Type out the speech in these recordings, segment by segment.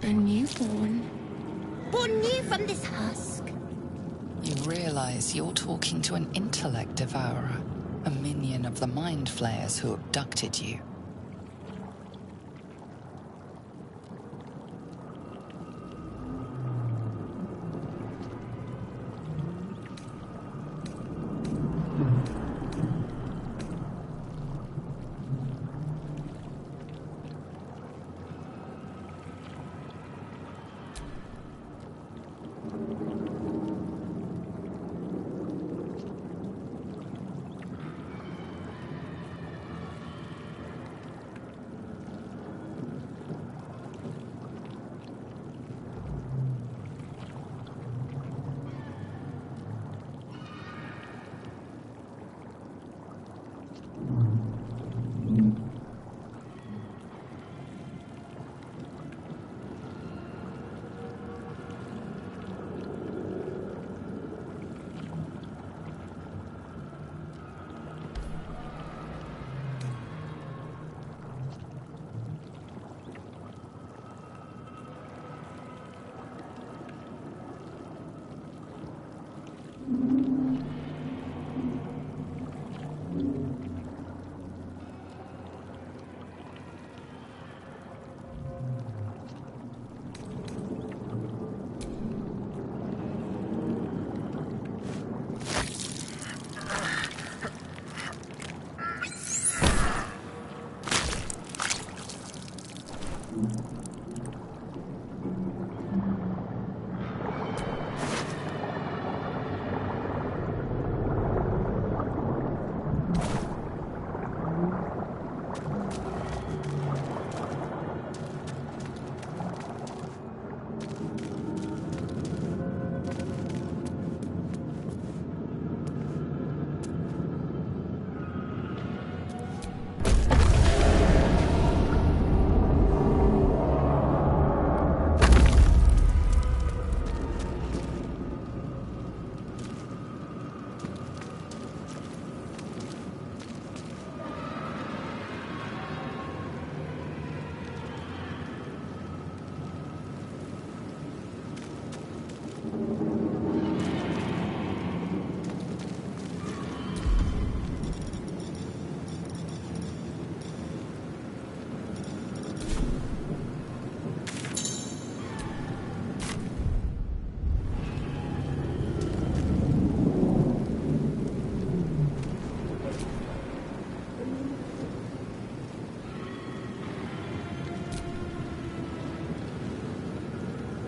A newborn. Born new from this husk. You realize you're talking to an intellect devourer, a minion of the mind flayers who abducted you.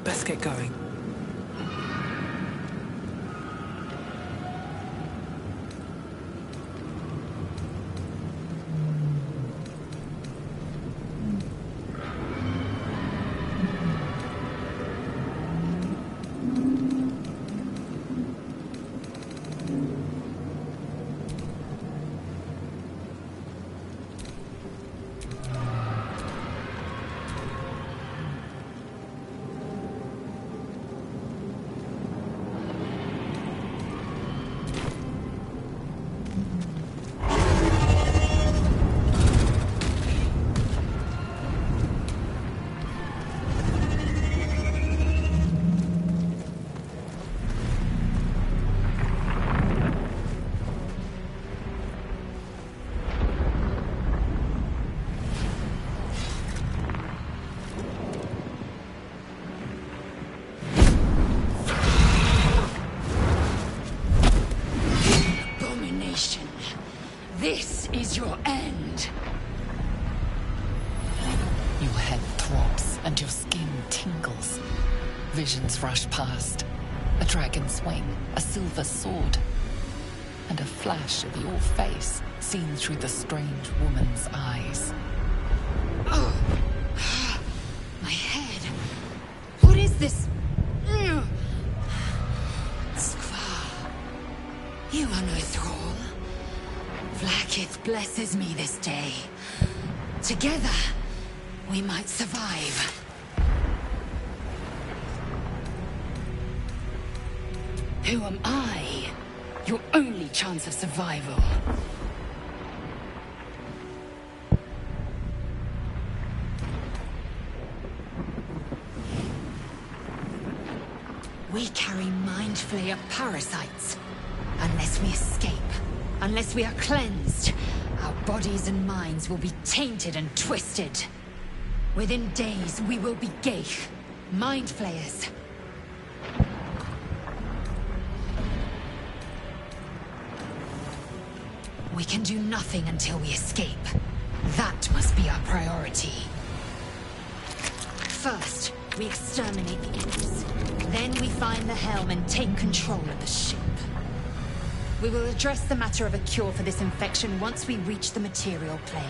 Let's get going. This is your end. Your head throbs and your skin tingles. Visions rush past. A dragon's wing, a silver sword, and a flash of your face seen through the strange woman's eyes. Oh, my head. What is this? Skvar, you are no thrall. Vlaakith blesses me this day. Together, we might survive. Who am I? Your only chance of survival. We carry Mind Flayer parasites. Unless we escape, unless we are cleansed, our bodies and minds will be tainted and twisted. Within days, we will be Ghaik, Mind Flayers. We can do nothing until we escape. That must be our priority. First, we exterminate the imps. Then we find the helm and take control of the ship. We will address the matter of a cure for this infection once we reach the material plane.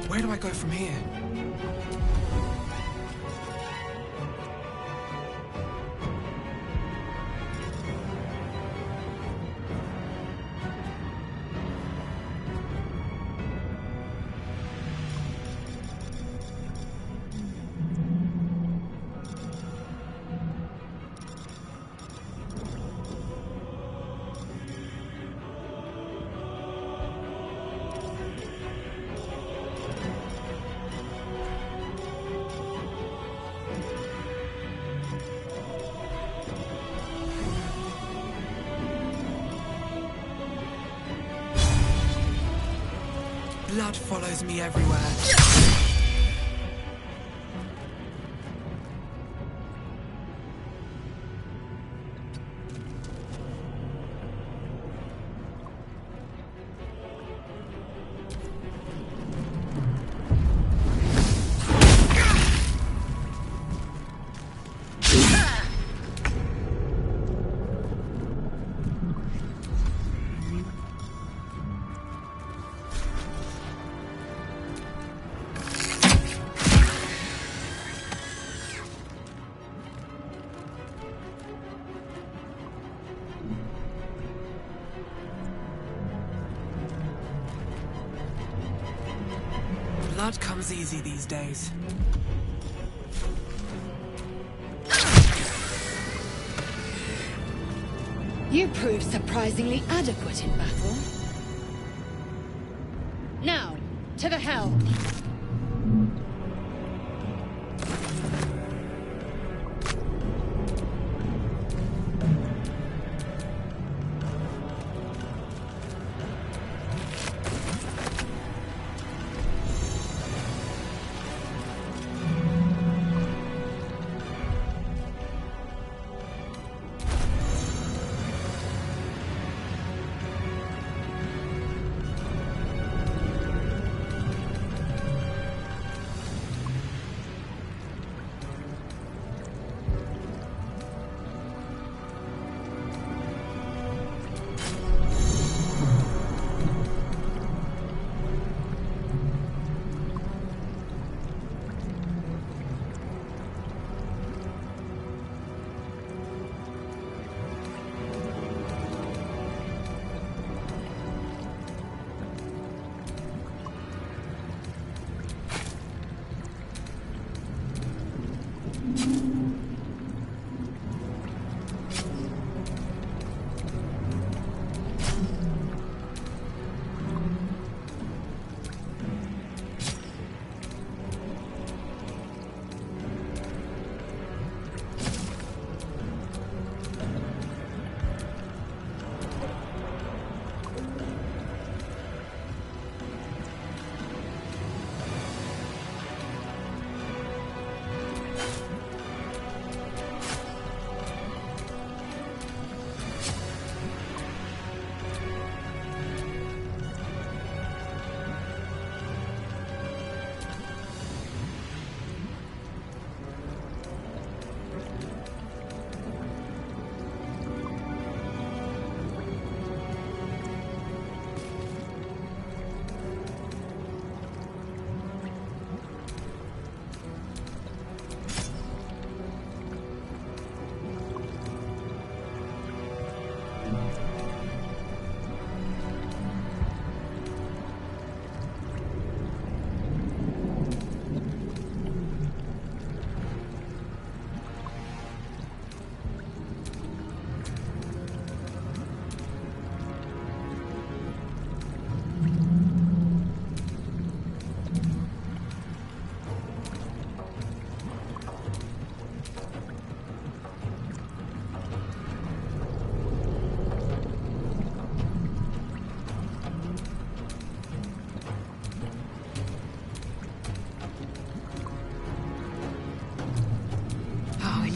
Where do I go from here? Blood follows me everywhere. Blood comes easy these days. You proved surprisingly adequate in battle. Now, to the helm.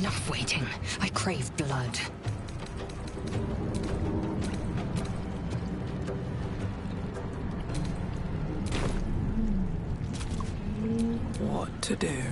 Enough waiting. I crave blood. What to do?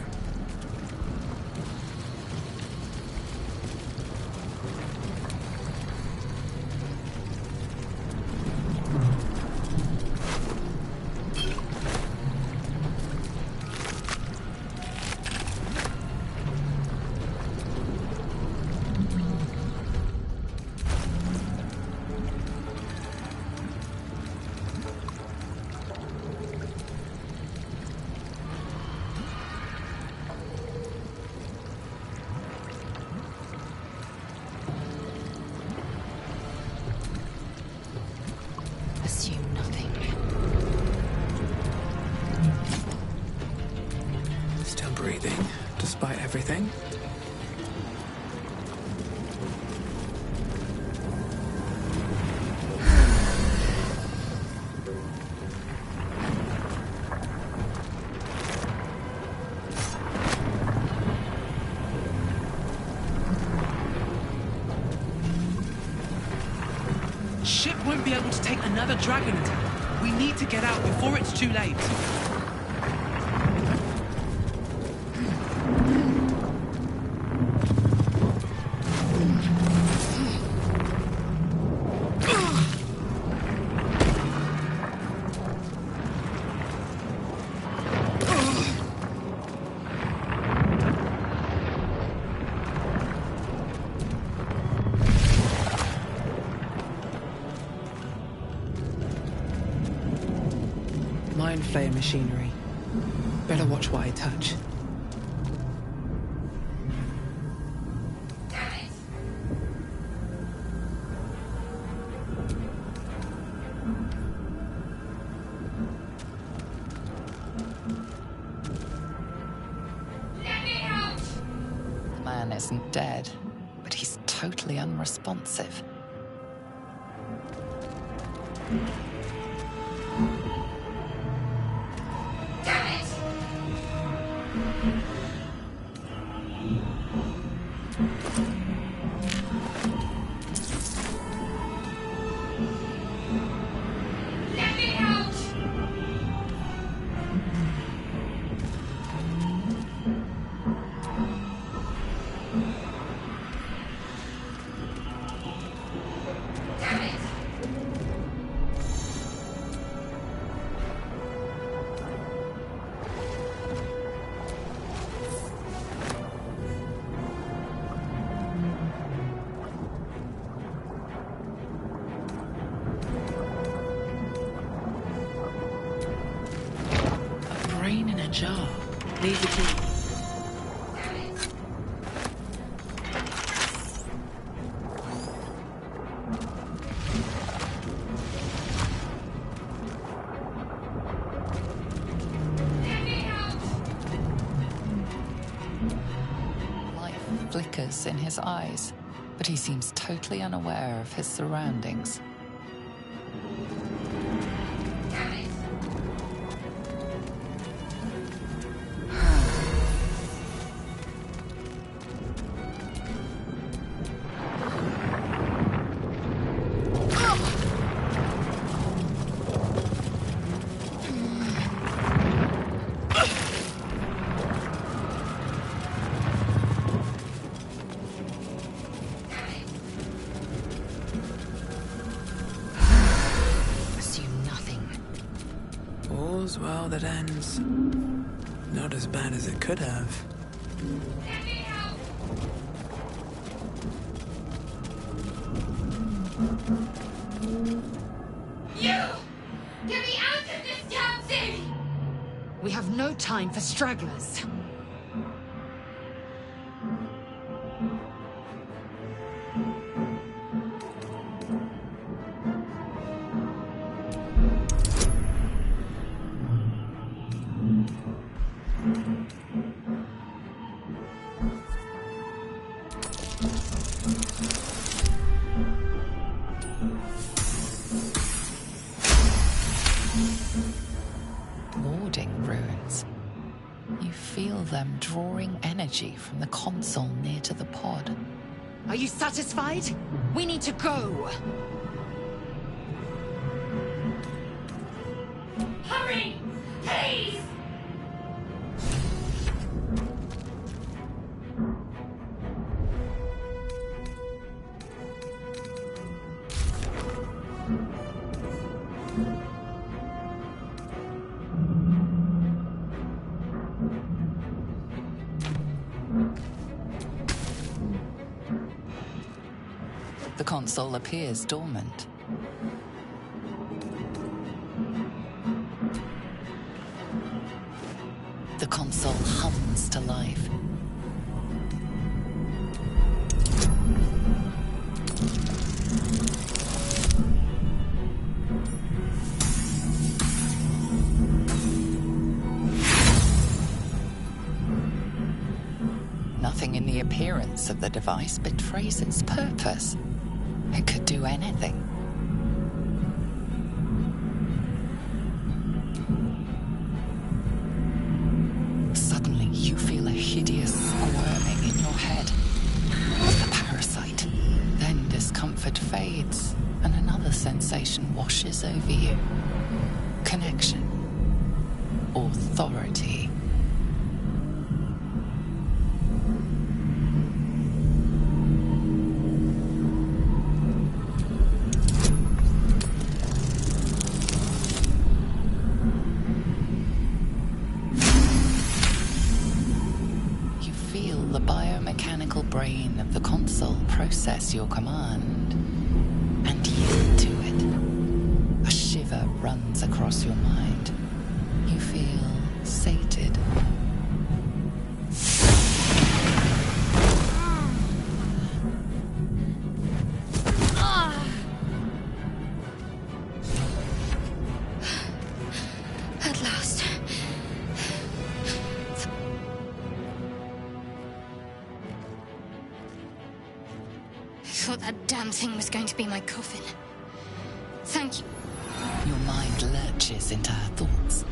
Assume nothing. Still breathing, despite everything. Ship won't be able to take another dragon attack. We need to get out before it's too late. Mind flayer machinery. Better watch what I touch. The man isn't dead, but he's totally unresponsive. Brain in a jar. Needs a key. Life flickers in his eyes, but he seems totally unaware of his surroundings. All's well that ends. Not as bad as it could have. You! Get me out of this damn thing! We have no time for stragglers. You feel them drawing energy from the console near to the pod. Are you satisfied? We need to go! Hurry! Please! The console appears dormant. The console hums to life. Nothing in the appearance of the device betrays its purpose. It could do anything. Suddenly, you feel a hideous squirming in your head. The parasite. Then discomfort fades, and another sensation washes over you. Connection. Authority. The biomechanical brain of the console process your command and yield to it. A shiver runs across your mind. You feel sated. At last. I thought that damn thing was going to be my coffin. Thank you. Your mind lurches into her thoughts.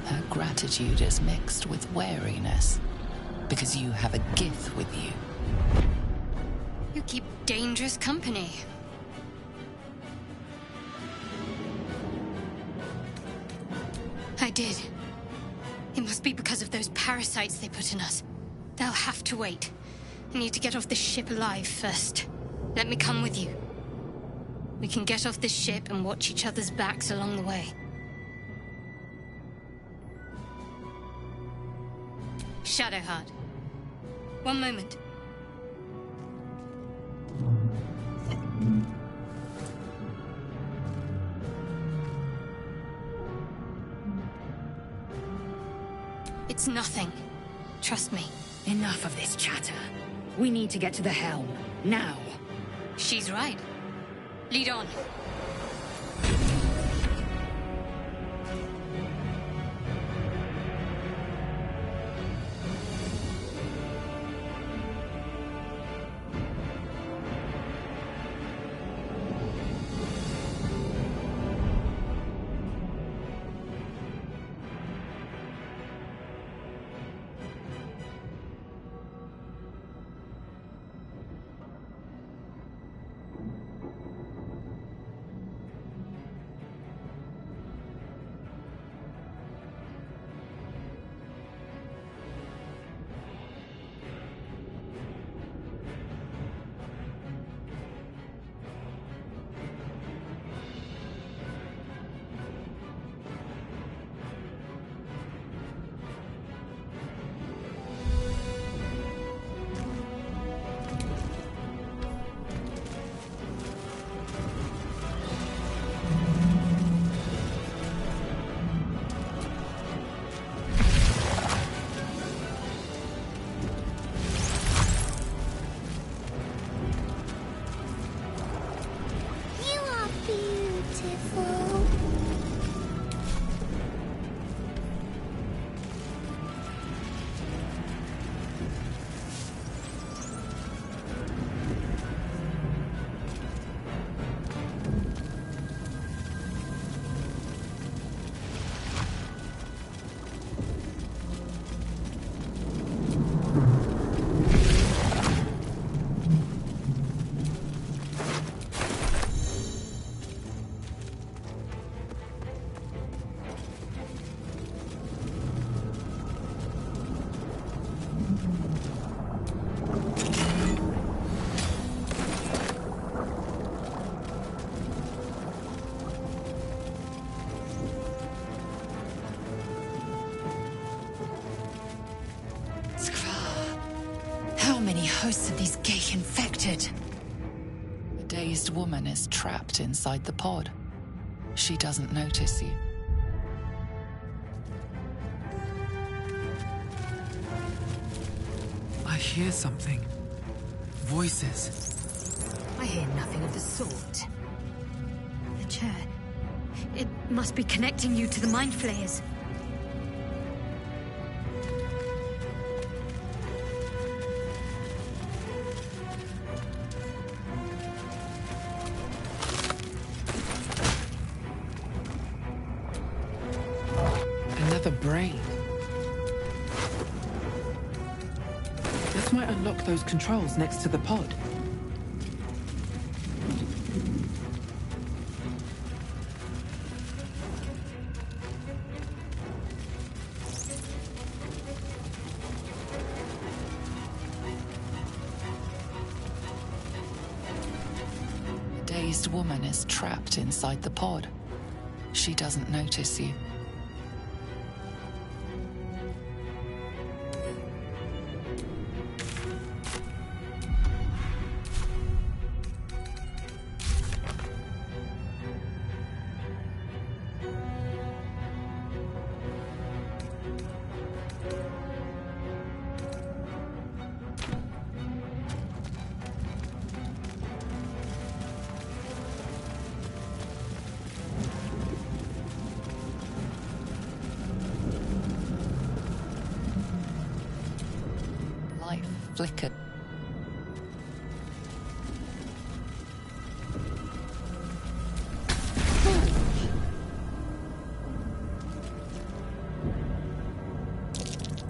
Her gratitude is mixed with wariness, because you have a gift with you. You keep dangerous company. I did. It must be because of those parasites they put in us. They'll have to wait. I need to get off this ship alive first. Let me come with you. We can get off this ship and watch each other's backs along the way. Shadowheart. One moment. It's nothing. Trust me. Enough of this chatter. We need to get to the helm. Now. She's right. Lead on. hosts of these gay infected. A dazed woman is trapped inside the pod. She doesn't notice you. I hear something. Voices. I hear nothing of the sort. The chair. It must be connecting you to the Mind Flayers. Another brain. This might unlock those controls next to the pod. A dazed woman is trapped inside the pod. She doesn't notice you. Life flickered.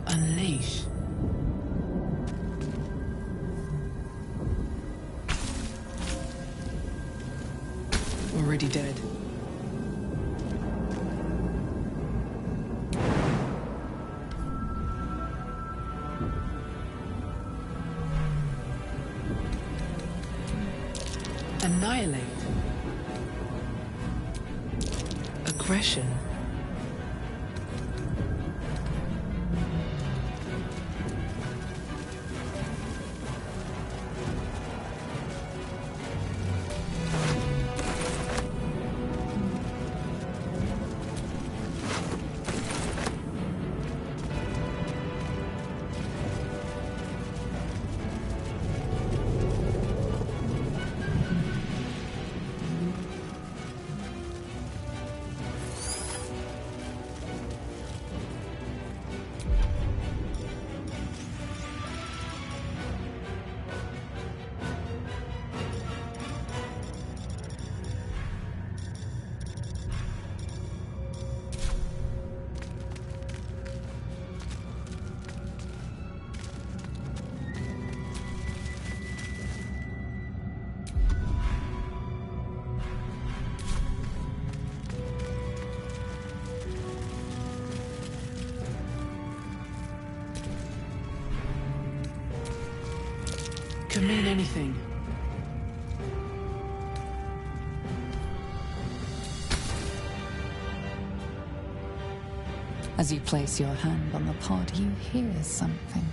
Unleash. Already dead. Annihilate. Aggression. Could mean anything. As you place your hand on the pod, you hear something.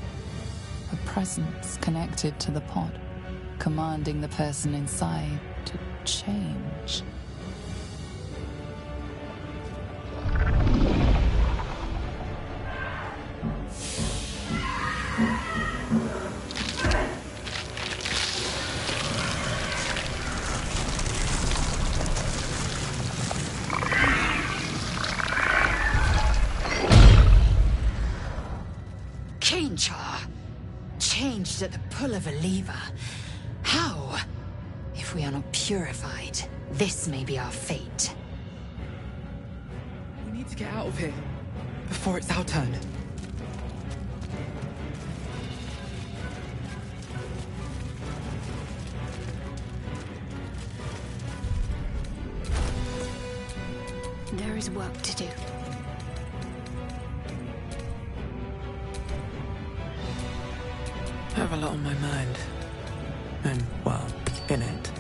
A presence connected to the pod, commanding the person inside to change. Cainchar, changed at the pull of a lever. How? If we are not purified, this may be our fate. We need to get out of here before it's our turn. There is work to do. I have a lot on my mind. And, well, in it.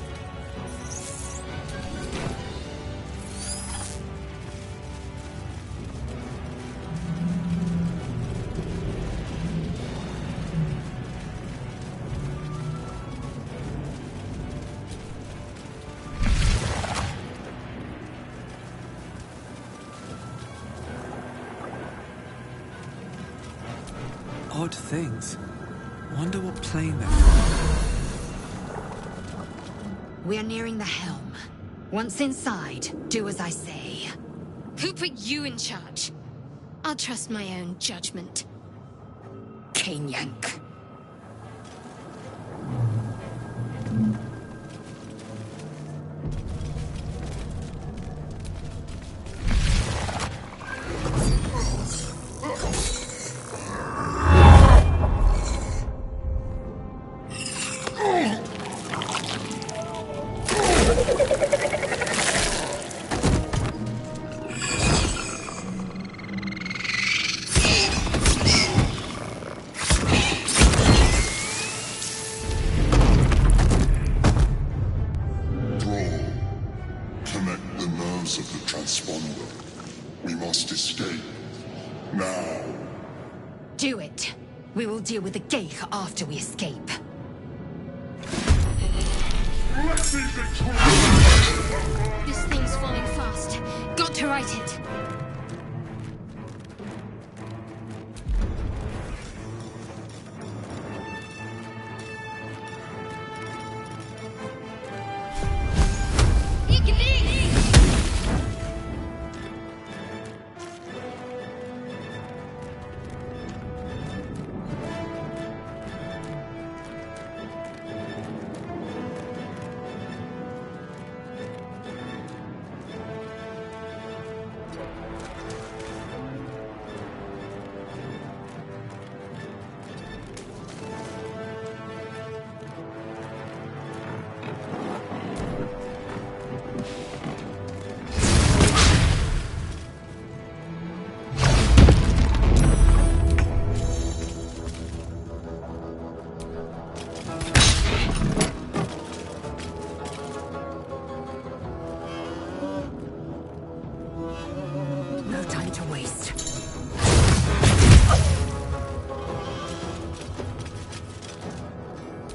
odd things. Wonder what plane they're from. We are nearing the helm. Once inside, do as I say. Who put you in charge? I'll trust my own judgment. Cain Yank. Do it. We will deal with the Ghaik after we escape. This thing's falling fast. Got to right it.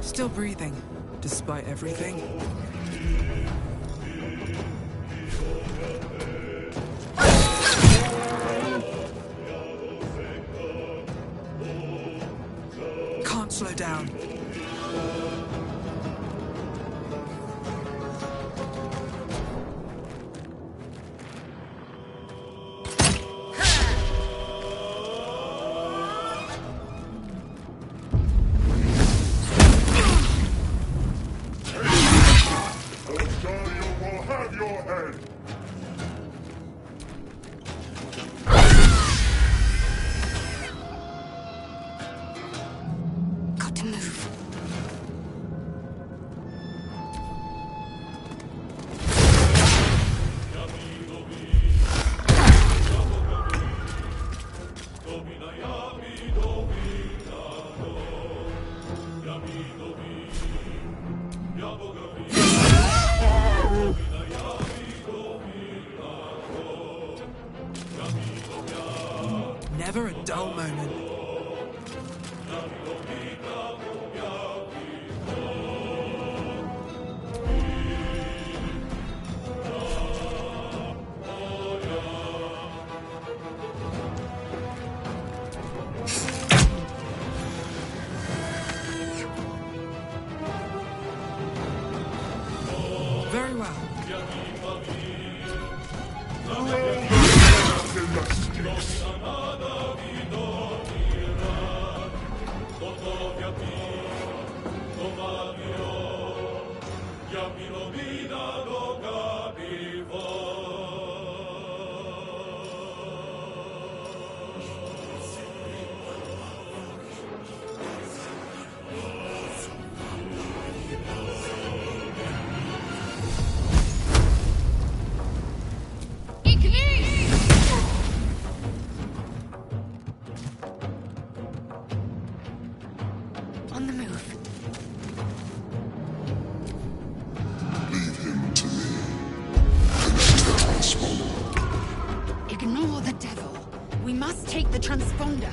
Still breathing, despite everything. Can't slow down. Never a dull moment. Very well. On the move. Leave him to me. Connect the transponder. Ignore the devil. We must take the transponder.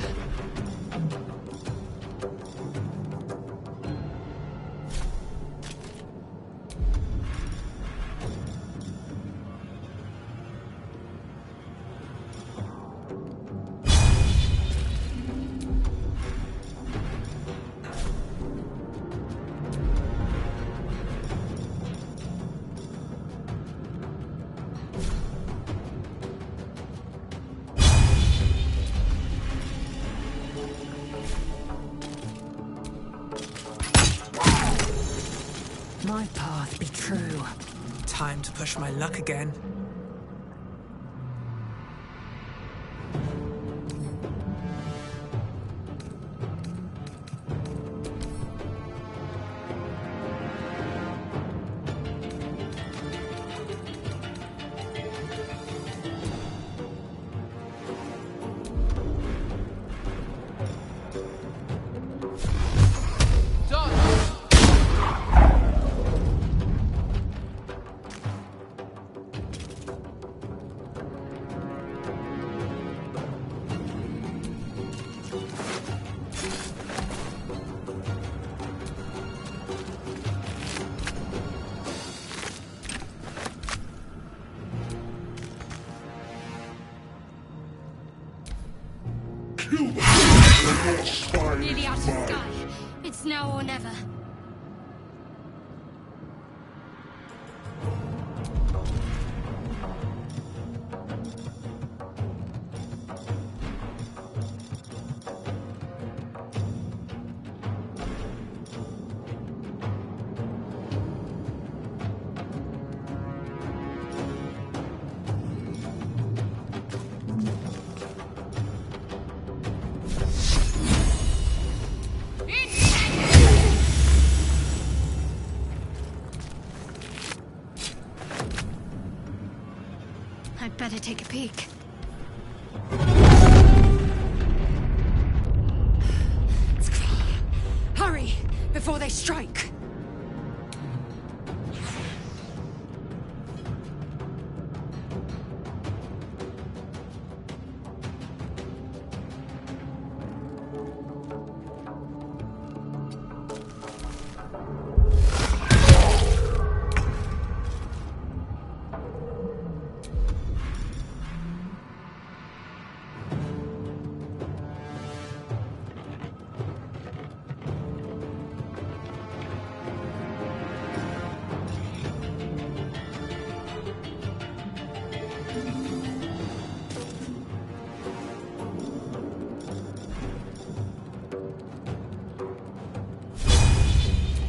my path be true. Time to push my luck again. Nearly out of sky. It's now or never. I'd better take a peek. Hurry, before they strike!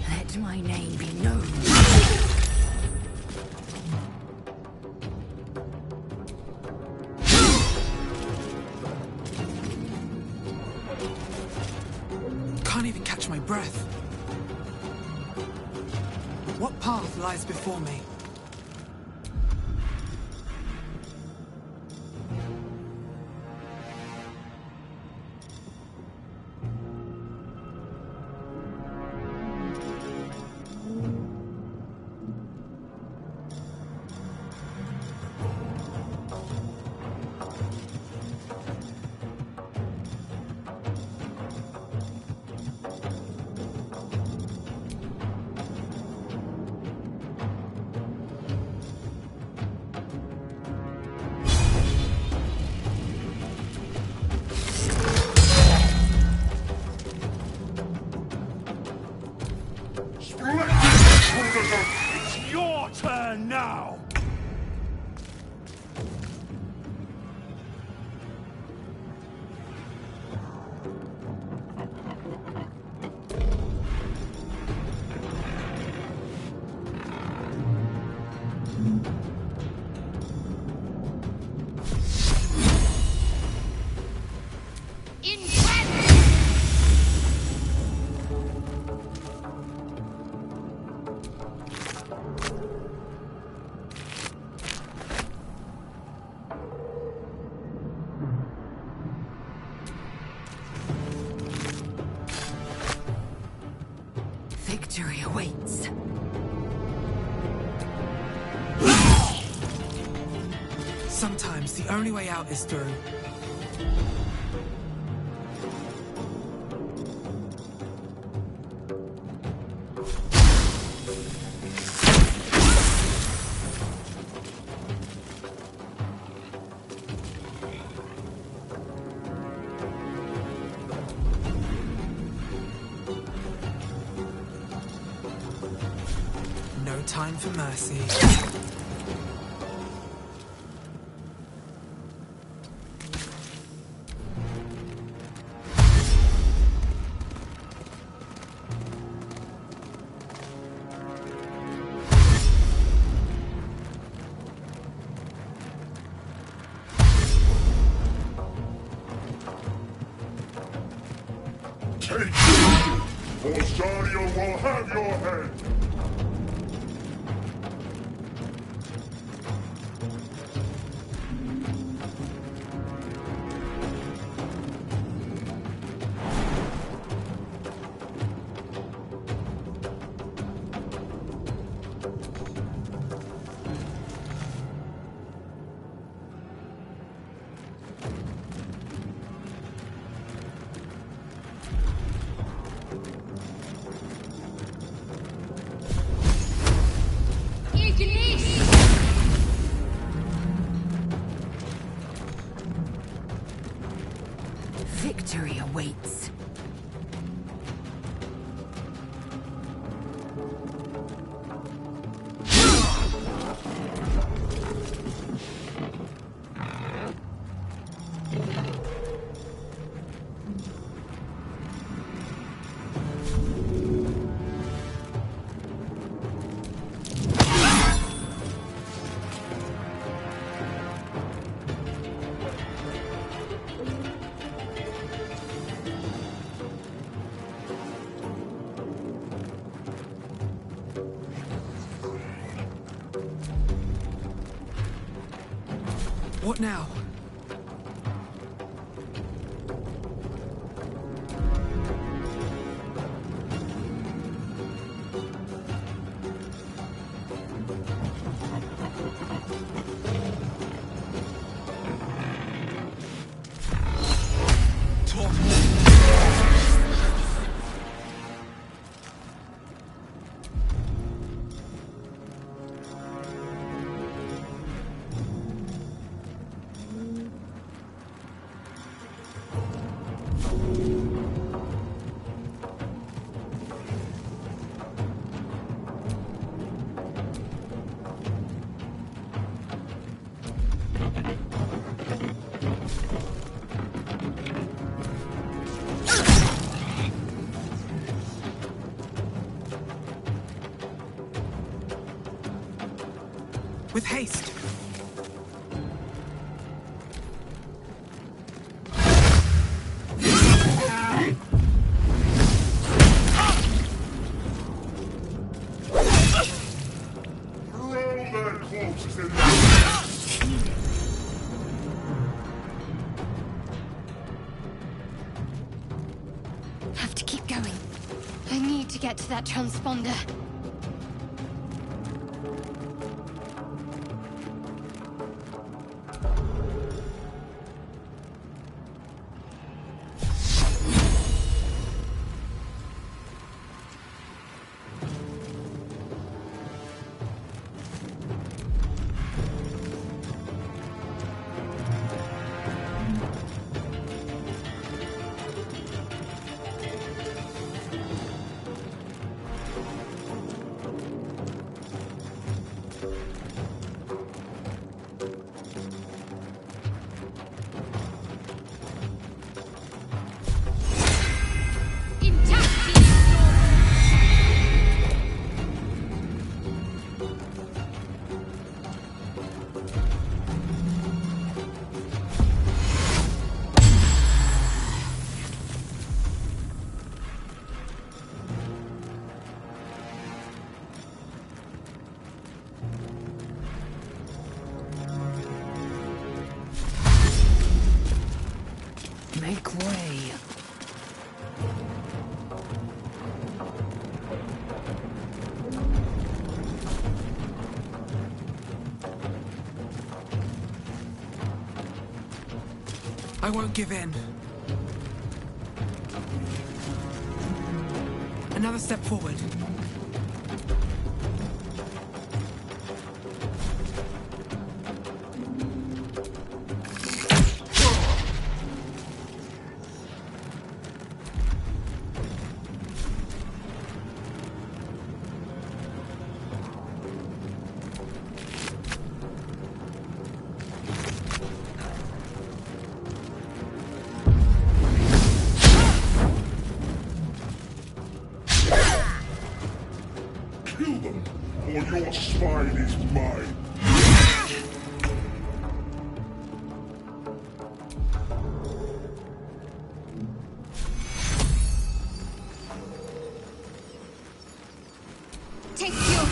Let my name be known. Can't even catch my breath. What path lies before me? It's your turn now! Victory awaits. Sometimes the only way out is through. No time for mercy. Take it! Or Zariel will have your head! Victory awaits. What now? With haste. Throw their corpses in Have to keep going. I need to get to that transponder. Make way. I won't give in. Another step forward. Kill them, or your spine is mine. Take your...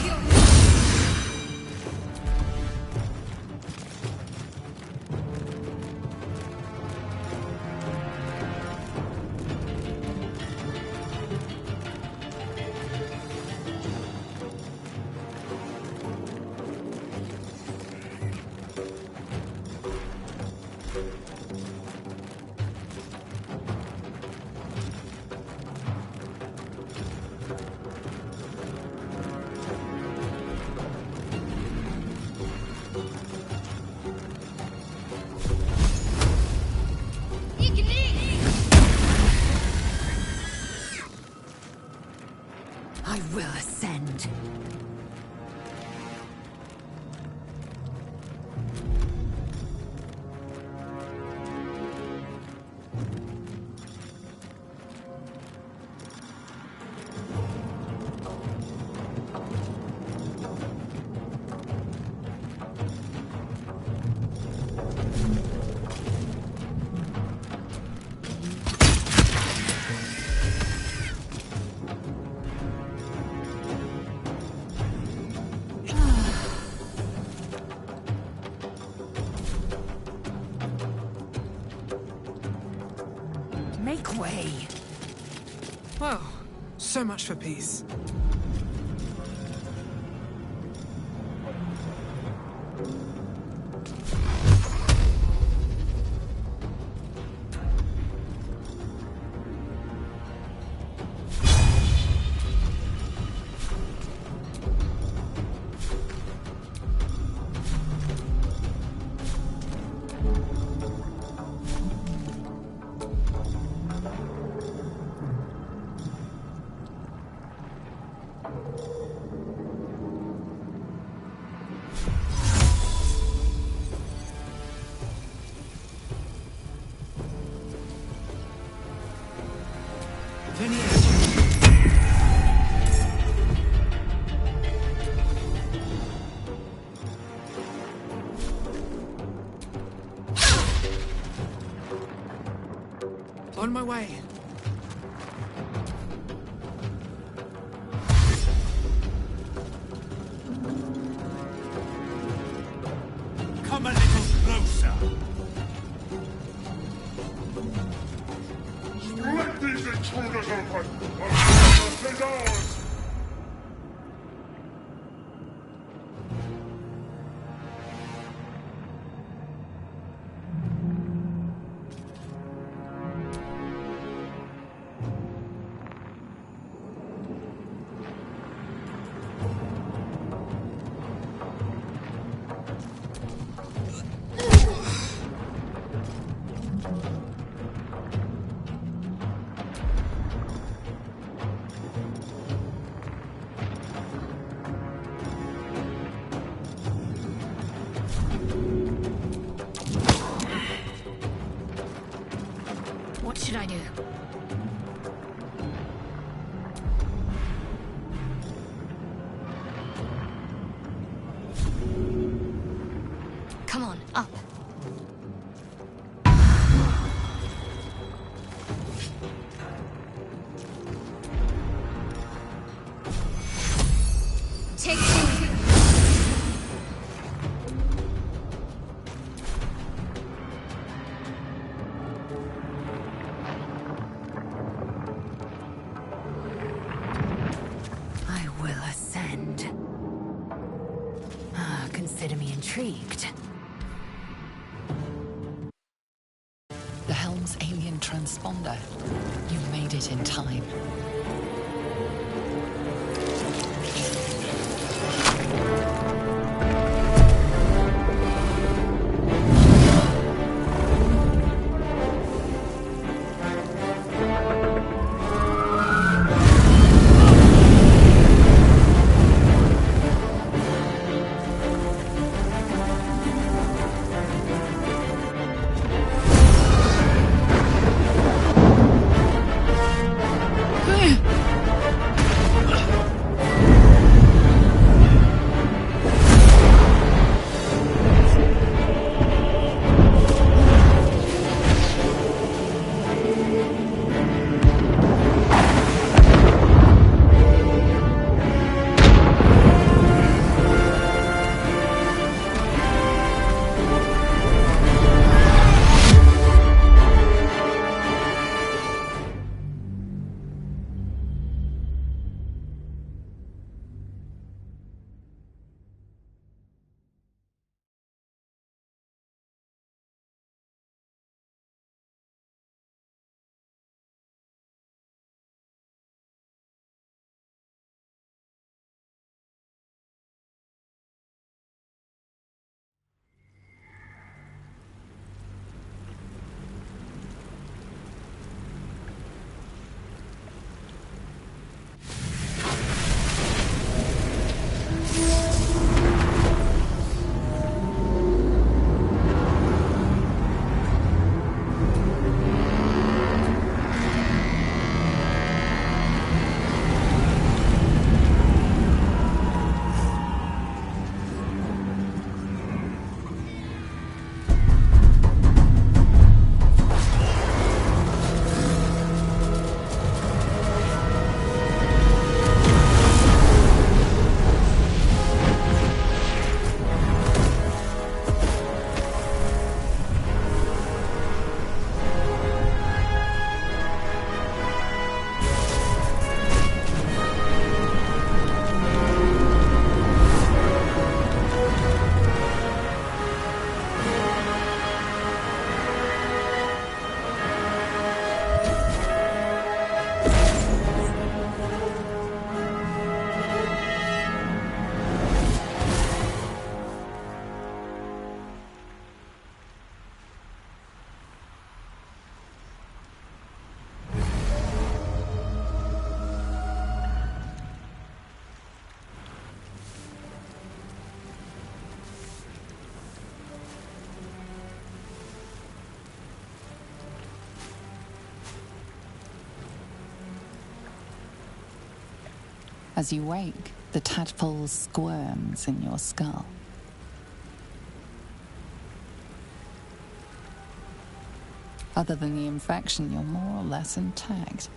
I will ascend. Make way. Well, so much for peace. On my way. Come a little closer. Let these intruders open! Our palace is ours! What should I do? Come on, up. Take you. I will ascend. Consider me intrigued. The Helm's alien transponder. You made it in time. As you wake, the tadpole squirms in your skull. Other than the infection, you're more or less intact.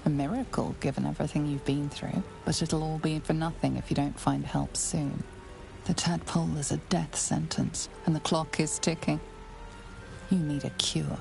A miracle, given everything you've been through, but it'll all be for nothing if you don't find help soon. The tadpole is a death sentence, and the clock is ticking. You need a cure.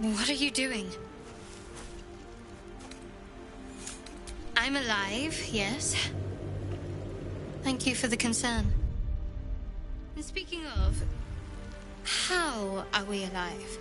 What are you doing? I'm alive, yes. Thank you for the concern. And speaking of, how are we alive?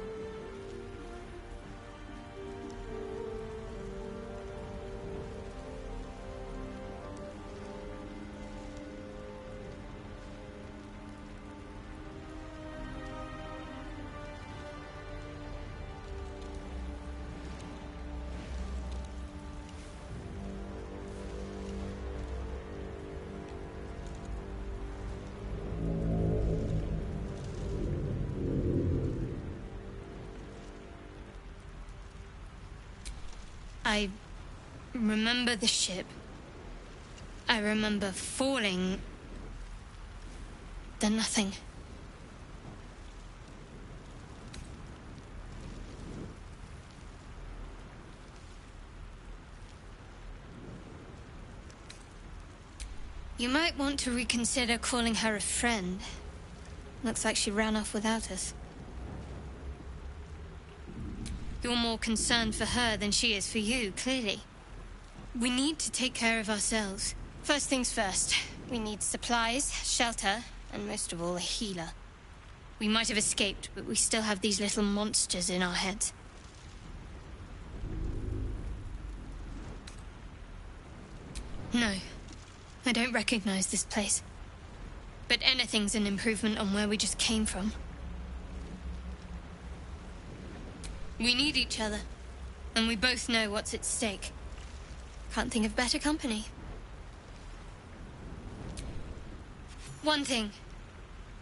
I remember the ship. I remember falling. Then nothing. You might want to reconsider calling her a friend. Looks like she ran off without us. You're more concerned for her than she is for you, clearly. We need to take care of ourselves. First things first. We need supplies, shelter, and most of all, a healer. We might have escaped, but we still have these little monsters in our heads. No, I don't recognize this place. But anything's an improvement on where we just came from. We need each other, and we both know what's at stake. Can't think of better company. One thing,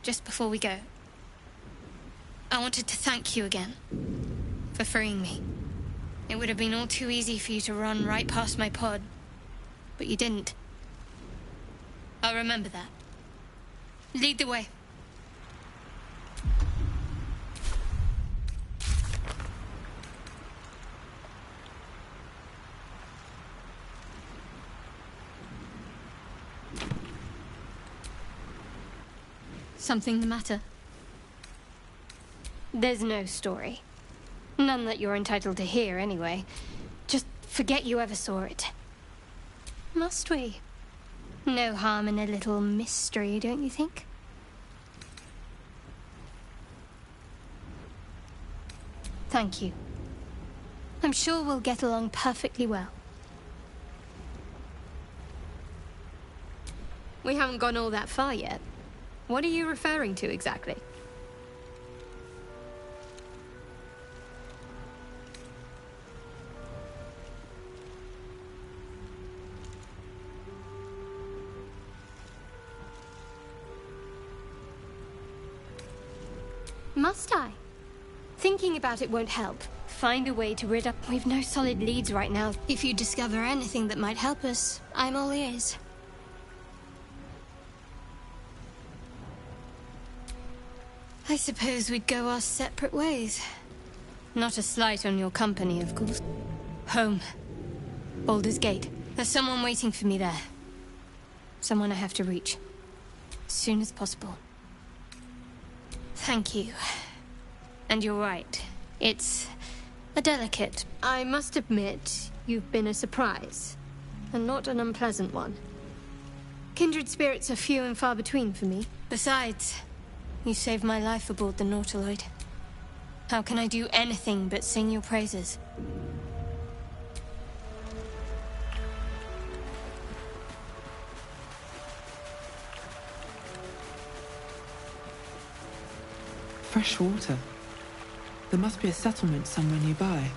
just before we go. I wanted to thank you again for freeing me. It would have been all too easy for you to run right past my pod, but you didn't. I'll remember that. Lead the way. Something the matter? There's no story. None that you're entitled to hear, anyway. Just forget you ever saw it. Must we? No harm in a little mystery, don't you think? Thank you. I'm sure we'll get along perfectly well. We haven't gone all that far yet. What are you referring to exactly? Must I? Thinking about it won't help. Find a way to rid up. We've no solid leads right now. If you discover anything that might help us, I'm all ears. I suppose we'd go our separate ways. Not a slight on your company, of course. Home. Baldur's Gate. There's someone waiting for me there. Someone I have to reach. As soon as possible. Thank you. And you're right. It's a delicate. I must admit, you've been a surprise. And not an unpleasant one. Kindred spirits are few and far between for me. Besides, you saved my life aboard the Nautiloid. How can I do anything but sing your praises? Fresh water. There must be a settlement somewhere nearby.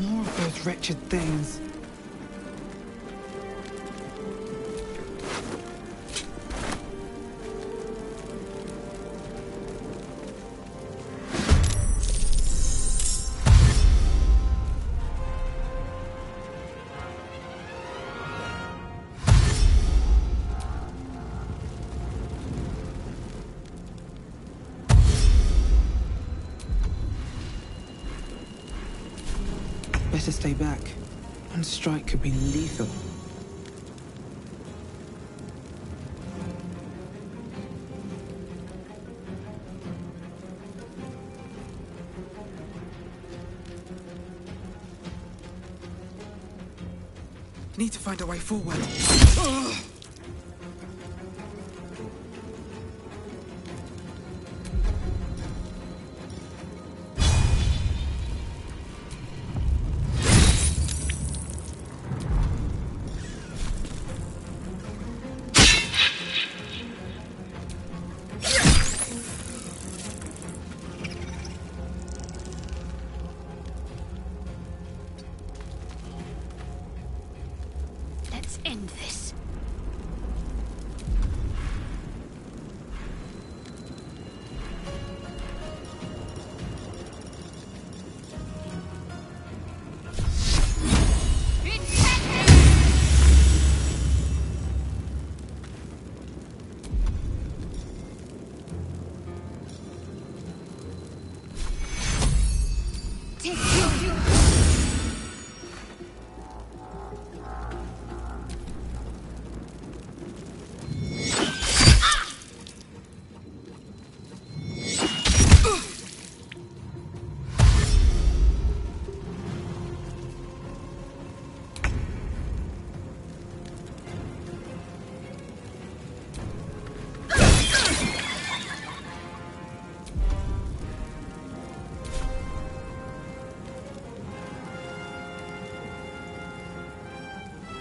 More of those wretched things. Better stay back. One strike could be lethal. Need to find a way forward. Ugh! Let's end this.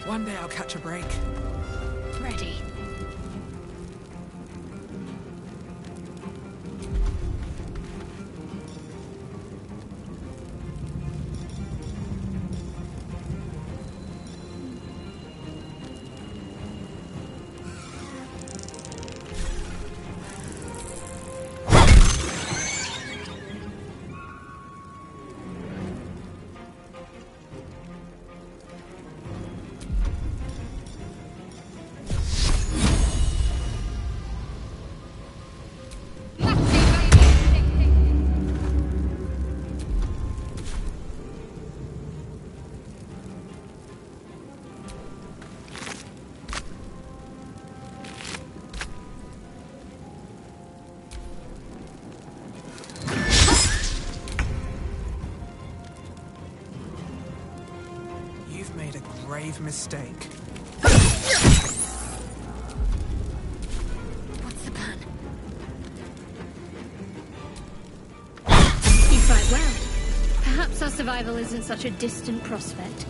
One day I'll catch a break. Ready. You've made a grave mistake. What's the plan? You fight well. Perhaps our survival isn't such a distant prospect.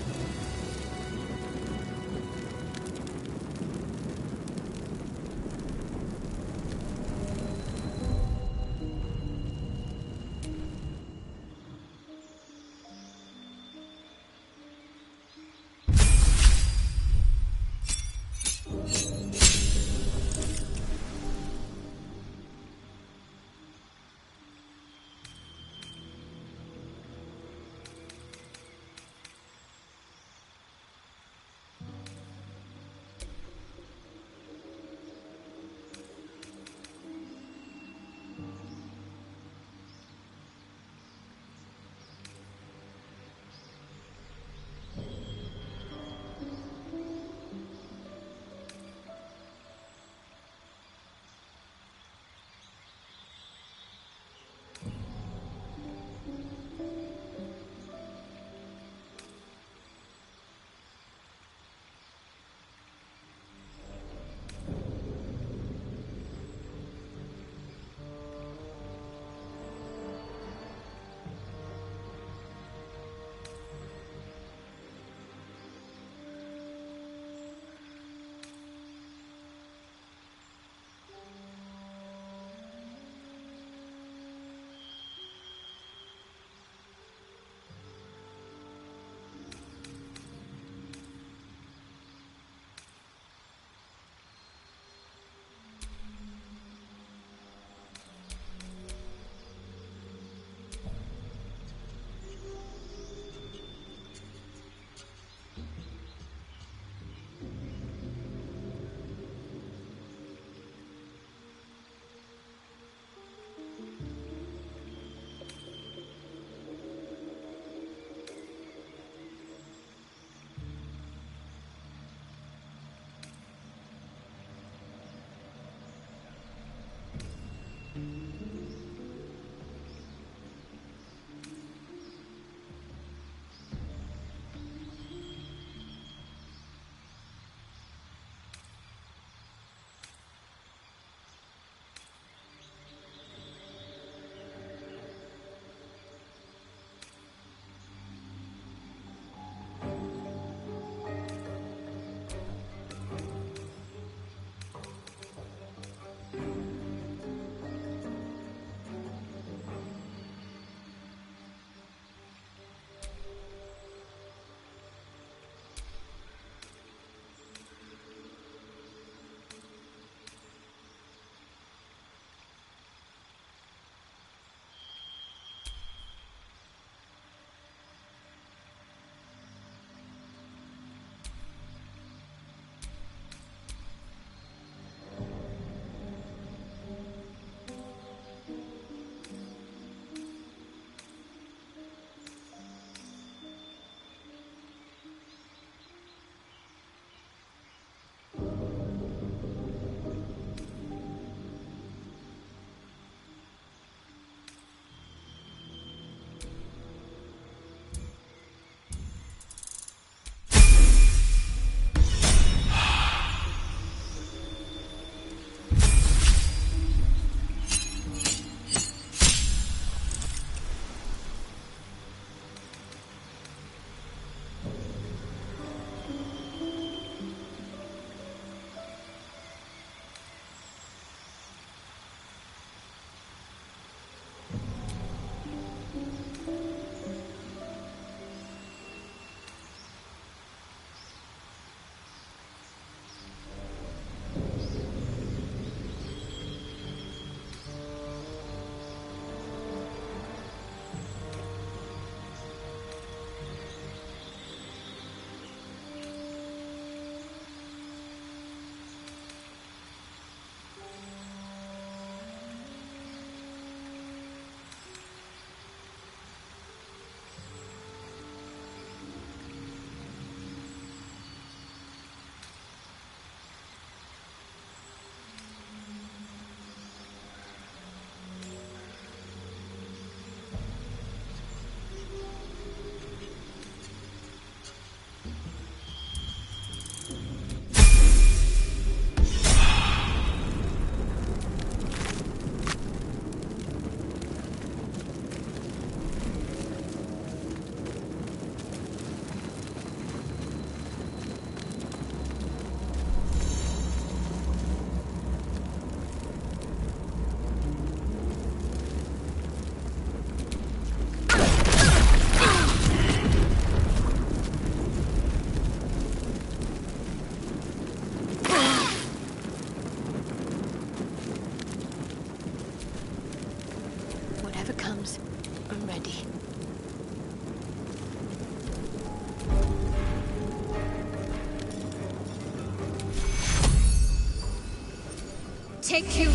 take you.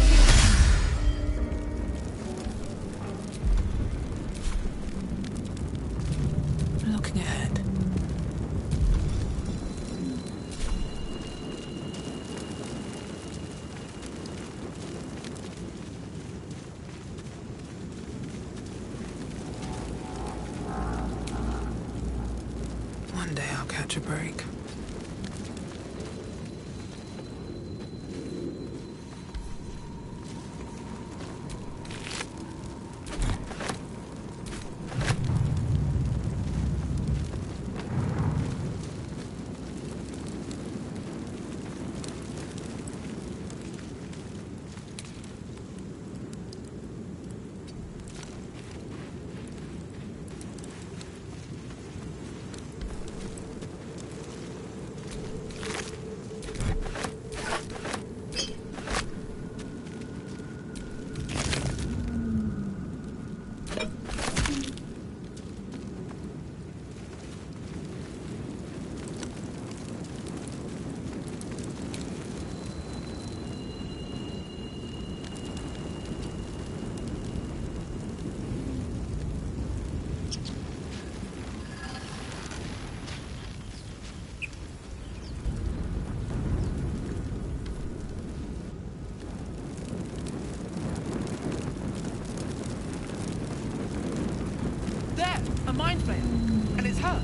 Looking ahead. One day I'll catch a break. There! A mind flayer! And it's hurt!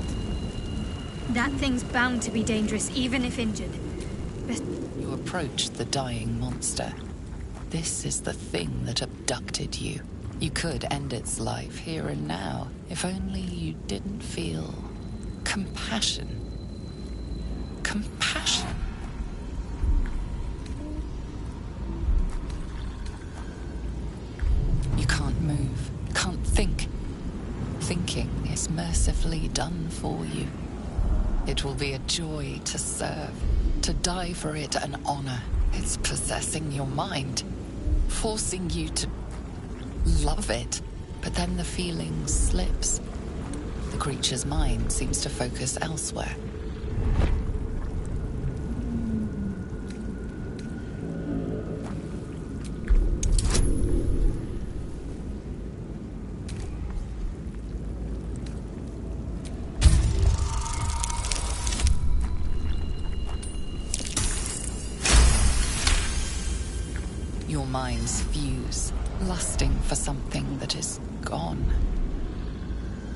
That thing's bound to be dangerous, even if injured. But You approach the dying monster. This is the thing that abducted you. You could end its life here and now, if only you didn't feel compassion. Compassion. You can't move, can't think. Thinking is mercifully done for you. It will be a joy to serve, to die for it an honor. It's possessing your mind, forcing you to love it. But then the feeling slips. The creature's mind seems to focus elsewhere. Your minds fuse, lusting for something that is gone.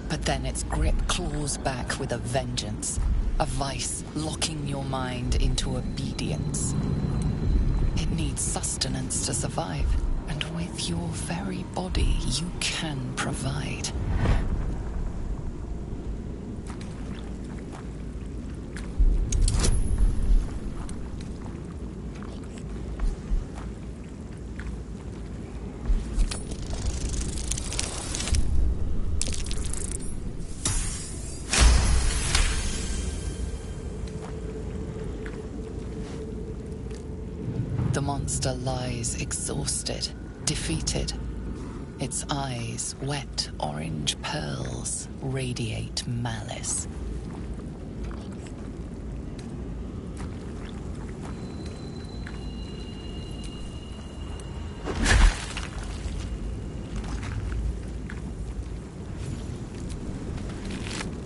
But then its grip claws back with a vengeance, a vice locking your mind into obedience. It needs sustenance to survive, and with your very body you can provide. The monster lies exhausted, defeated. Its eyes, wet orange pearls, radiate malice.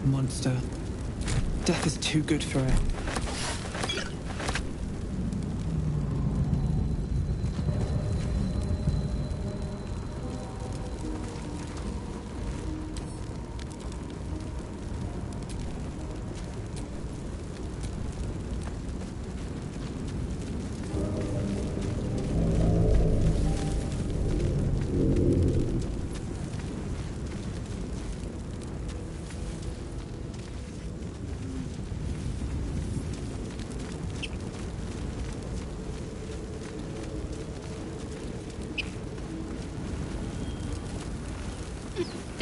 Monster. Death is too good for it.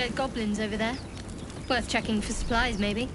dead goblins over there. Worth checking for supplies, maybe.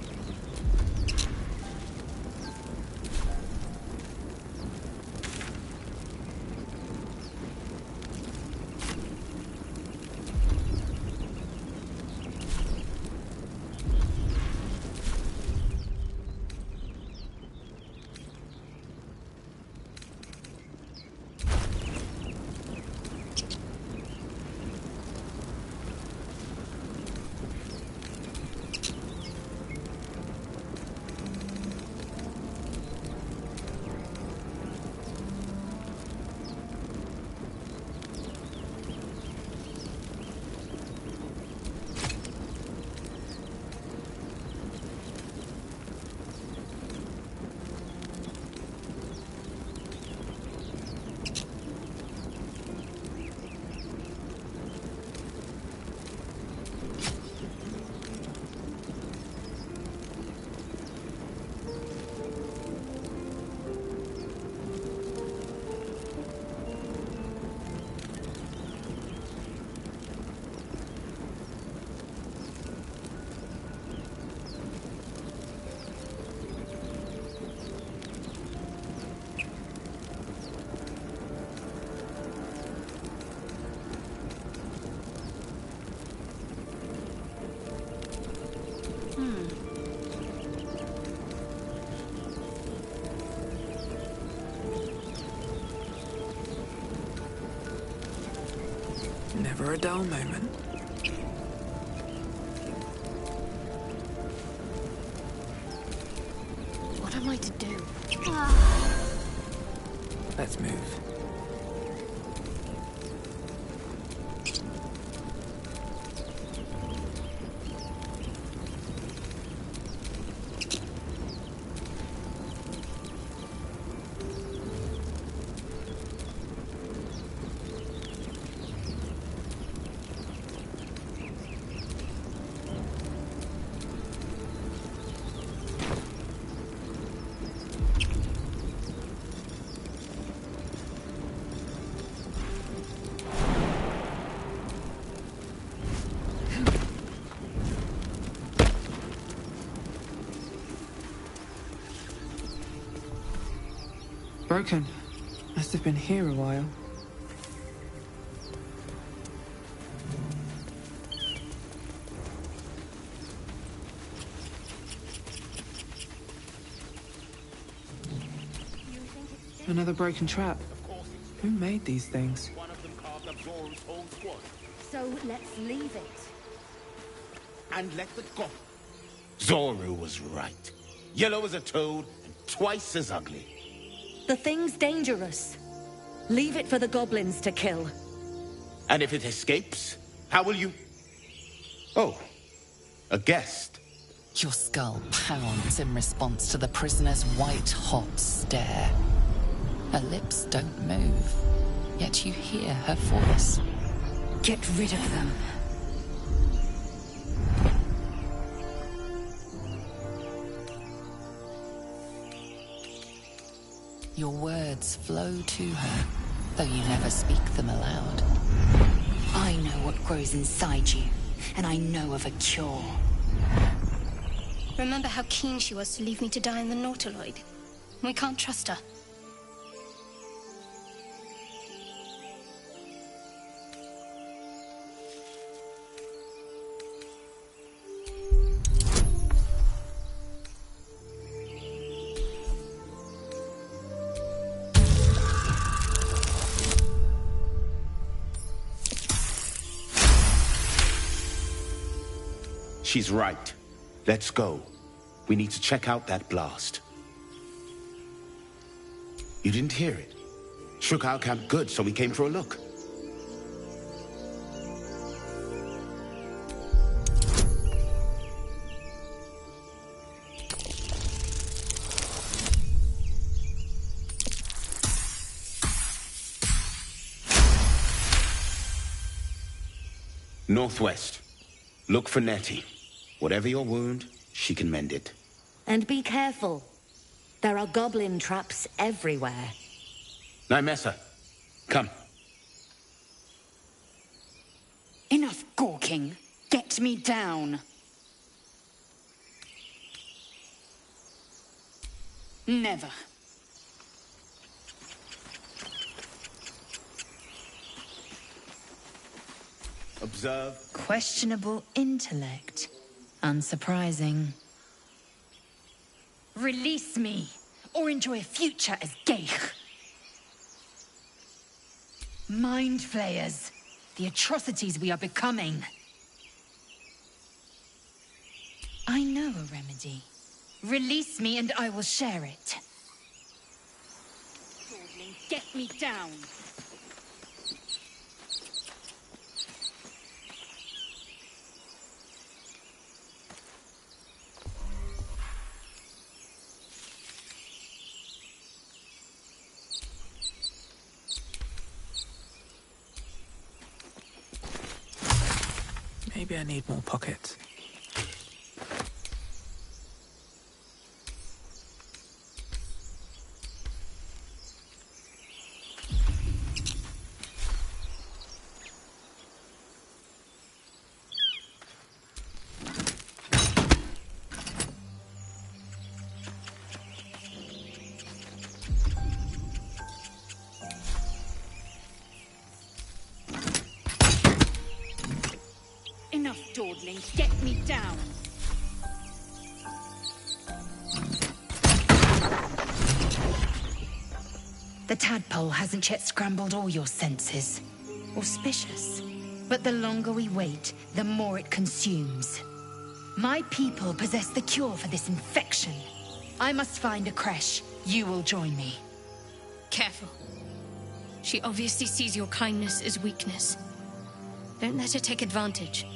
Never a dull moment. What am I to do? Let's move. Broken. Must have been here a while. Another broken trap. Who made these things? One of them carved up Zoru's whole squad. So let's leave it. And let it go. Zoru was right. Yellow as a toad and twice as ugly. The thing's dangerous. Leave it for the goblins to kill. And if it escapes, how will you... Oh, a guest. Your skull pounds in response to the prisoner's white-hot stare. Her lips don't move, yet you hear her voice. Get rid of them. Your words flow to her, though you never speak them aloud. I know what grows inside you, and I know of a cure. Remember how keen she was to leave me to die in the Nautiloid? We can't trust her. She's right. Let's go. We need to check out that blast. You didn't hear it? Shook our camp good, so we came for a look. Northwest. Look for Nettie. Whatever your wound, she can mend it. And be careful. There are goblin traps everywhere. Nymessa, come. Enough gawking. Get me down. Never. Observe. Questionable intellect. Unsurprising. Release me, or enjoy a future as Geich. Mind flayers. The atrocities we are becoming. I know a remedy. Release me and I will share it. Get me down. Maybe I need more pockets. Enough dawdling. Get me down. The tadpole hasn't yet scrambled all your senses. Auspicious. But the longer we wait, the more it consumes. My people possess the cure for this infection. I must find a creche. You will join me. Careful. She obviously sees your kindness as weakness. Don't let her take advantage.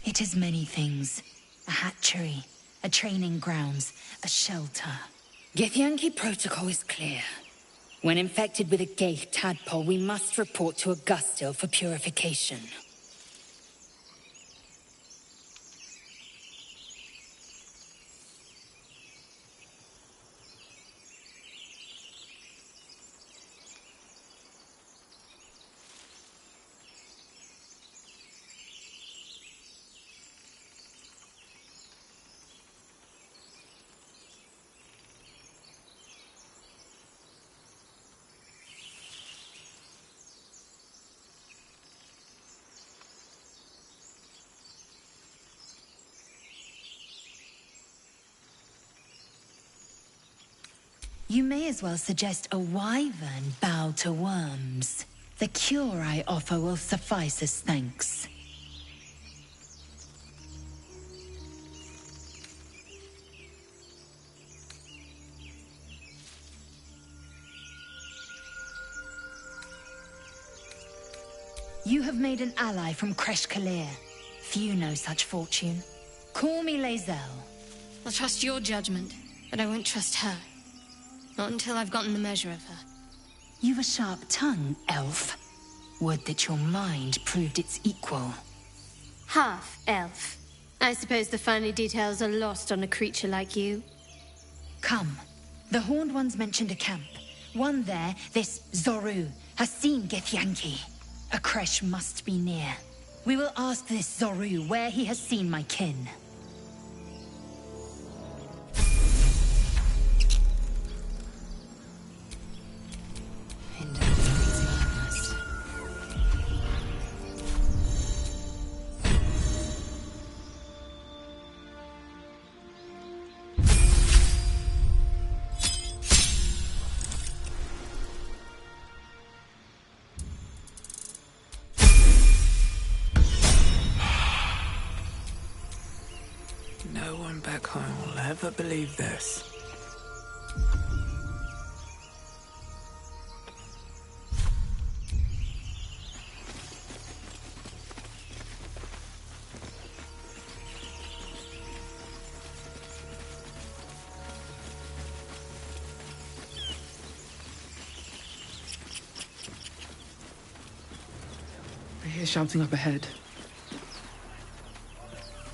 It is many things. A hatchery, a training grounds, a shelter. Githyanki protocol is clear. When infected with a Ghaik tadpole, we must report to Augustil for purification. You may as well suggest a wyvern bow to worms. The cure I offer will suffice as thanks. You have made an ally from Kresh Kalir. Few know such fortune. Call me Lae'zel. I'll trust your judgment, but I won't trust her. Not until I've gotten the measure of her. You've a sharp tongue, elf. Would that your mind proved its equal. Half-elf. I suppose the finer details are lost on a creature like you. Come. The Horned Ones mentioned a camp. One there, this Zorru, has seen Githyanki. A Kresh must be near. We will ask this Zorru where he has seen my kin. No one back home will ever believe this. I hear shouting up ahead.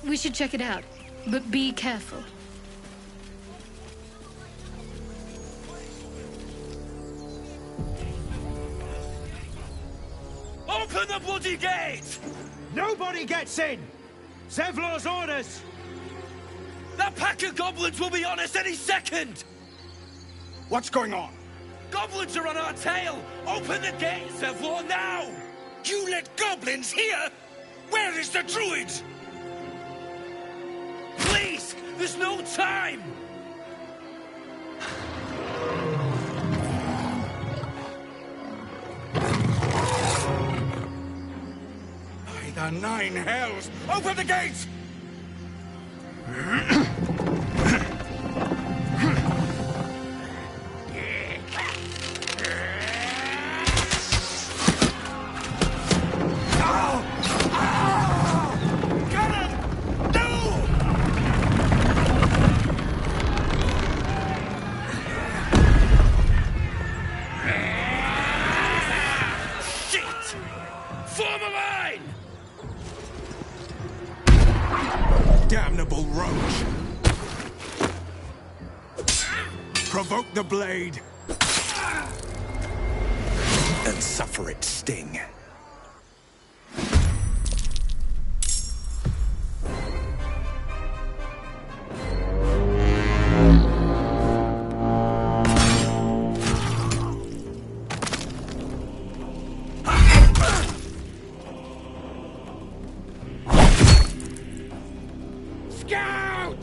We should check it out, but be careful. Open the bloody gate! Nobody gets in! Zevlor's orders! That pack of goblins will be on us any second! What's going on? Goblins are on our tail! Open the gate, Zevlor, now! You let goblins here? Where is the druid? Please! There's no time! By the nine hells! Open the gates! Damnable roach! Provoke the blade! And suffer its sting. Scout!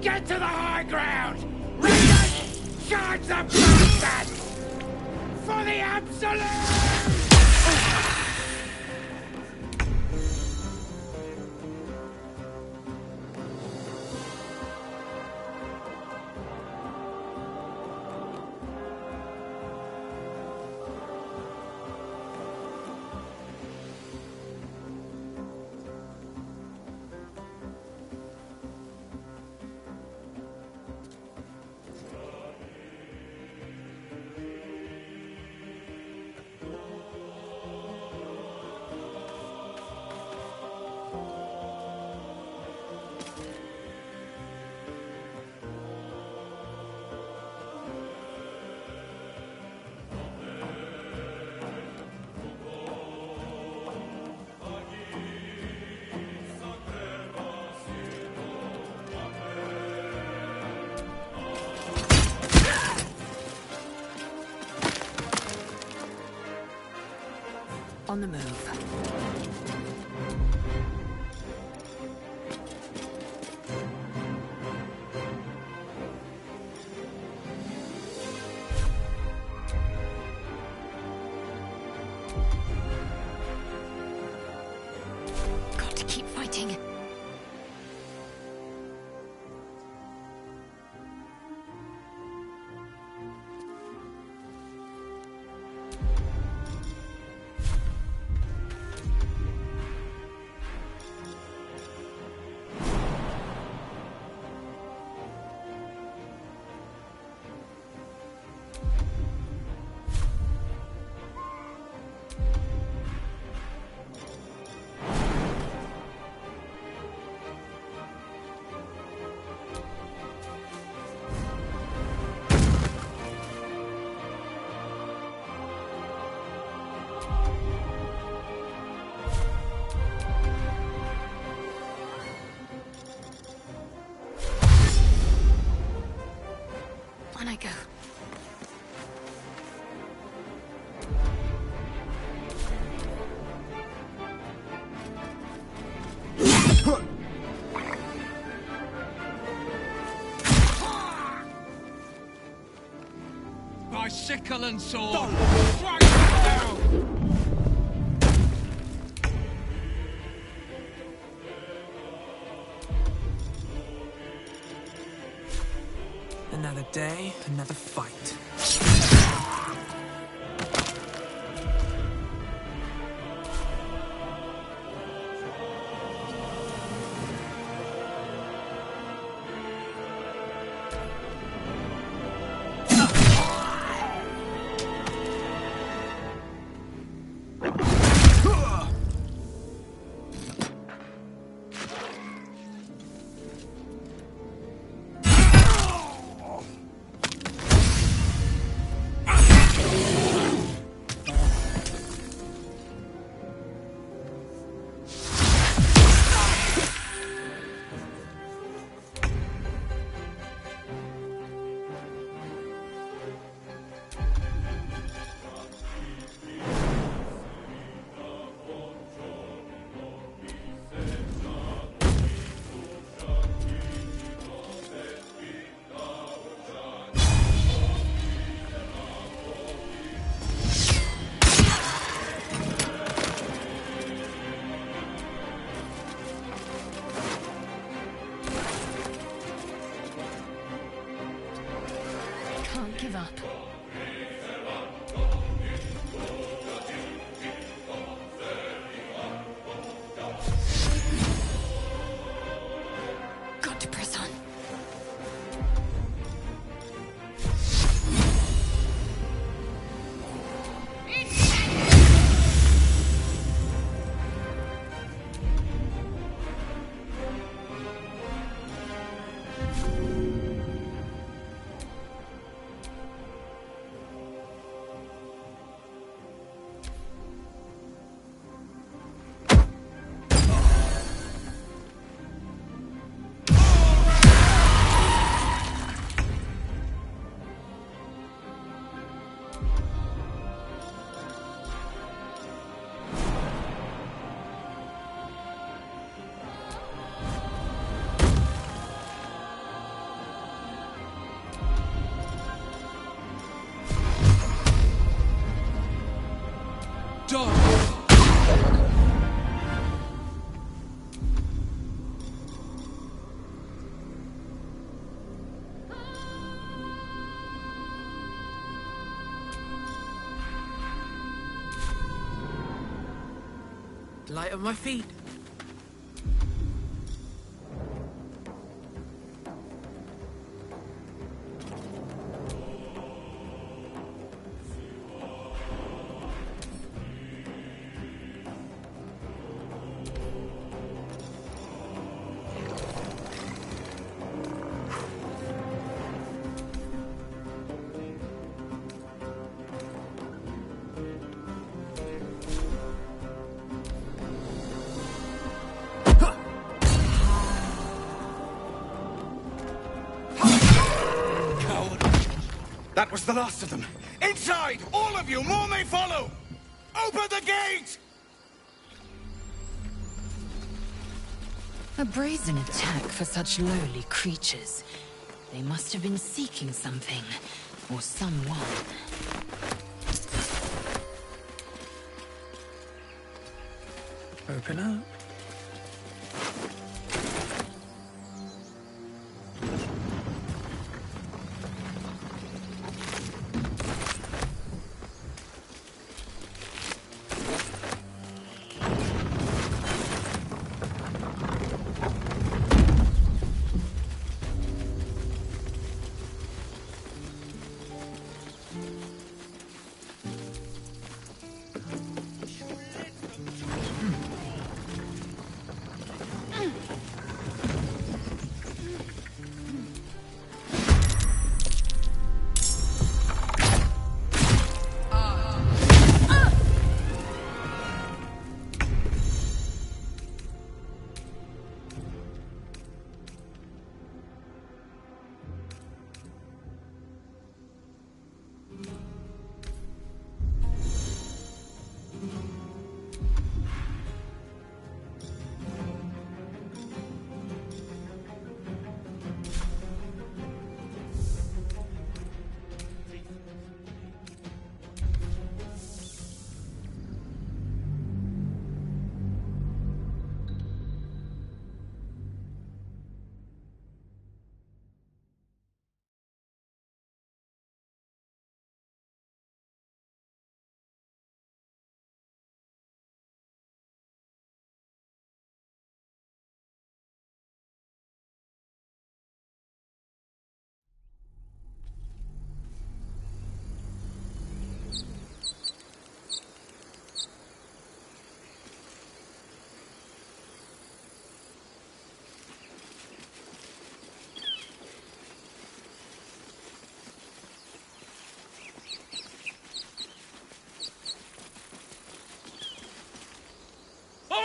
Get to the high ground! Charge the bastards! For the absolute! on the move. Got to keep fighting. On I go. By sickle and sword! Strike down! Another day, another fight. Can't give up. Got to press on. Light on my feet. That was the last of them. Inside! All of you! More may follow! Open the gate! A brazen attack for such lowly creatures. They must have been seeking something, or someone. Open up.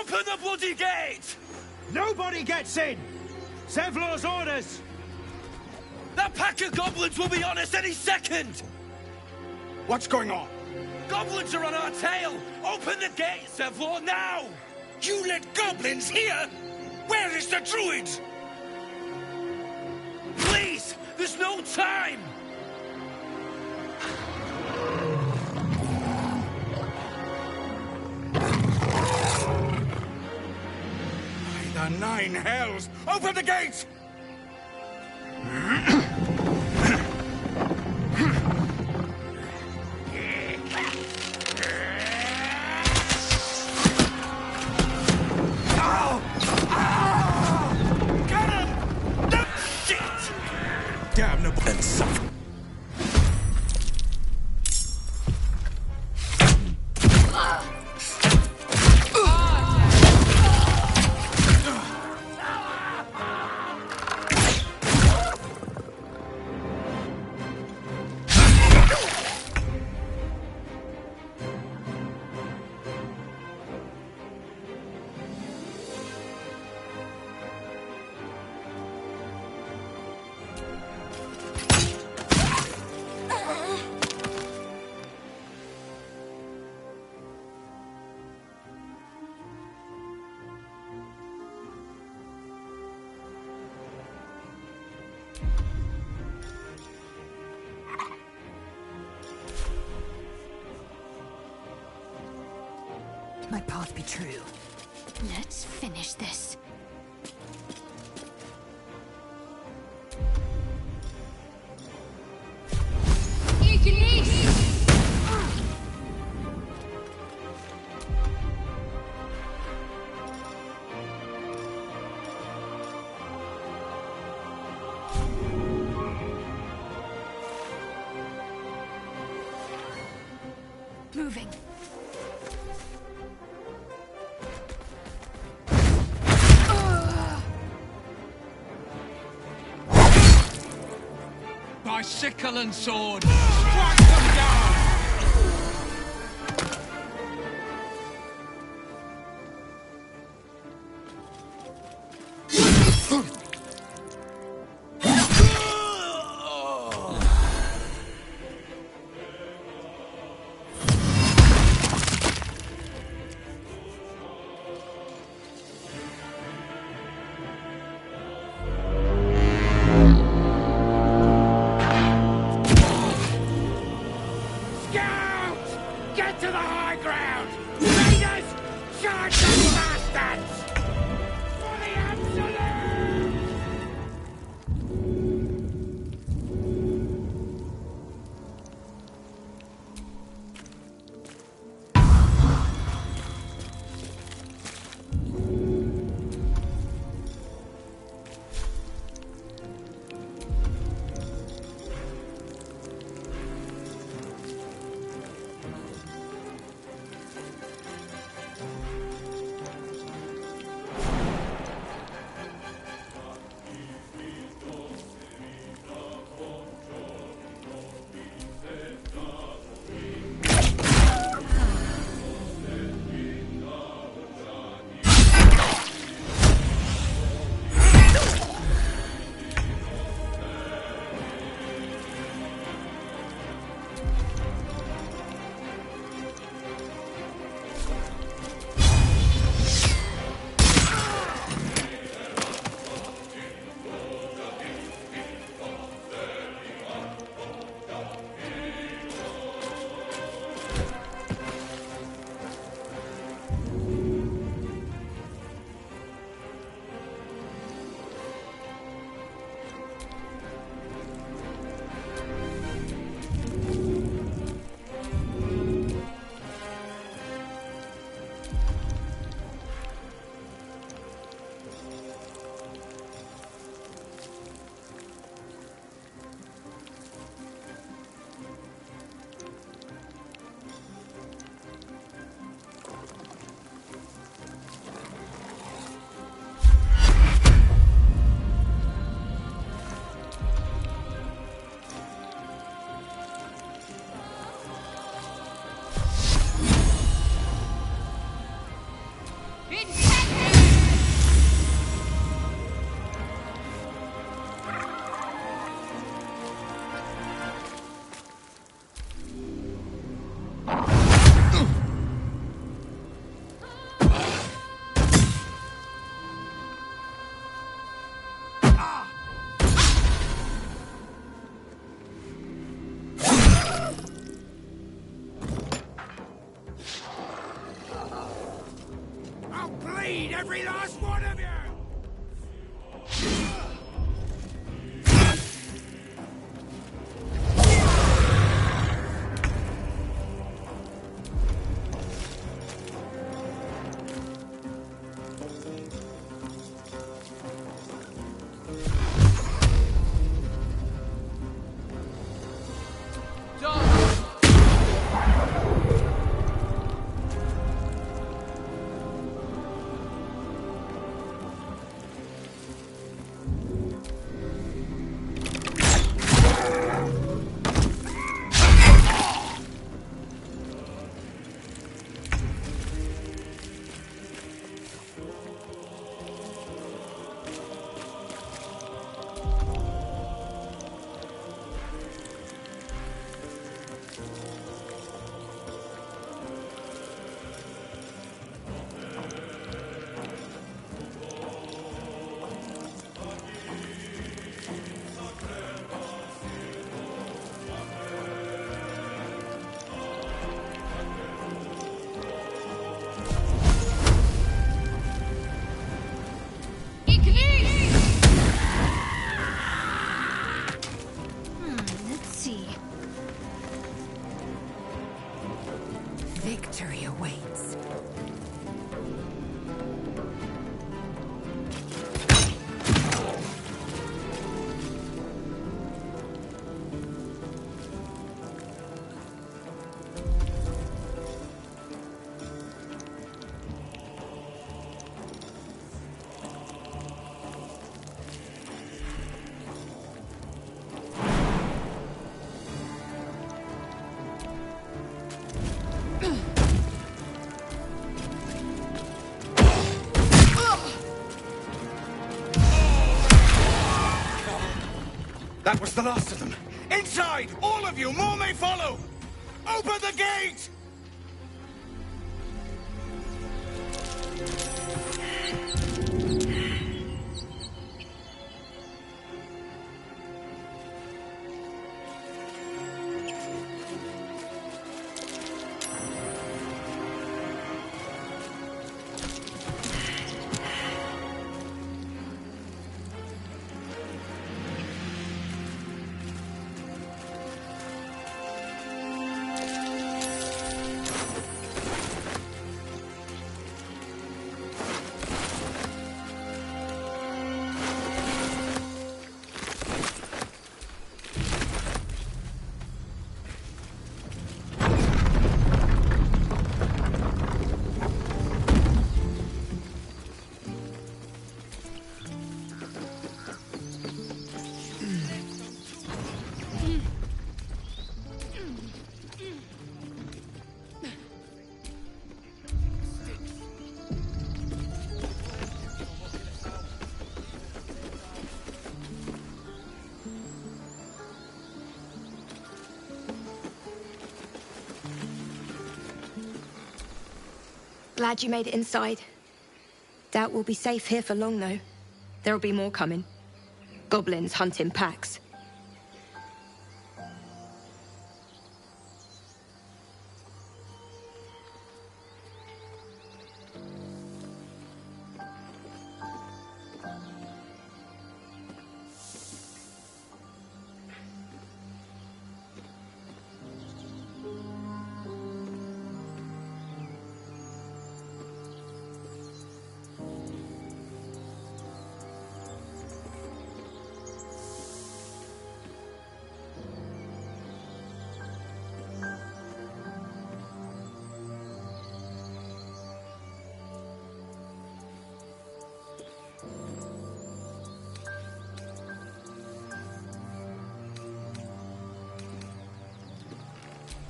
Open the bloody gate! Nobody gets in! Zevlor's orders! That pack of goblins will be on us any second! What's going on? Goblins are on our tail! Open the gate, Zevlor, now! You let goblins here? Where is the druid? Please! There's no time! By the 9 hells! Open the gates! My path be true. Let's finish this. Moving. By sickle and sword, strike them down! Every last one of you! Victory awaits. That was the last of them. Inside! All of you! More may follow! Open the gate! Glad you made it inside. Doubt we'll be safe here for long, though. There'll be more coming. Goblins hunt in packs.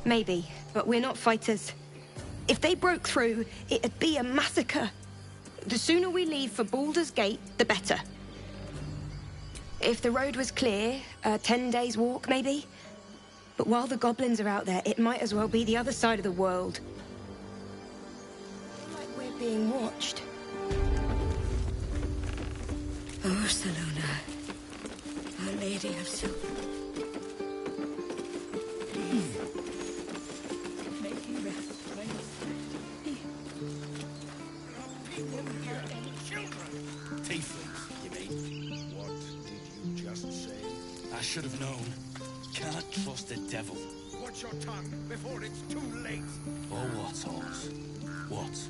Maybe, but we're not fighters. If they broke through, it'd be a massacre. The sooner we leave for Baldur's Gate, the better. If the road was clear, a 10 days walk, maybe? But while the goblins are out there, it might as well be the other side of the world. Like we're being watched. Oh, Salona. Our Lady of Silver. Tieflings, you mean? What did you just say? I should have known. Can't trust the devil. Watch your tongue before it's too late. Oh, what, Horns? What?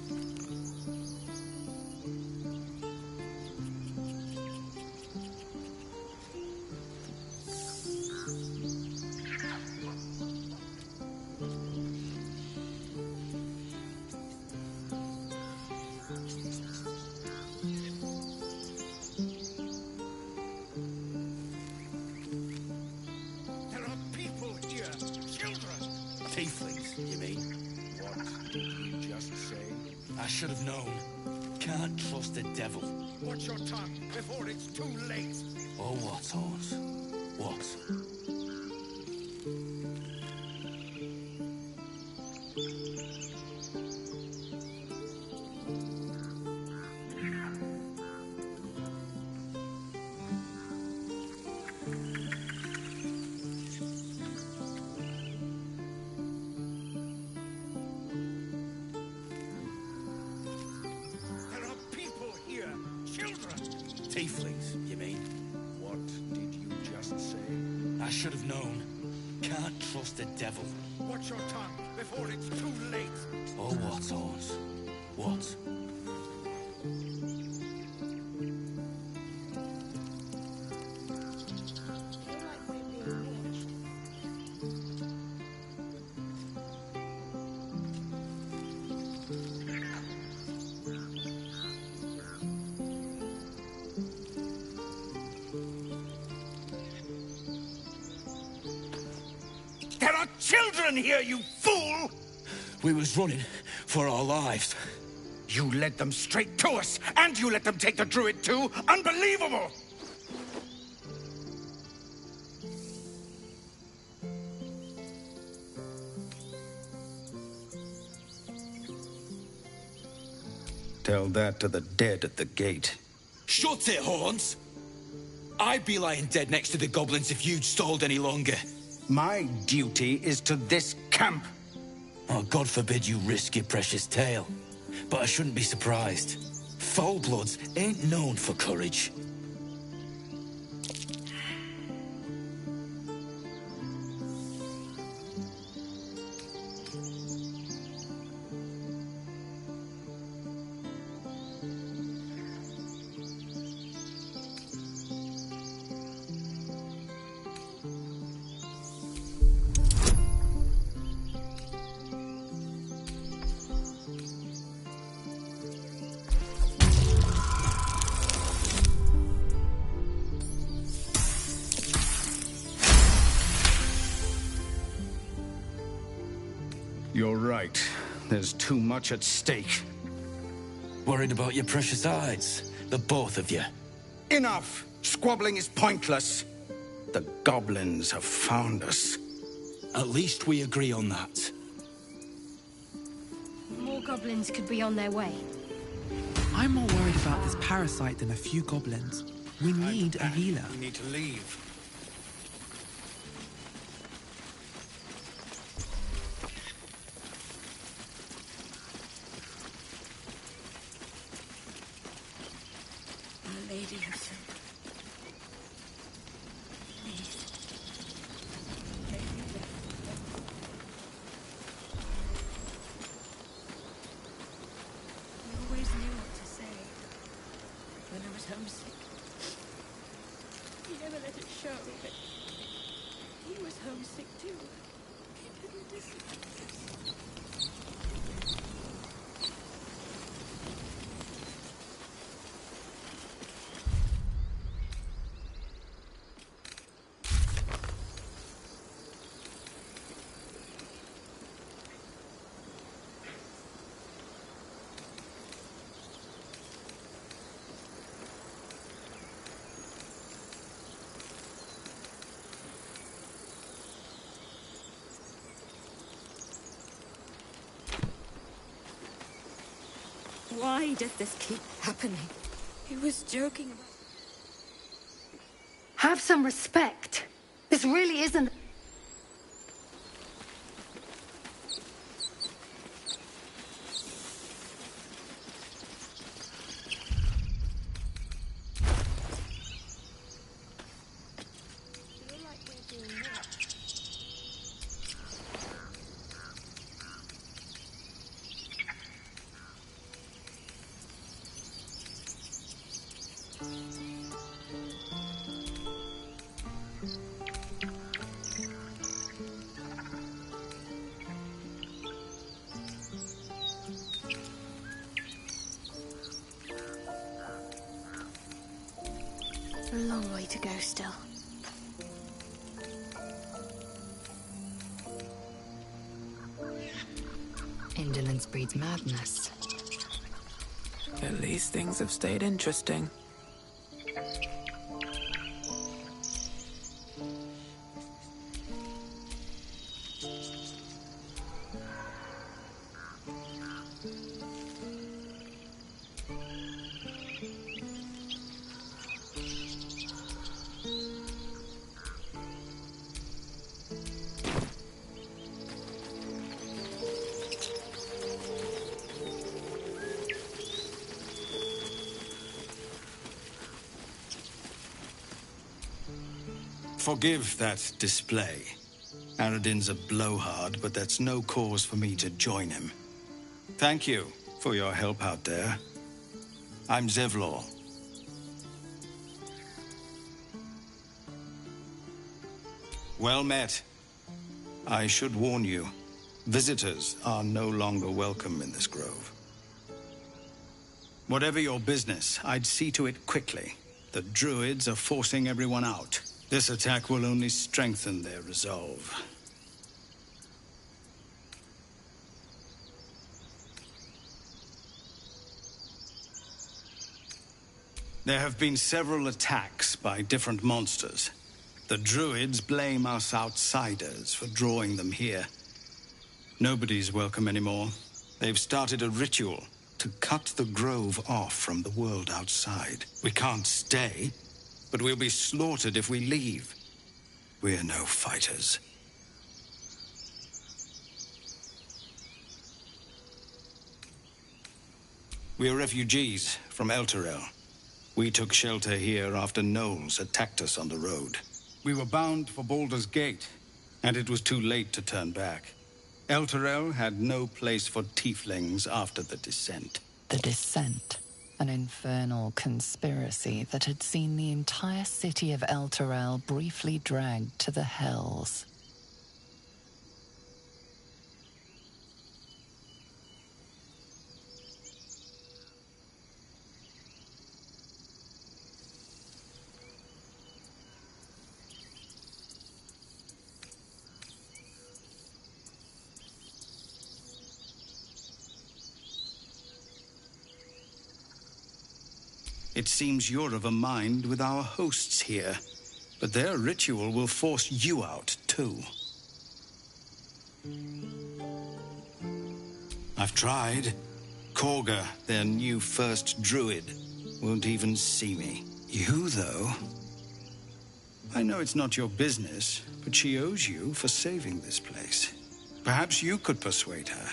Tieflings, you mean? What did you just say? I should have known. Can't trust the devil. Watch your tongue before it's too late. Oh, what, Horns? What? Tieflings, you mean? What did you just say? I should have known. Can't trust the devil. Watch your tongue before it's too late. Oh, what, Horns? What? There are children here, you fool! We was running for our lives. You led them straight to us, and you let them take the druid too? Unbelievable! Tell that to the dead at the gate. Shut it, Horns! I'd be lying dead next to the goblins if you'd stalled any longer. My duty is to this camp. Oh, God forbid you risk your precious tail. But I shouldn't be surprised. Foulbloods ain't known for courage. You're right. There's too much at stake. Worried about your precious hides? The both of you. Enough! Squabbling is pointless. The goblins have found us. At least we agree on that. More goblins could be on their way. I'm more worried about this parasite than a few goblins. We need a healer. We need to leave. Our Lady of Silver. Please. You always knew what to say. When I was homesick. You never let it show, but he was homesick too. He didn't listen. Why does this keep happening? He was joking. Have some respect. This really isn't... A long way to go still. Indolence breeds madness. At least things have stayed interesting. Forgive that display. Aradin's a blowhard, but that's no cause for me to join him. Thank you for your help out there. I'm Zevlor. Well met. I should warn you, visitors are no longer welcome in this grove. Whatever your business, I'd see to it quickly. The druids are forcing everyone out. This attack will only strengthen their resolve. There have been several attacks by different monsters. The druids blame us outsiders for drawing them here. Nobody's welcome anymore. They've started a ritual to cut the grove off from the world outside. We can't stay, but we'll be slaughtered if we leave. We're no fighters. We're refugees from Elturel. We took shelter here after gnolls attacked us on the road. We were bound for Baldur's Gate, and it was too late to turn back. Elturel had no place for tieflings after the Descent. The Descent. An infernal conspiracy that had seen the entire city of Elturel briefly dragged to the Hells. It seems you're of a mind with our hosts here, but their ritual will force you out, too. I've tried. Korga, their new first druid, won't even see me. You, though? I know it's not your business, but she owes you for saving this place. Perhaps you could persuade her,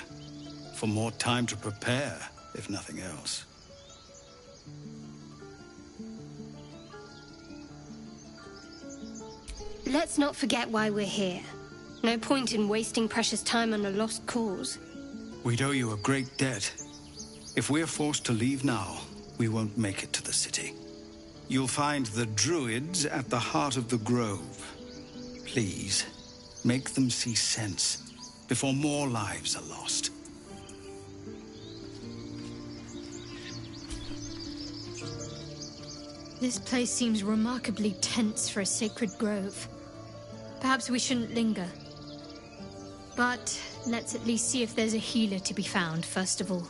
for more time to prepare, if nothing else. Let's not forget why we're here. No point in wasting precious time on a lost cause. We'd owe you a great debt. If we're forced to leave now, we won't make it to the city. You'll find the druids at the heart of the grove. Please, make them see sense before more lives are lost. This place seems remarkably tense for a sacred grove. Perhaps we shouldn't linger. But let's at least see if there's a healer to be found, first of all.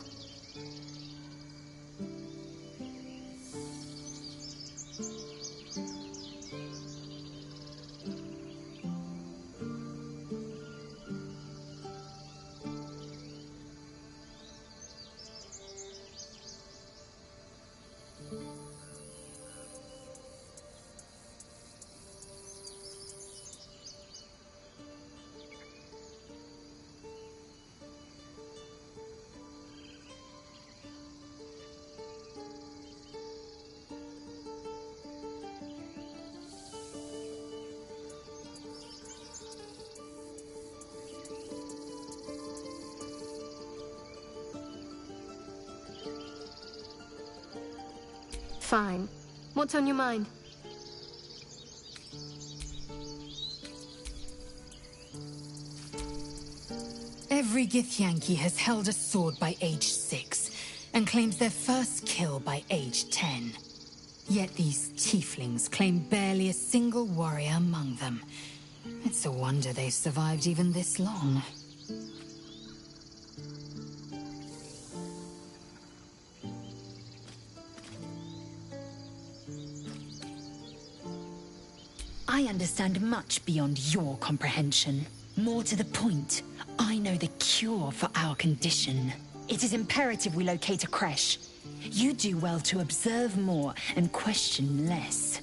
Fine. What's on your mind? Every Githyanki has held a sword by age 6, and claims their first kill by age 10. Yet these tieflings claim barely a single warrior among them. It's a wonder they've survived even this long. I understand much beyond your comprehension. More to the point, I know the cure for our condition. It is imperative we locate a creche. You do well to observe more and question less.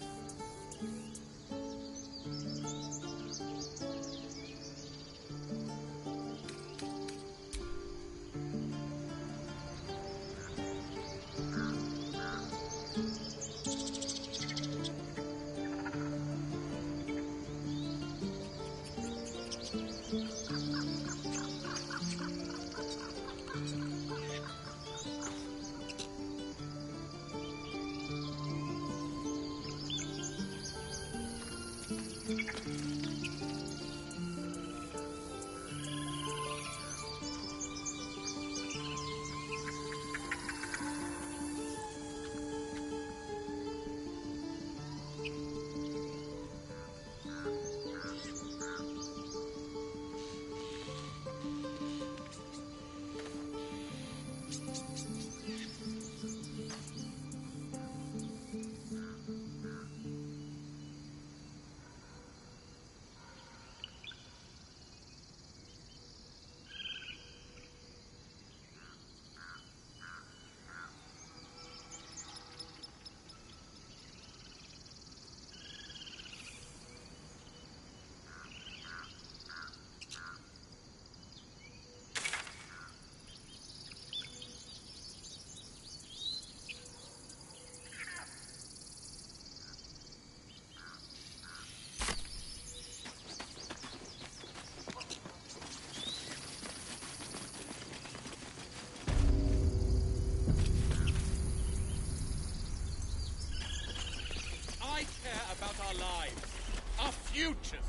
Our futures.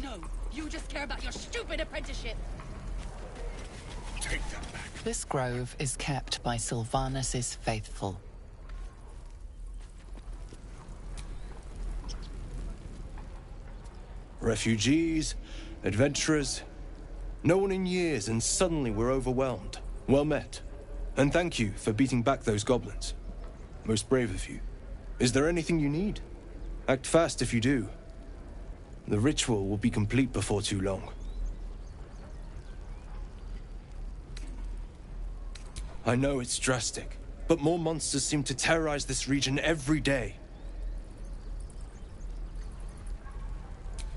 No, you just care about your stupid apprenticeship. Take that back. This grove is kept by Sylvanus' faithful. Refugees, adventurers, no one in years, and suddenly we're overwhelmed. Well met. And thank you for beating back those goblins. Most brave of you. Is there anything you need? Act fast if you do. The ritual will be complete before too long. I know it's drastic, but more monsters seem to terrorize this region every day.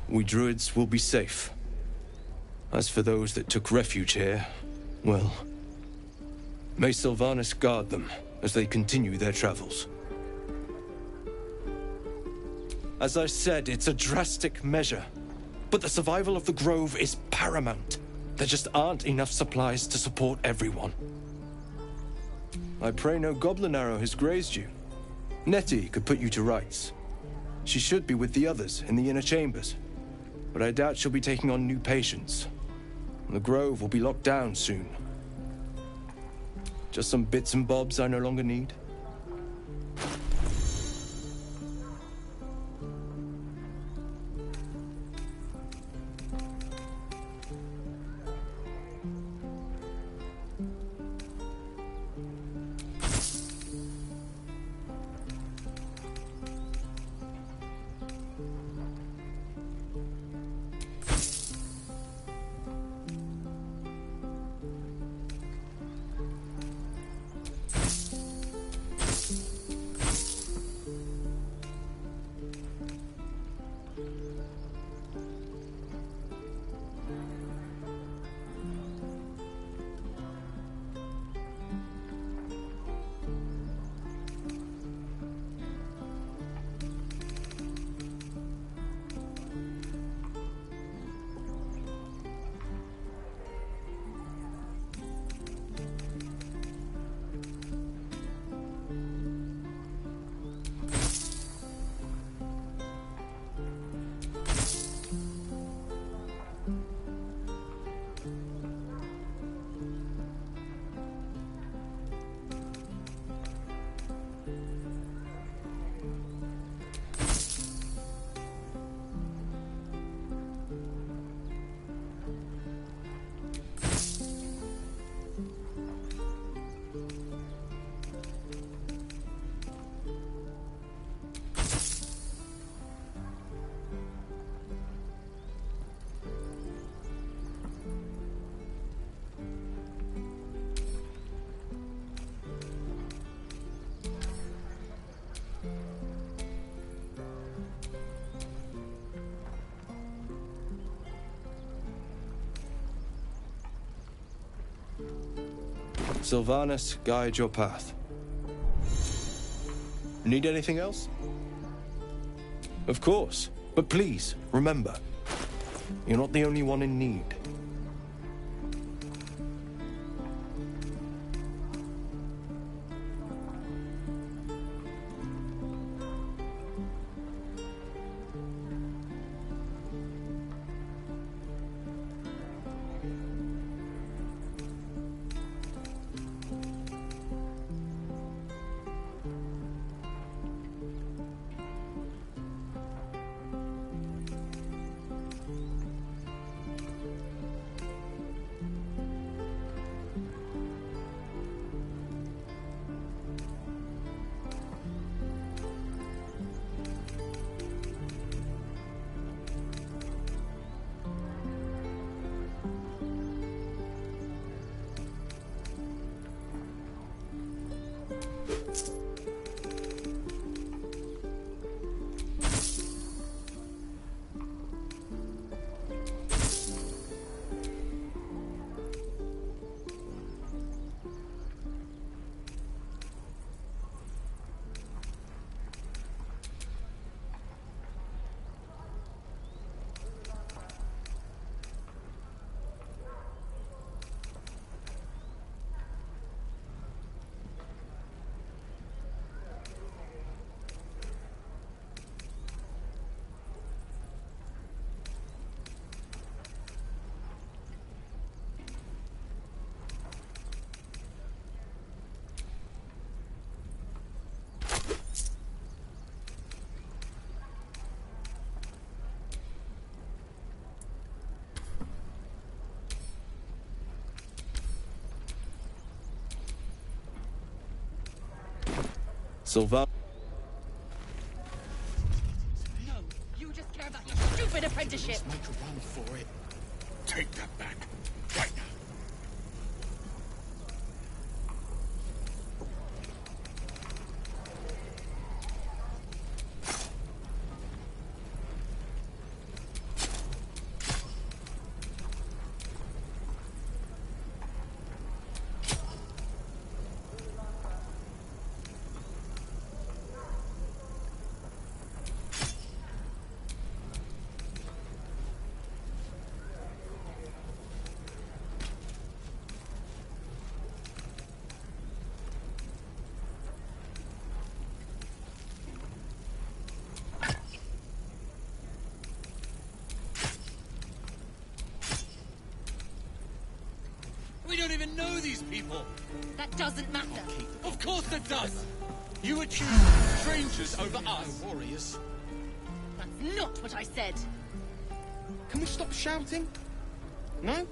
We druids will be safe. As for those that took refuge here, well, may Sylvanus guard them as they continue their travels. As I said, it's a drastic measure, but the survival of the Grove is paramount. There just aren't enough supplies to support everyone. I pray no goblin arrow has grazed you. Nettie could put you to rights. She should be with the others in the inner chambers, but I doubt she'll be taking on new patients. The Grove will be locked down soon. Just some bits and bobs I no longer need. Sylvanas guide your path. Need anything else? Of course, but please, remember, you're not the only one in need. Sylvanas. No, you just care about your stupid apprenticeship. Let's make a run for it. Take that back. Right now. We don't even know these people. That doesn't matter. Of course it does. You would choose strangers over us. Warriors. That's not what I said. Can we stop shouting? No?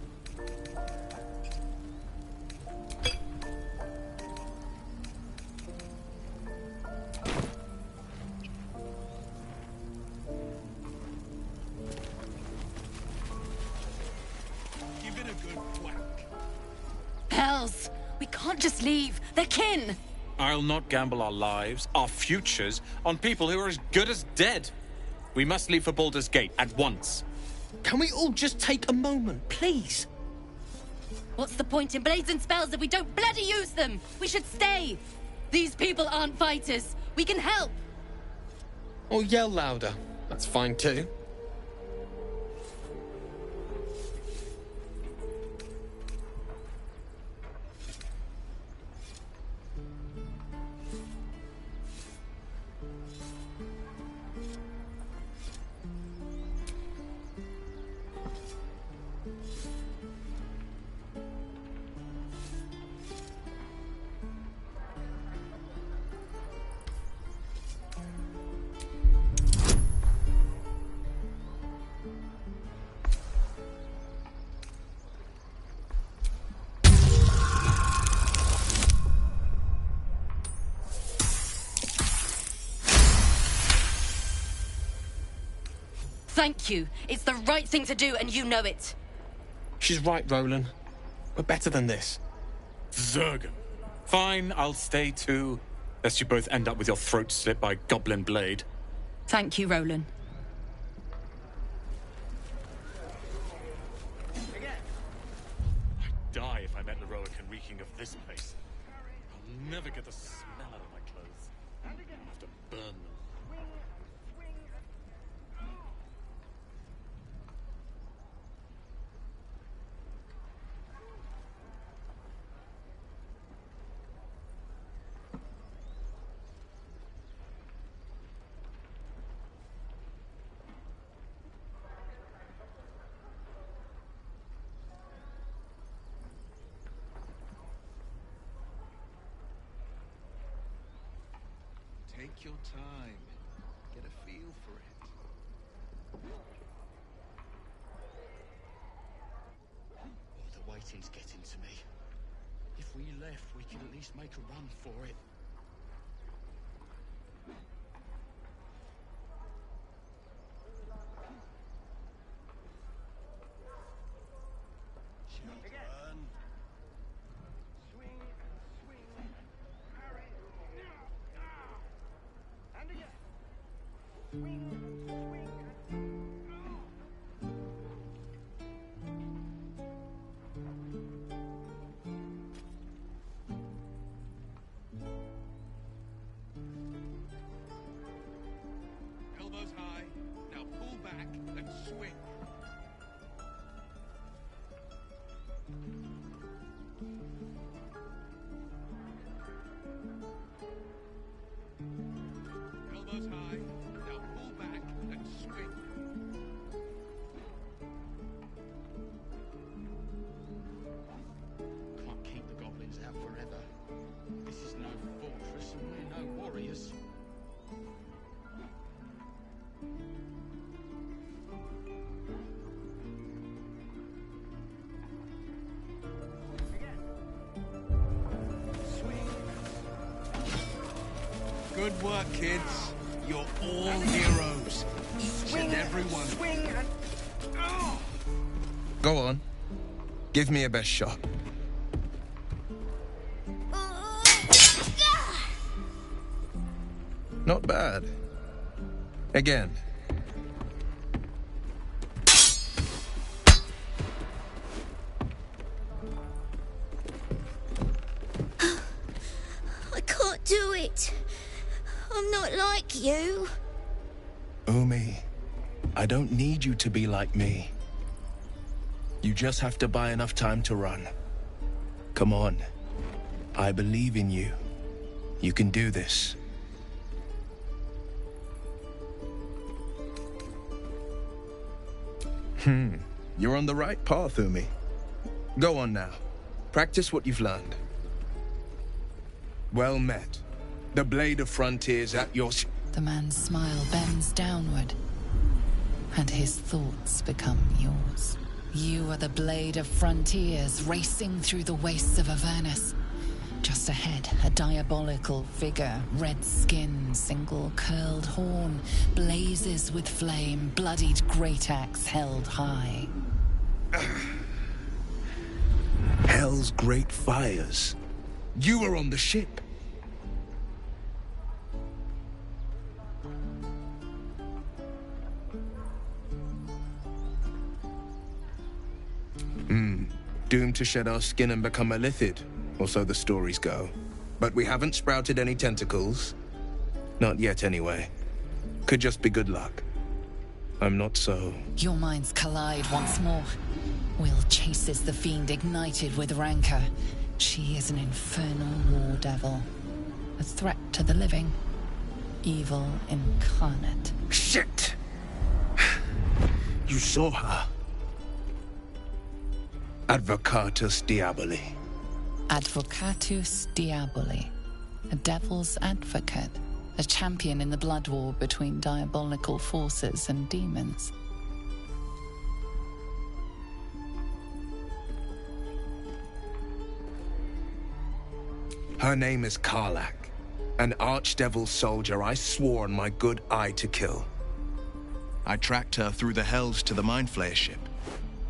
Give it a good whack. Hells! We can't just leave. They're kin! I'll not gamble our lives, our futures, on people who are as good as dead. We must leave for Baldur's Gate at once. Can we all just take a moment, please? What's the point in blades and spells if we don't bloody use them? We should stay! These people aren't fighters. We can help! Or yell louder. That's fine too. Thank you. It's the right thing to do, and you know it. She's right, Roland. We're better than this. Zergan. Fine, I'll stay too. Lest you both end up with your throat slit by Goblin Blade. Thank you, Roland. I'd die if I met Leroican reeking of this place. never get the smell out of my clothes. I have to burn them. Take your time. Get a feel for it. Oh, the waiting's getting to me. If we left, we could at least make a run for it. Run. Swing, swing. Harry. And again. Swing, swing. Elbows high. Now pull back and swing. Elbows high. Now pull back and swing. Can't keep the goblins out forever. This is no fortress and we're no warriors. Good work, kids. You're all heroes. Each and every one. Swing and... Oh! Go on. Give me a best shot. Not bad. Again. I can't do it. I'm not like you. Umi, I don't need you to be like me. You just have to buy enough time to run. Come on. I believe in you. You can do this. You're on the right path, Umi. Go on now. Practice what you've learned. Well met. The Blade of Frontiers at your... The man's smile bends downward, and his thoughts become yours. You are the Blade of Frontiers, racing through the wastes of Avernus. Just ahead, a diabolical figure, red skin, single curled horn, blazes with flame, bloodied great axe held high. Hell's great fires. You were on the ship. Doomed to shed our skin and become a lithid, or so the stories go. But we haven't sprouted any tentacles. Not yet, anyway. Could just be good luck. I'm not so... Your minds collide once more. Will chases the fiend ignited with rancor. She is an infernal war devil. A threat to the living. Evil incarnate. Shit! You saw her. Advocatus Diaboli. Advocatus Diaboli. A devil's advocate. A champion in the blood war between diabolical forces and demons. Her name is Karlach. An archdevil soldier I swore on my good eye to kill. I tracked her through the hells to the Mind Flayer ship,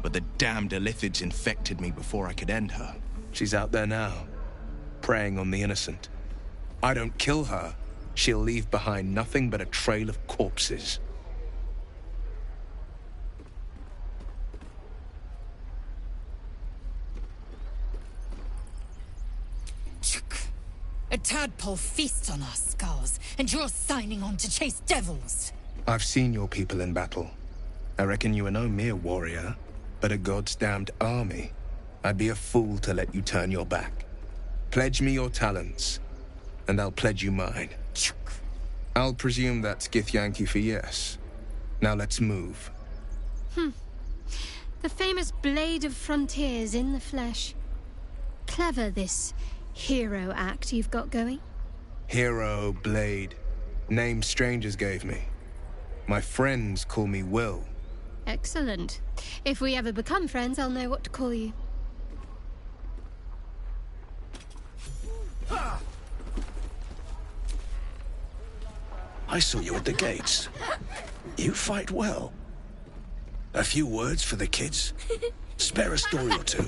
but the damned Illithids infected me before I could end her. She's out there now, preying on the innocent. I don't kill her, she'll leave behind nothing but a trail of corpses. A tadpole feasts on our skulls, and you're signing on to chase devils. I've seen your people in battle. I reckon you are no mere warrior, but a god's damned army. I'd be a fool to let you turn your back. Pledge me your talents, and I'll pledge you mine. I'll presume that's Githyanki for yes. Now let's move. The famous Blade of Frontiers in the flesh. Clever, this hero act you've got going. Hero, Blade. Names strangers gave me. My friends call me Will. Excellent. If we ever become friends, I'll know what to call you. I saw you at the gates. You fight well. A few words for the kids? Spare a story or two.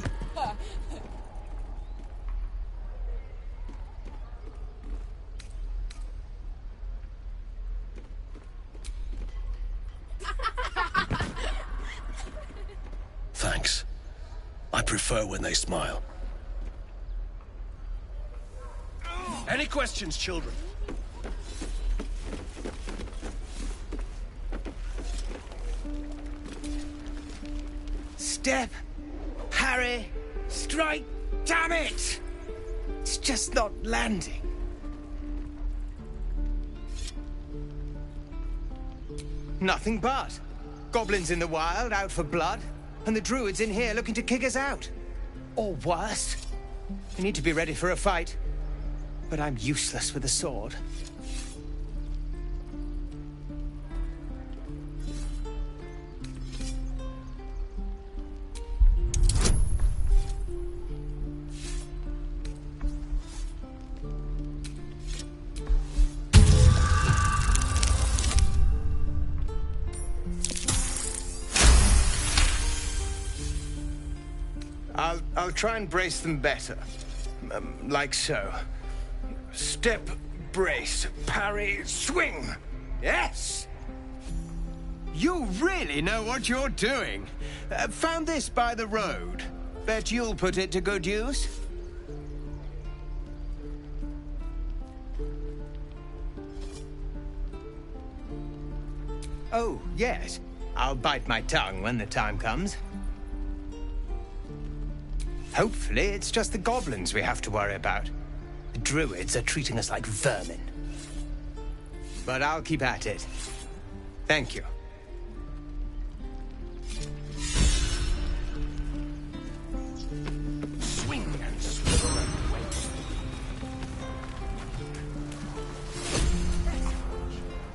Thanks. I prefer when they smile. Any questions, children? Step, parry, strike, damn it! It's just not landing. Nothing but. Goblins in the wild, out for blood, and the druids in here looking to kick us out. Or worse. We need to be ready for a fight. But I'm useless with a sword. I'll try and brace them better. Like so. Step, brace, parry, swing. Yes! You really know what you're doing. Found this by the road. Bet you'll put it to good use. Oh, yes. I'll bite my tongue when the time comes. Hopefully, it's just the goblins we have to worry about. The druids are treating us like vermin. But I'll keep at it. Thank you. Swing and swivel and wait.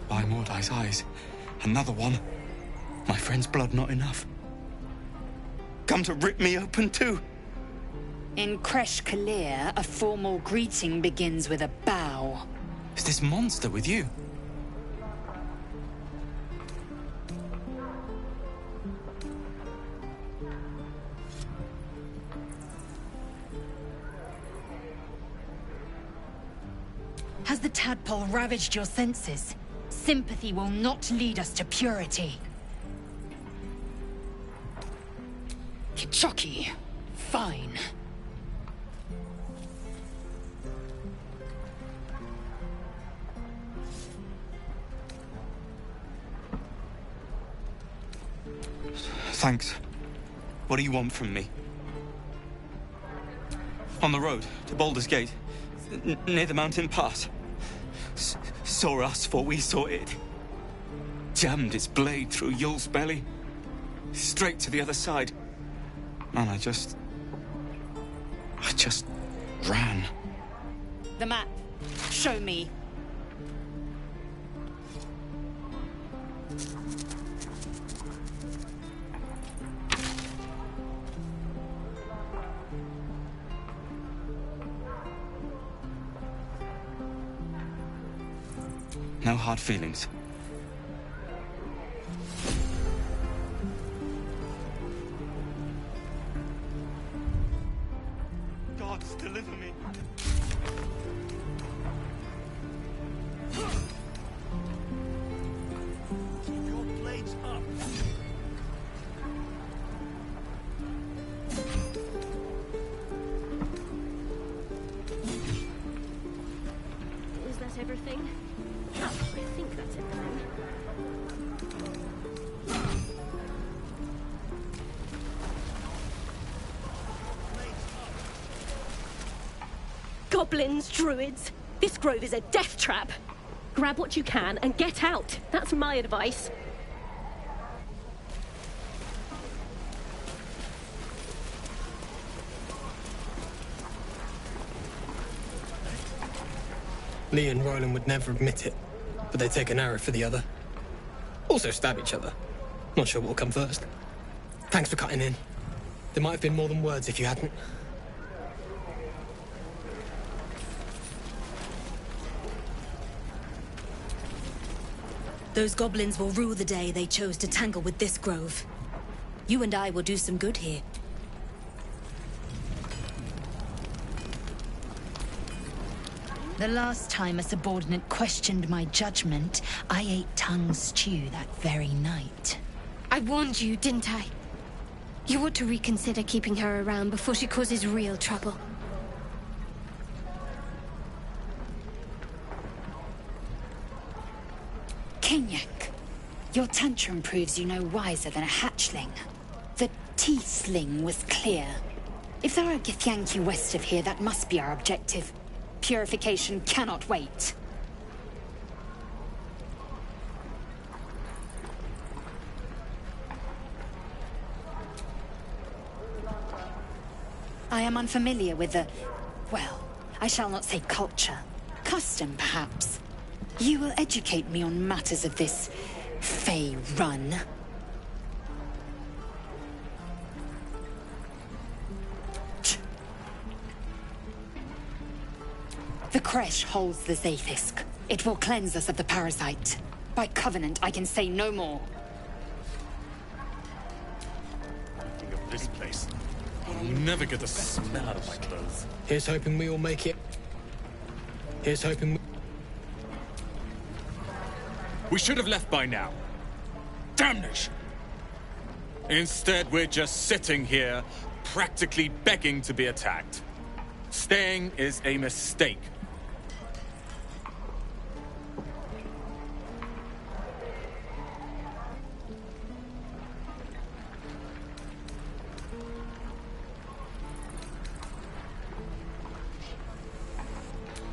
By Mordai's eyes. Another one. My friend's blood not enough. Come to rip me open too. In Kresh Kalir, a formal greeting begins with a bow. Is this monster with you? Has the tadpole ravaged your senses? Sympathy will not lead us to purity. Kichoki. Fine. Thanks. What do you want from me? On the road to Baldur's Gate, near the mountain pass. Saw us, for we saw it. Jammed its blade through Yul's belly. Straight to the other side. And I just ran. The map. Show me. No hard feelings. Gods, deliver me. Keep your blades up. I think that's it then. Goblins, druids. This grove is a death trap. Grab what you can and get out. That's my advice. Lee and Roland would never admit it, but they'd take an arrow for the other. Also stab each other. Not sure what will come first. Thanks for cutting in. There might have been more than words if you hadn't. Those goblins will rue the day they chose to tangle with this grove. You and I will do some good here. The last time a subordinate questioned my judgment, I ate tongue stew that very night. I warned you, didn't I? You ought to reconsider keeping her around before she causes real trouble. Kenyak, your tantrum proves you no wiser than a hatchling. The Tiefling was clear. If there are Githyanki west of here, that must be our objective. Purification cannot wait. I am unfamiliar with the... well, I shall not say culture. Custom, perhaps. You will educate me on matters of this Fey run. The Kresh holds the Zaithisk. It will cleanse us of the parasite. By covenant, I can say no more. Thinking of this place. I'll never get the smell out of my clothes. Here's hoping we all make it. Here's hoping We should have left by now. Damnation! Instead, we're just sitting here, practically begging to be attacked. Staying is a mistake.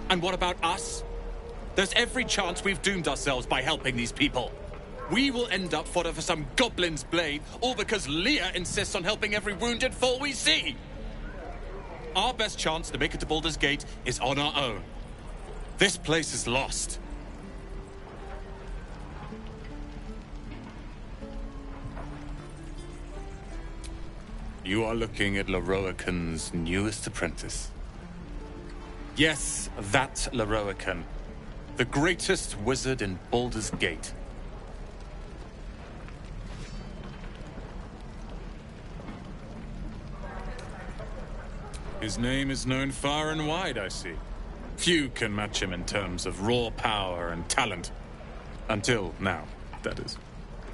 And what about us? There's every chance we've doomed ourselves by helping these people. We will end up fodder for some goblin's blade, all because Leah insists on helping every wounded foe we see. Our best chance to make it to Baldur's Gate is on our own. This place is lost. You are looking at Lorroakan's newest apprentice. Yes, that Lorroakan. The greatest wizard in Baldur's Gate. His name is known far and wide, I see. Few can match him in terms of raw power and talent. Until now, that is.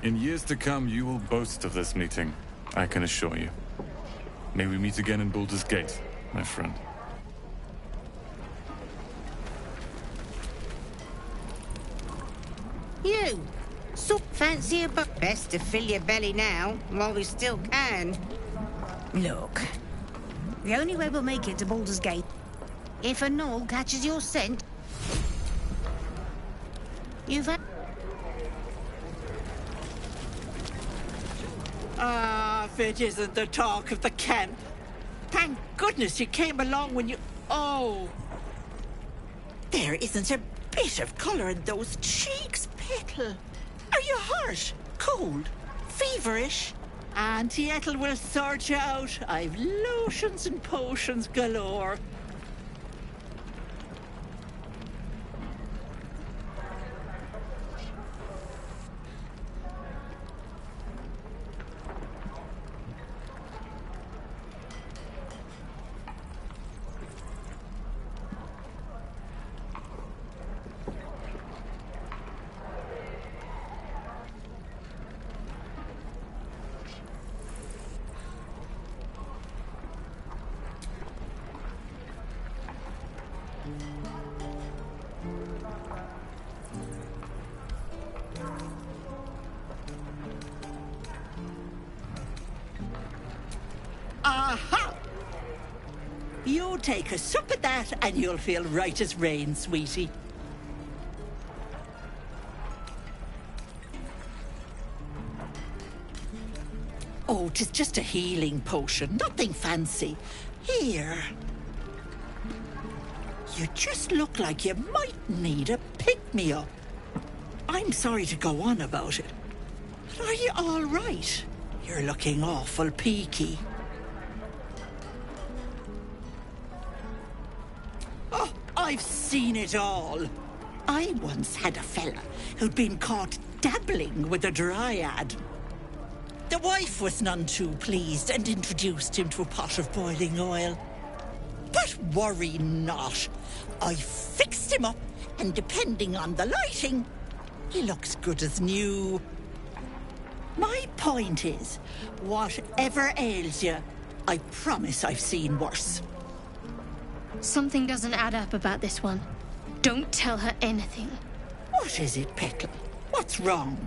In years to come, you will boast of this meeting, I can assure you. May we meet again in Baldur's Gate, my friend. You! So fancy a book. Best to fill your belly now, while we still can. Look, the only way we'll make it to Baldur's Gate, if a gnoll catches your scent, you've had... Ah, if it isn't the talk of the camp. Thank goodness you came along when you... Oh! There isn't a bit of colour in those cheeks, Petal. Are you hurt? Cold? Feverish? Auntie Ethel will sort you out. I've lotions and potions galore. Aha! You take a sup at that and you'll feel right as rain, sweetie. Oh, 'tis just a healing potion, nothing fancy. Here. You just look like you might need a pick-me-up. I'm sorry to go on about it, but are you all right? You're looking awful peaky. Oh, I've seen it all. I once had a fella who'd been caught dabbling with a dryad. The wife was none too pleased and introduced him to a pot of boiling oil. But worry not. I fixed him up, and depending on the lighting, he looks good as new. My point is, whatever ails you, I promise I've seen worse. Something doesn't add up about this one. Don't tell her anything. What is it, Petal? What's wrong?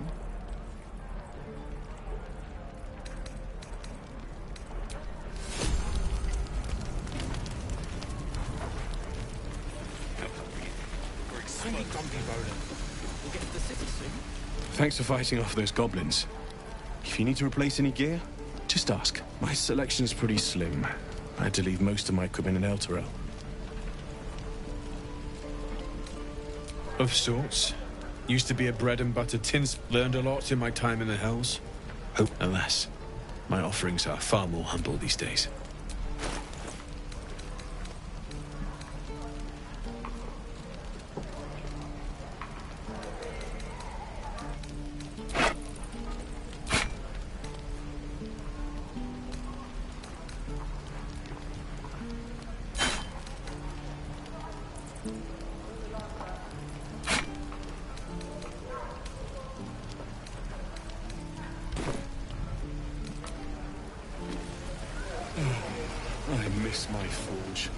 Thanks for fighting off those goblins. If you need to replace any gear, just ask. My selection's pretty slim. I had to leave most of my equipment in Elturel. Of sorts. Used to be a bread and butter tins. Learned a lot in my time in the Hells. Oh, alas, my offerings are far more humble these days. I miss my forge.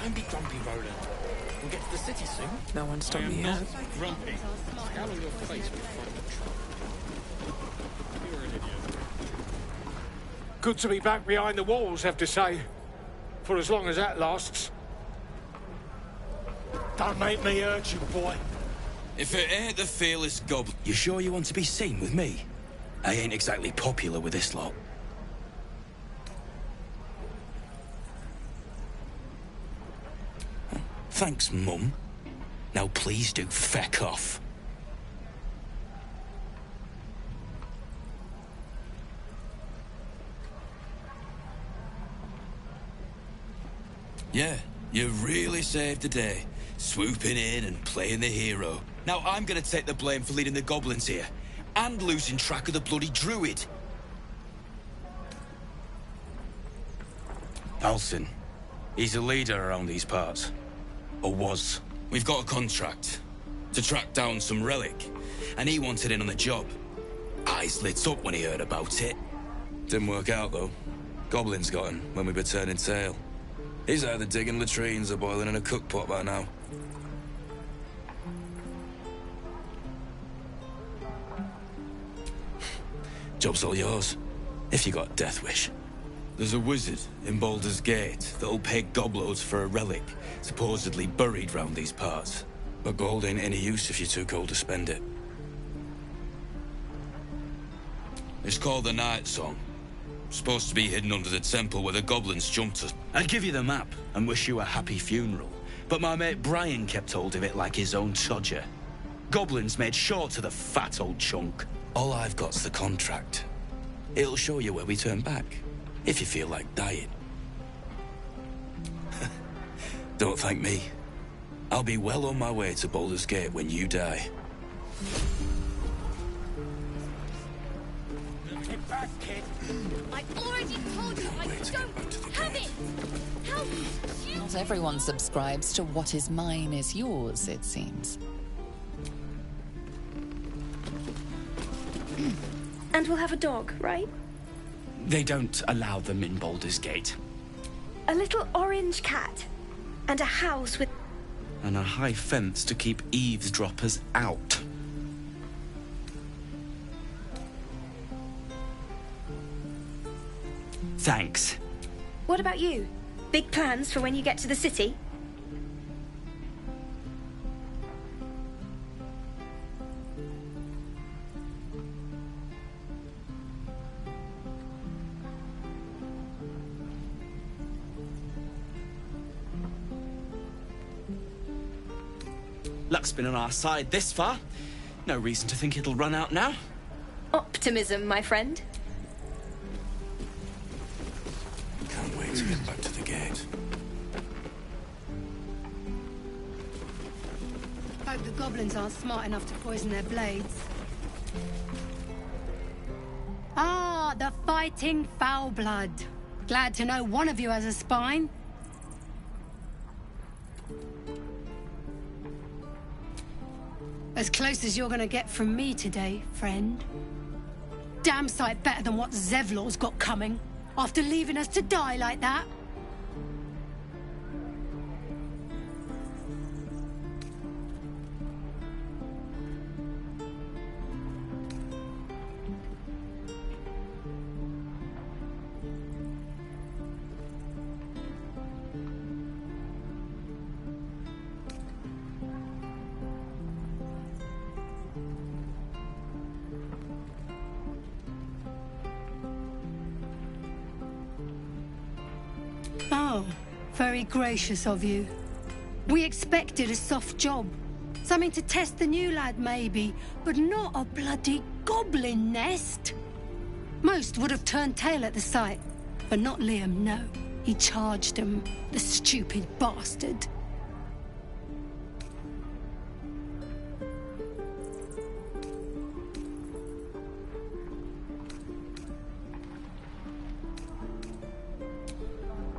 Don't be grumpy, Roland. We'll get to the city soon. No one stopped me yet. Grumpy. Scowl on your face when you find the trouble. You're an idiot. Good to be back behind the walls, have to say. For as long as that lasts. Don't make me hurt you, boy. If it ain't the fearless goblin... You sure you want to be seen with me? I ain't exactly popular with this lot. Thanks, Mum. Now please do feck off. Yeah, you really saved the day. Swooping in and playing the hero. Now I'm gonna take the blame for leading the goblins here. And losing track of the bloody druid. Halsin. He's a leader around these parts. Or was. We've got a contract to track down some relic, and he wanted in on the job. Eyes lit up when he heard about it. Didn't work out, though. Goblins got him when we were turning tail. He's either digging latrines or boiling in a cookpot by now. Job's all yours, if you got a death wish. There's a wizard in Baldur's Gate that'll pay gobloads for a relic supposedly buried round these parts. But gold ain't any use if you're too cold to spend it. It's called the Night Song. Supposed to be hidden under the temple where the goblins jumped us. I'd give you the map and wish you a happy funeral, but my mate Brian kept hold of it like his own todger. Goblins made sure to the fat old chunk. All I've got's the contract. It'll show you where we turn back, if you feel like dying. Don't thank me. I'll be well on my way to Baldur's Gate when you die. Get back, kid. I already told you I don't have it. How stupid. Not everyone subscribes to what is mine is yours, it seems. And we'll have a dog, right? They don't allow them in Baldur's Gate. A little orange cat. And a house with... And a high fence to keep eavesdroppers out. Thanks. What about you? Big plans for when you get to the city? Luck's been on our side this far. No reason to think it'll run out now. Optimism, my friend. Can't wait to get back to the gate. Hope the goblins aren't smart enough to poison their blades. Ah, the fighting foul blood. Glad to know one of you has a spine. As close as you're gonna get from me today, friend. Damn sight better than what Zevlor's got coming, after leaving us to die like that. Oh, very gracious of you. We expected a soft job. Something to test the new lad, maybe, but not a bloody goblin nest. Most would have turned tail at the sight, but not Liam, no. He charged him, the stupid bastard.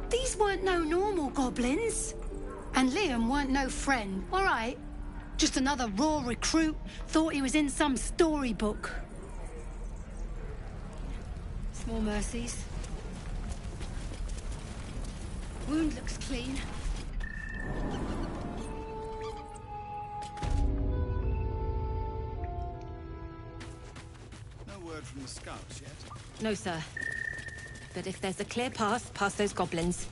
These weren't no normal goblins. And Liam weren't no friend, all right? Just another raw recruit, thought he was in some storybook. Small mercies. Wound looks clean. No word from the scouts yet? No, sir. But if there's a clear path past those goblins...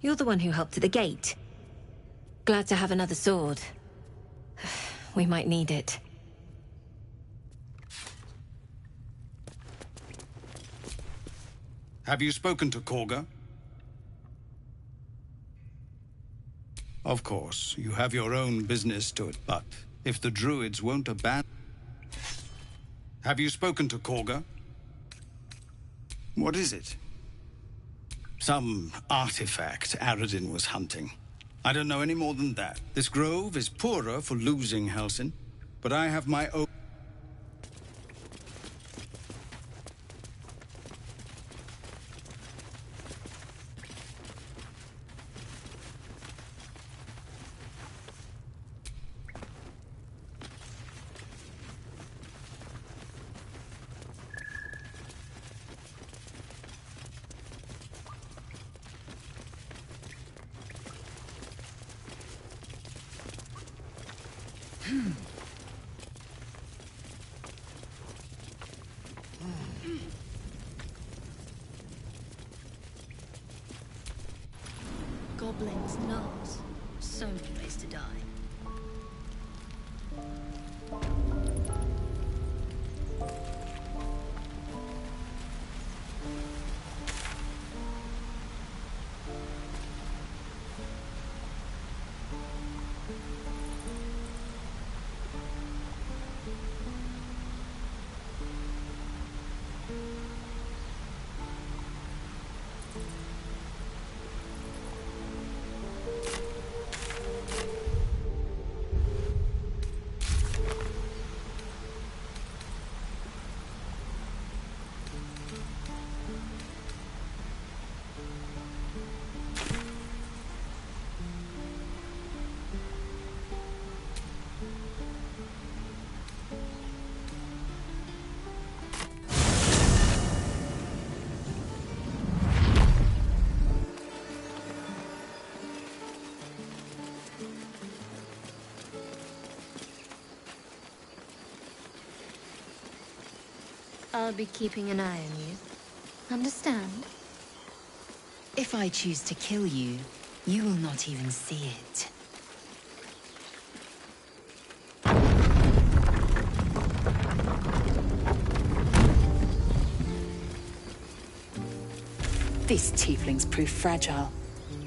You're the one who helped at the gate. Glad to have another sword. We might need it. Have you spoken to Korga? Of course, you have your own business to it, but if the druids won't abandon... Have you spoken to Korga? What is it? Some artifact Aradin was hunting. I don't know any more than that. This grove is poorer for losing Halsin, but I have my own... Goblins, gnolls. So many ways to die. I'll be keeping an eye on you. Understand? If I choose to kill you, you will not even see it. These tieflings prove fragile.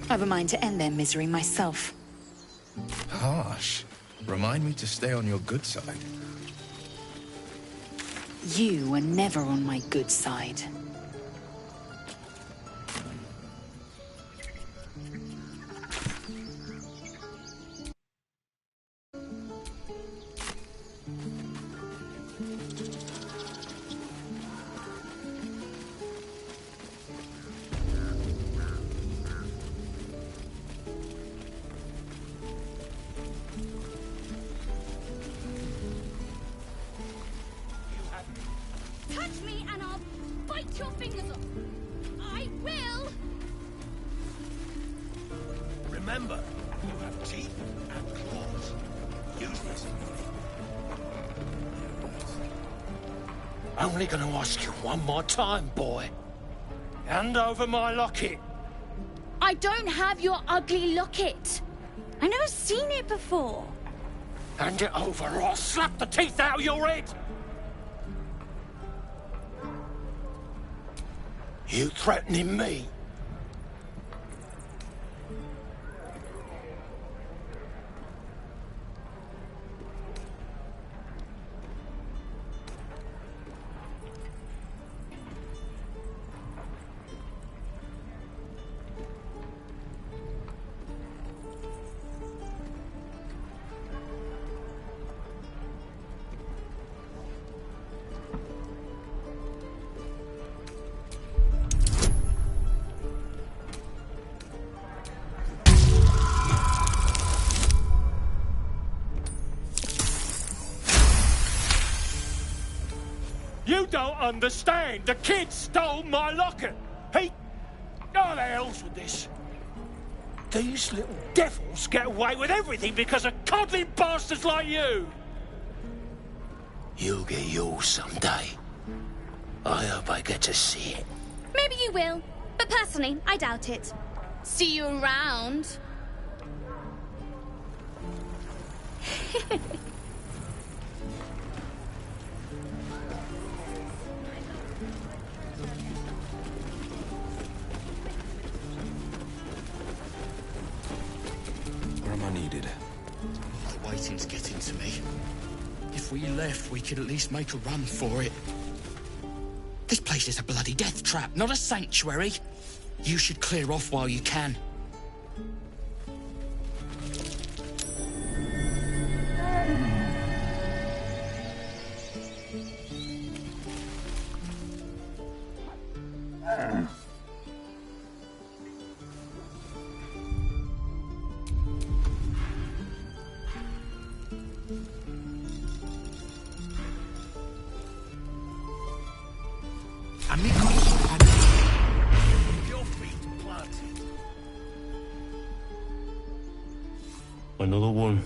I've a mind to end their misery myself. Harsh. Remind me to stay on your good side. You were never on my good side. Touch me and I'll bite your fingers off. I will. Remember, you have teeth and claws. Use this. Only gonna ask you one more time, boy. Hand over my locket. I don't have your ugly locket. I've never seen it before. Hand it over or I'll slap the teeth out of your head. You threatening me? You don't understand. The kid stole my locket. He... Oh, the hell's with this? These little devils get away with everything because of coddling bastards like you. You'll get yours someday. I hope I get to see it. Maybe you will, but personally, I doubt it. See you around. Where am I needed? The waiting's getting to me. If we left, we could at least make a run for it. This place is a bloody death trap, not a sanctuary. You should clear off while you can. Another one.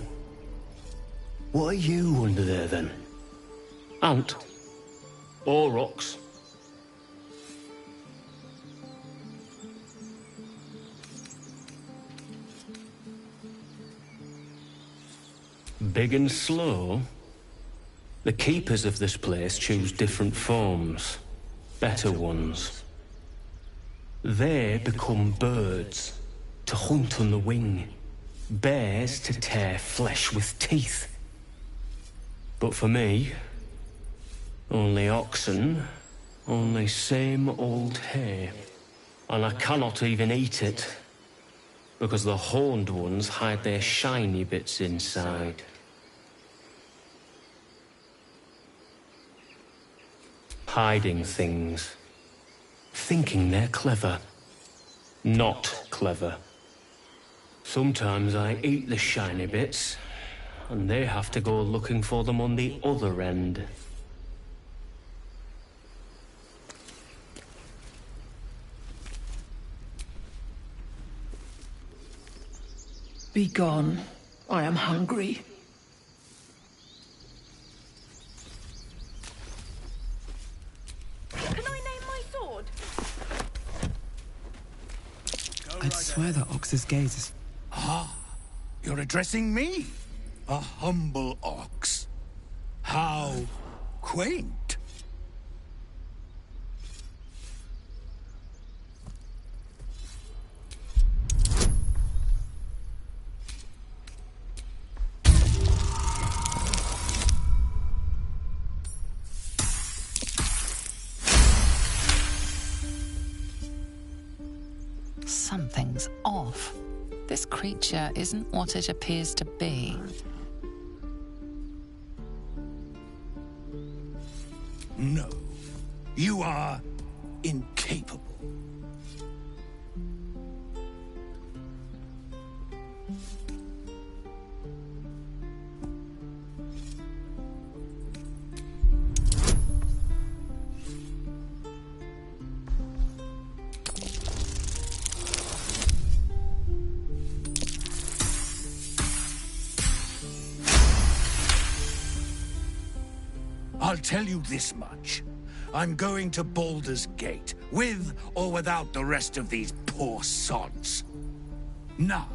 What are you under there, then? Ant? Or rocks? Big and slow? The keepers of this place choose different forms. Better ones. They become birds, to hunt on the wing. Bears to tear flesh with teeth. But for me, only oxen, only same old hay. And I cannot even eat it, because the horned ones hide their shiny bits inside. Hiding things. Thinking they're clever. Not clever. Sometimes I eat the shiny bits, and they have to go looking for them on the other end. Be gone. I am hungry. Can I name my sword? I'd swear that Ox's gaze is... Ah, you're addressing me? A humble ox. How quaint. Something's off. This creature isn't what it appears to be. No, you are incapable. I'll tell you this much. I'm going to Baldur's Gate, with or without the rest of these poor sods. Now,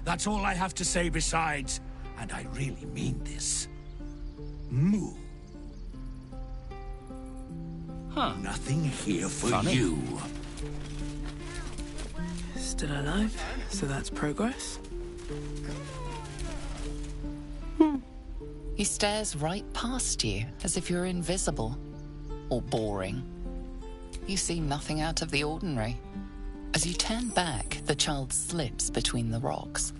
that's all I have to say besides, and I really mean this, moo. Huh. Nothing here for Funny. you. Still alive, so that's progress. He stares right past you, as if you're invisible. Or boring. You see nothing out of the ordinary. As you turn back, the child slips between the rocks.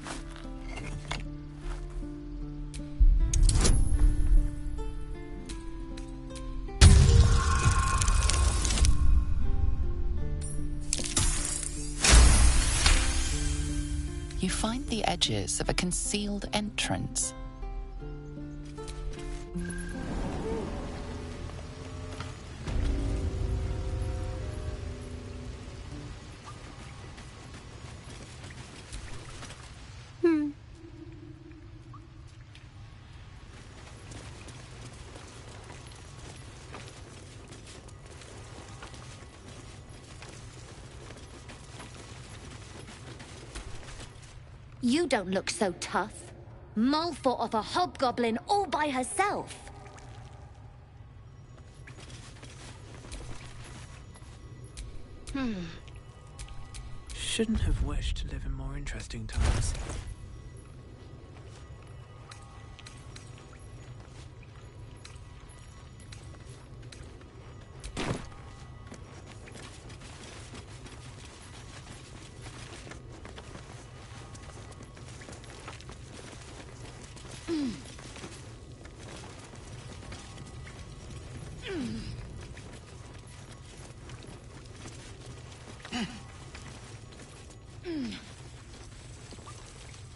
You find the edges of a concealed entrance. You don't look so tough. Mull fought off a hobgoblin all by herself. Shouldn't have wished to live in more interesting times.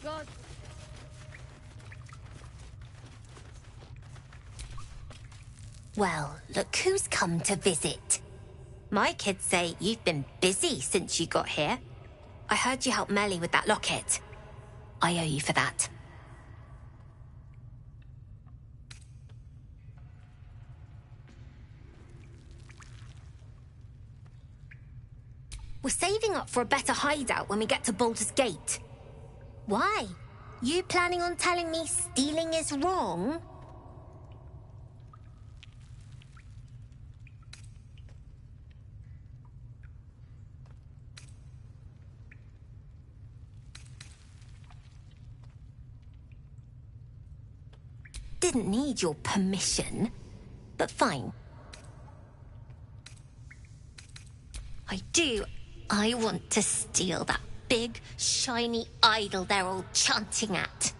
God. Well, look who's come to visit. My kids say you've been busy since you got here. I heard you helped Melly with that locket. I owe you for that. We're saving up for a better hideout when we get to Baldur's Gate. Why? You planning on telling me stealing is wrong? Didn't need your permission, but fine. I want to steal that big, shiny idol they're all chanting at.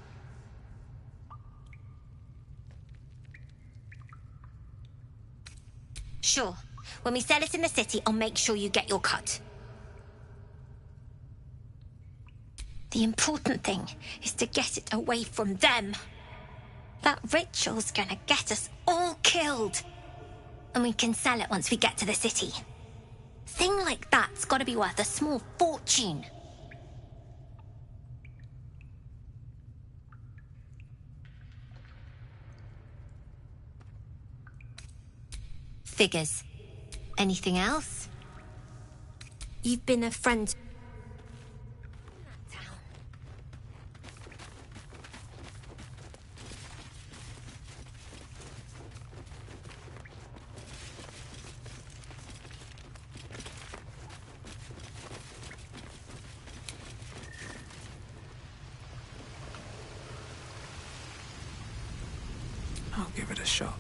Sure, when we sell it in the city, I'll make sure you get your cut. The important thing is to get it away from them. That ritual's gonna get us all killed. And we can sell it once we get to the city. Thing like that's gotta be worth a small fortune. Figures. Anything else? You've been a friend. I'll give it a shot.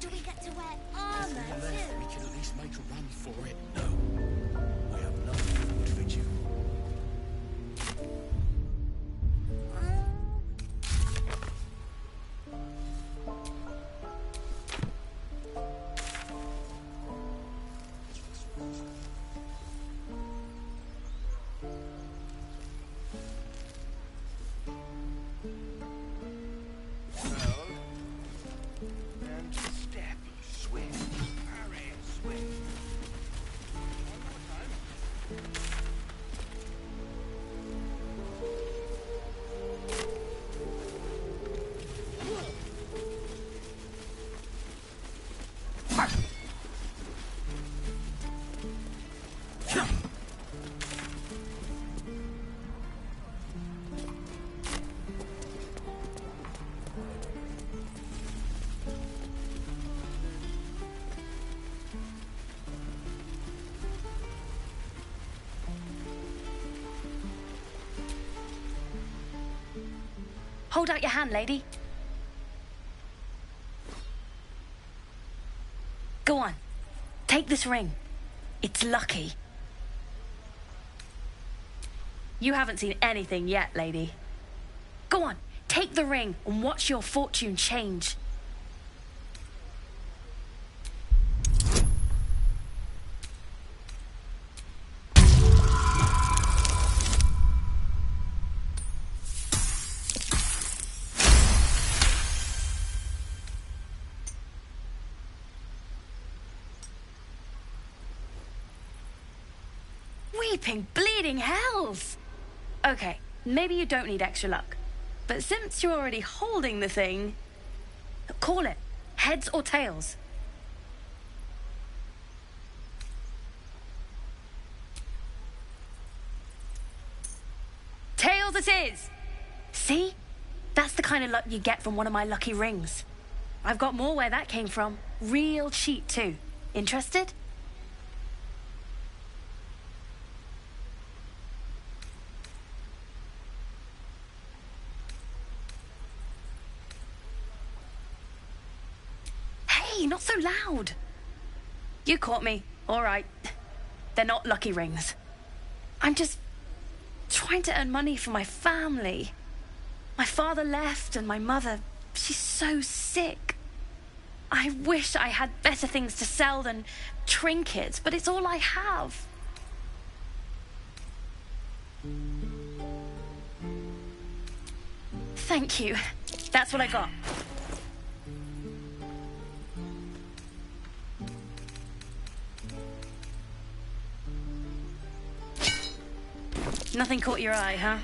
Do we get to wear armor too? We can at least make a run for it. No. We have nothing that would fit you. And step, swing, parry, swing. Hold out your hand, lady. Go on. Take this ring. It's lucky. You haven't seen anything yet, lady. Go on. Take the ring and watch your fortune change. Weeping, bleeding hells! Okay, maybe you don't need extra luck. But since you're already holding the thing, call it. Heads or tails. Tails it is! See? That's the kind of luck you get from one of my lucky rings. I've got more where that came from. Real cheap, too. Interested? Hey, not so loud. You caught me. All right. They're not lucky rings. I'm just trying to earn money for my family. My father left and my mother, she's so sick. I wish I had better things to sell than trinkets, but it's all I have. Thank you. That's what I got. Nothing caught your eye, huh?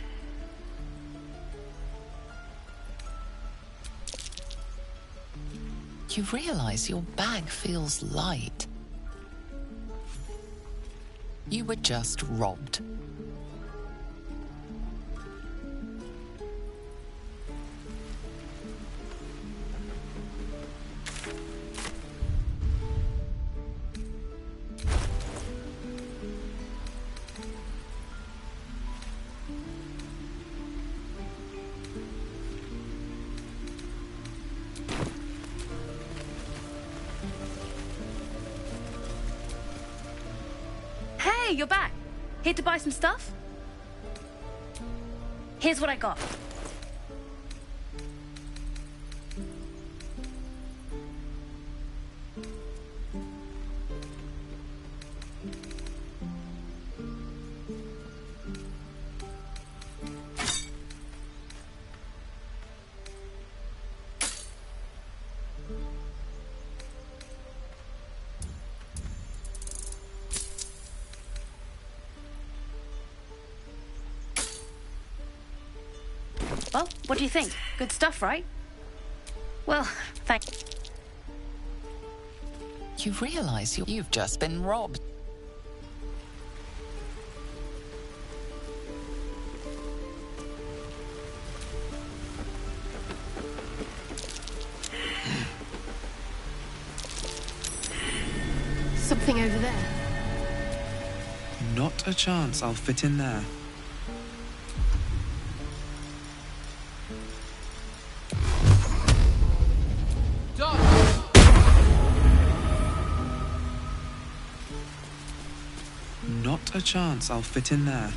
You realize your bag feels light. You were just robbed. Hey, you're back. Here to buy some stuff? Here's what I got. Well, what do you think? Good stuff, right? Well, thanks. You realize you've just been robbed. Something over there. Not a chance I'll fit in there. Not a chance I'll fit in there.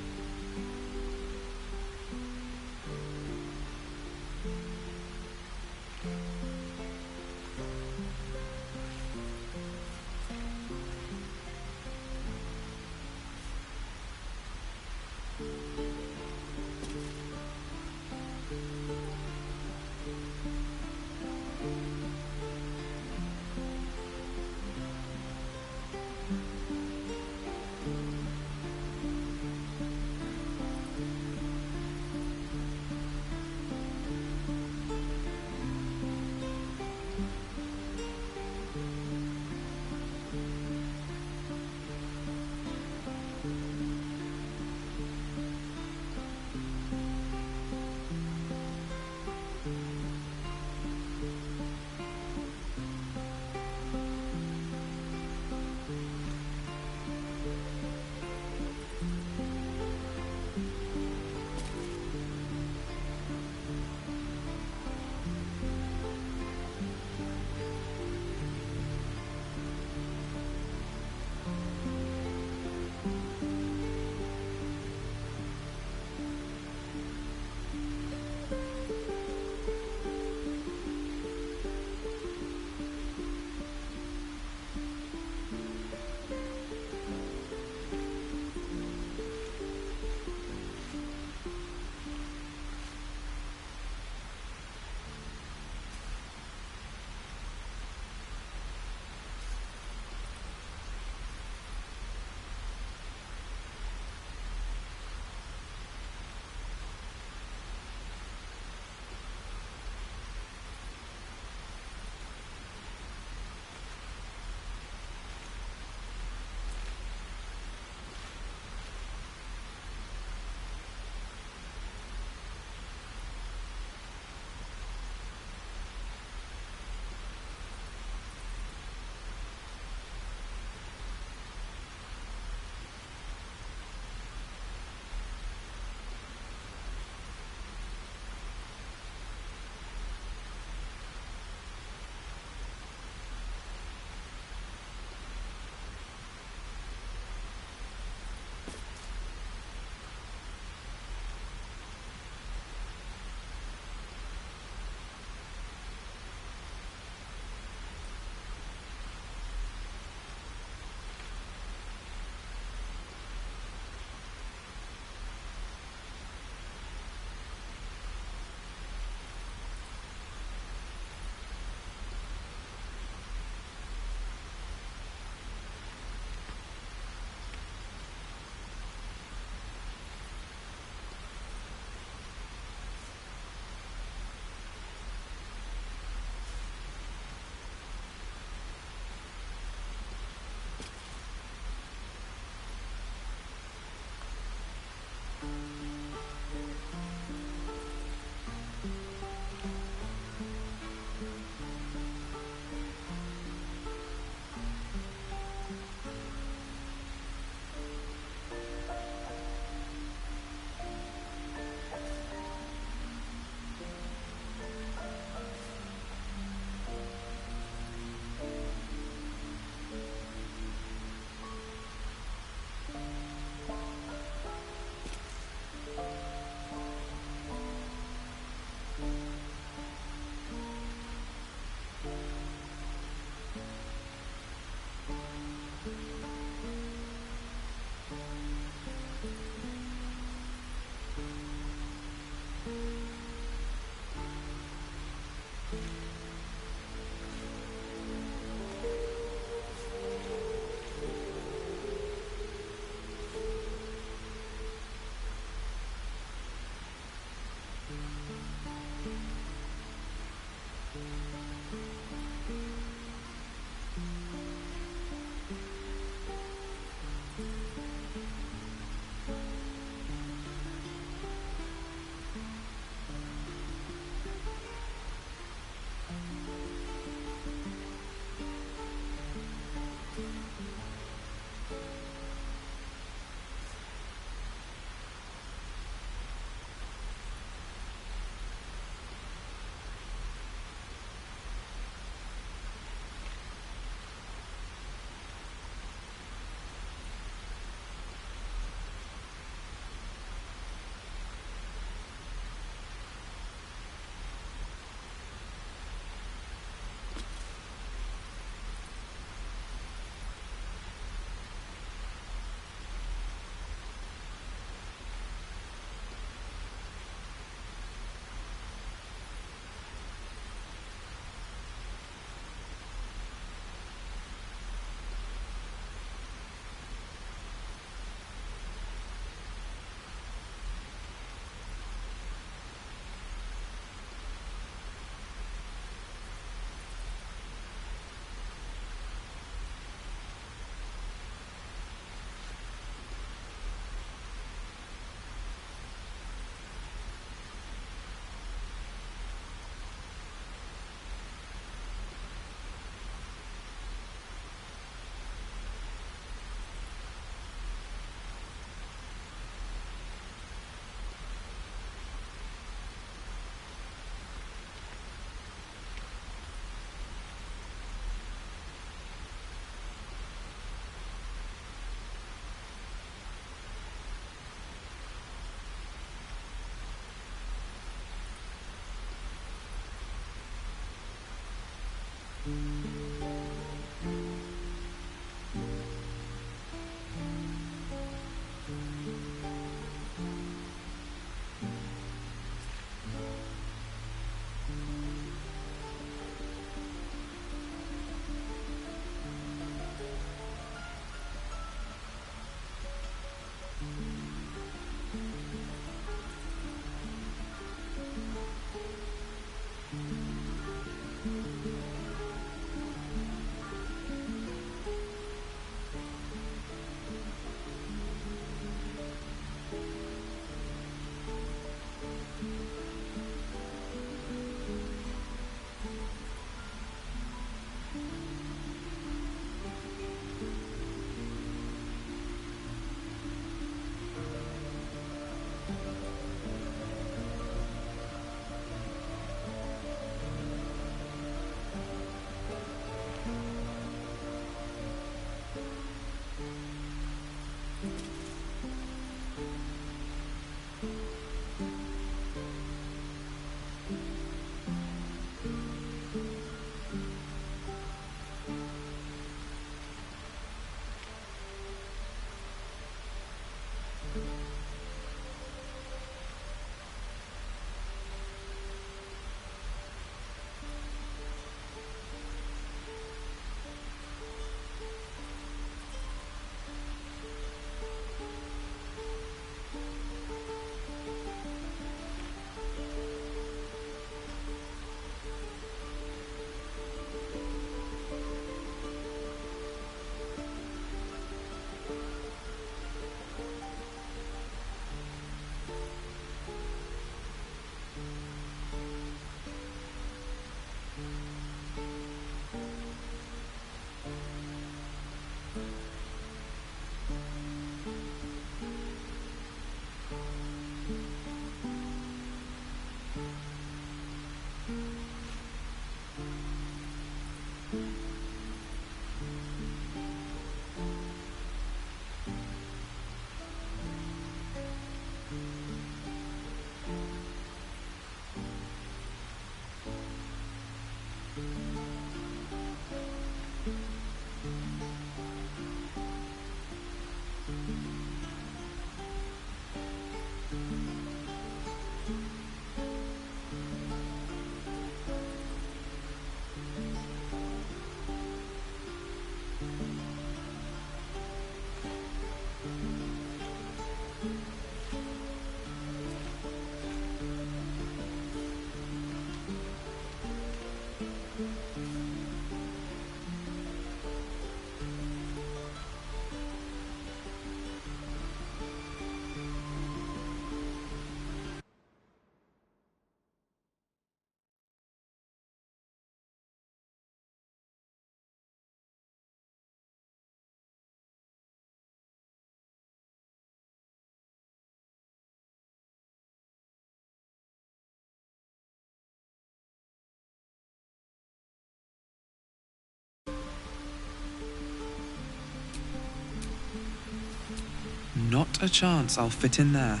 Not a chance I'll fit in there.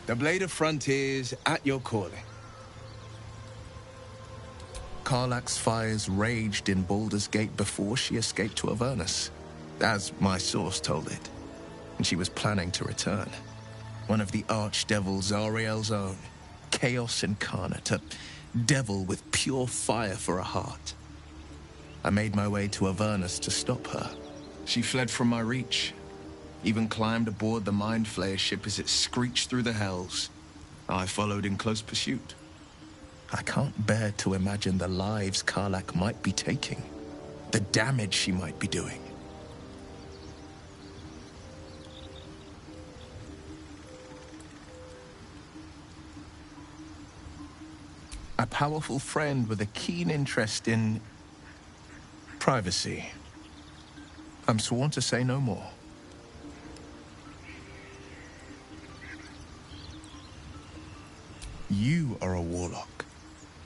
The Blade of Frontiers at your calling. Karlach's fires raged in Baldur's Gate before she escaped to Avernus, as my source told it, and she was planning to return. One of the archdevil Zariel's own, Chaos Incarnate, a devil with pure fire for a heart. I made my way to Avernus to stop her. She fled from my reach, even climbed aboard the Mind Flayer ship as it screeched through the hells. I followed in close pursuit. I can't bear to imagine the lives Karlach might be taking, the damage she might be doing. A powerful friend with a keen interest in privacy. I'm sworn to say no more. You are a warlock.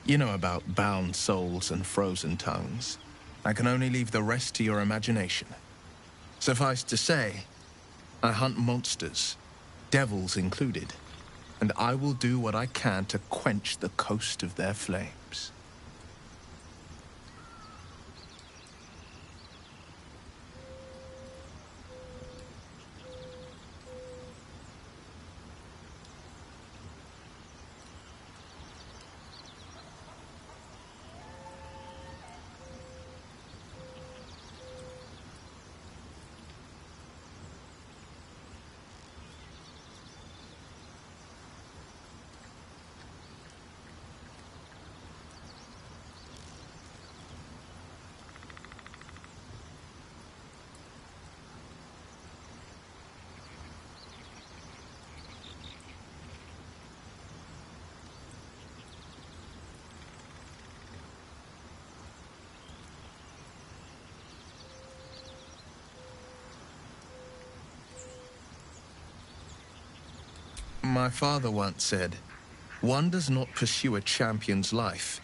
You know about bound souls and frozen tongues. I can only leave the rest to your imagination. Suffice to say, I hunt monsters, devils included, and I will do what I can to quench the coast of their flames. My father once said, "One does not pursue a champion's life.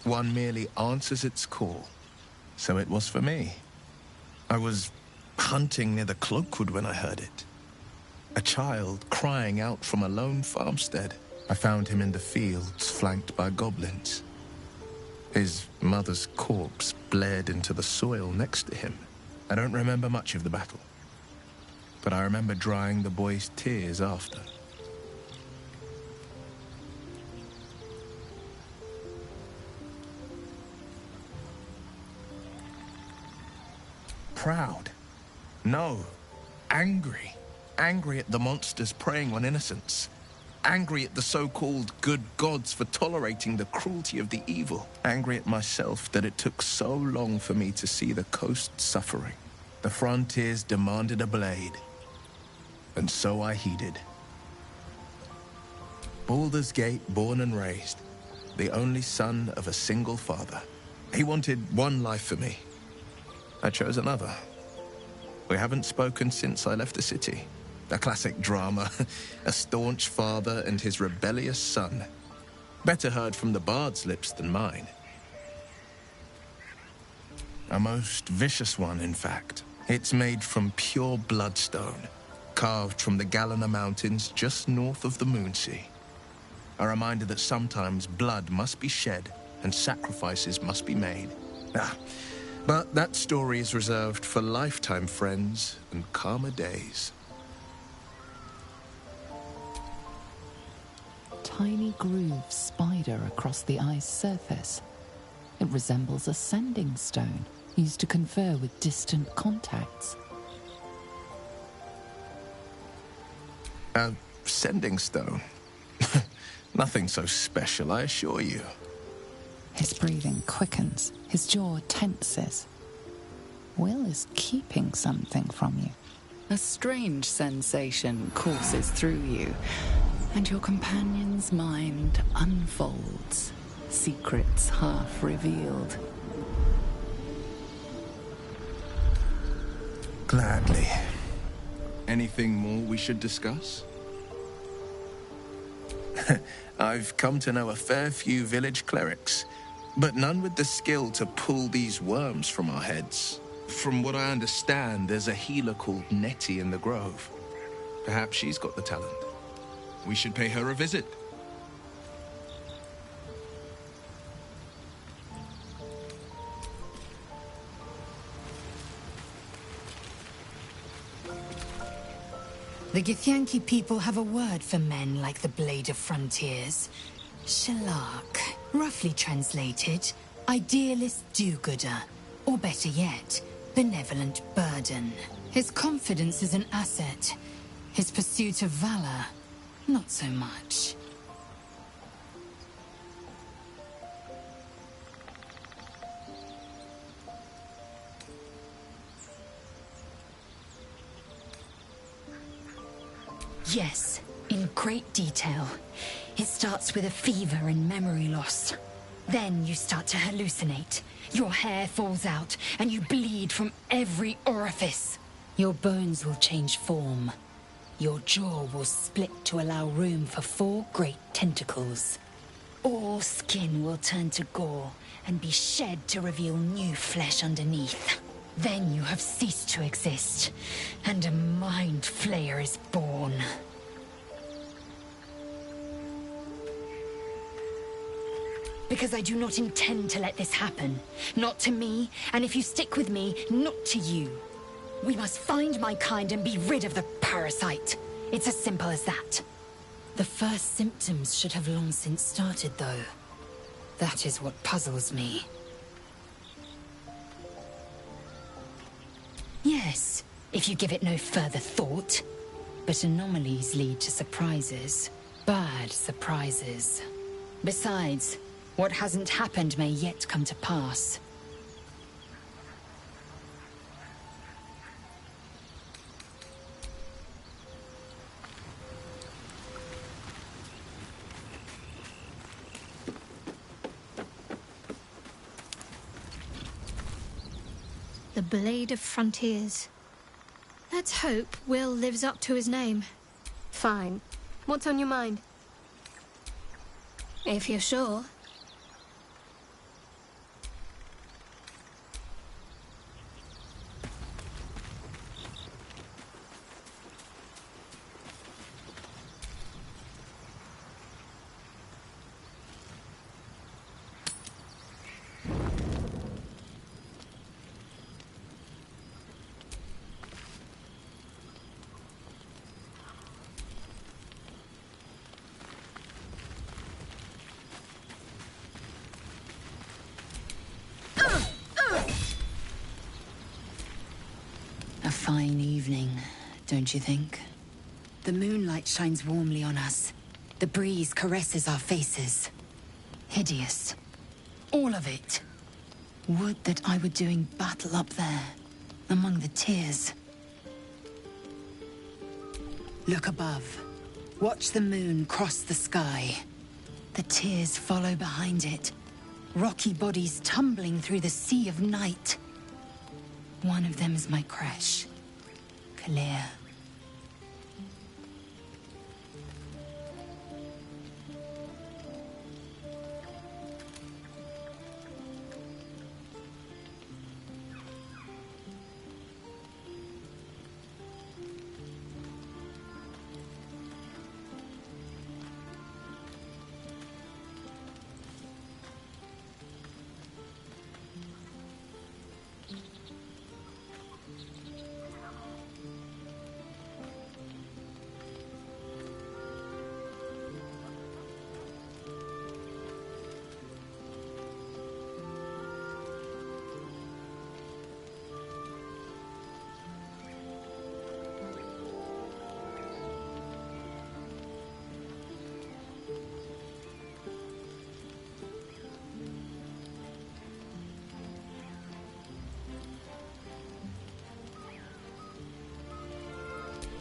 One merely answers its call." So it was for me. I was hunting near the Cloakwood when I heard it. A child crying out from a lone farmstead. I found him in the fields, flanked by goblins. His mother's corpse bled into the soil next to him. I don't remember much of the battle. but I remember drying the boy's tears after. Proud? No. Angry. Angry at the monsters preying on innocents. Angry at the so-called good gods for tolerating the cruelty of the evil. Angry at myself that it took so long for me to see the coast suffering. The frontiers demanded a blade. And so I heeded. Baldur's Gate, born and raised. The only son of a single father. He wanted one life for me. I chose another. We haven't spoken since I left the city. A classic drama. A staunch father and his rebellious son. Better heard from the bard's lips than mine. A most vicious one, in fact. It's made from pure bloodstone, carved from the Galena Mountains just north of the Moonsea. A reminder that sometimes blood must be shed and sacrifices must be made. But that story is reserved for lifetime friends and calmer days. Tiny grooves spider across the ice surface. It resembles a sending stone used to confer with distant contacts. A sending stone? Nothing so special, I assure you. His breathing quickens, his jaw tenses. Will is keeping something from you. A strange sensation courses through you, and your companion's mind unfolds, secrets half revealed. Gladly. Anything more we should discuss? I've come to know a fair few village clerics, but none with the skill to pull these worms from our heads. From what I understand, there's a healer called Nettie in the Grove. Perhaps she's got the talent. We should pay her a visit. The Githyanki people have a word for men like the Blade of Frontiers. Shalak. Roughly translated, idealist do-gooder. Or better yet, benevolent burden. His confidence is an asset. His pursuit of valor, not so much. Yes, in great detail. It starts with a fever and memory loss. Then you start to hallucinate. Your hair falls out, and you bleed from every orifice. Your bones will change form. Your jaw will split to allow room for 4 great tentacles. All skin will turn to gore and be shed to reveal new flesh underneath. Then you have ceased to exist, and a mind flayer is born. Because I do not intend to let this happen. Not to me, and if you stick with me, not to you. We must find my kind and be rid of the parasite. It's as simple as that. The first symptoms should have long since started, though. That is what puzzles me. Yes, if you give it no further thought. But anomalies lead to surprises. Bad surprises. Besides, what hasn't happened may yet come to pass. The Blade of Frontiers. Let's hope Will lives up to his name. Fine. What's on your mind? If you're sure. fine evening, don't you think? The moonlight shines warmly on us. The breeze caresses our faces. Hideous. All of it. Would that I were doing battle up there, among the tears. Look above. Watch the moon cross the sky. The tears follow behind it. Rocky bodies tumbling through the sea of night. One of them is my crash. Kalir.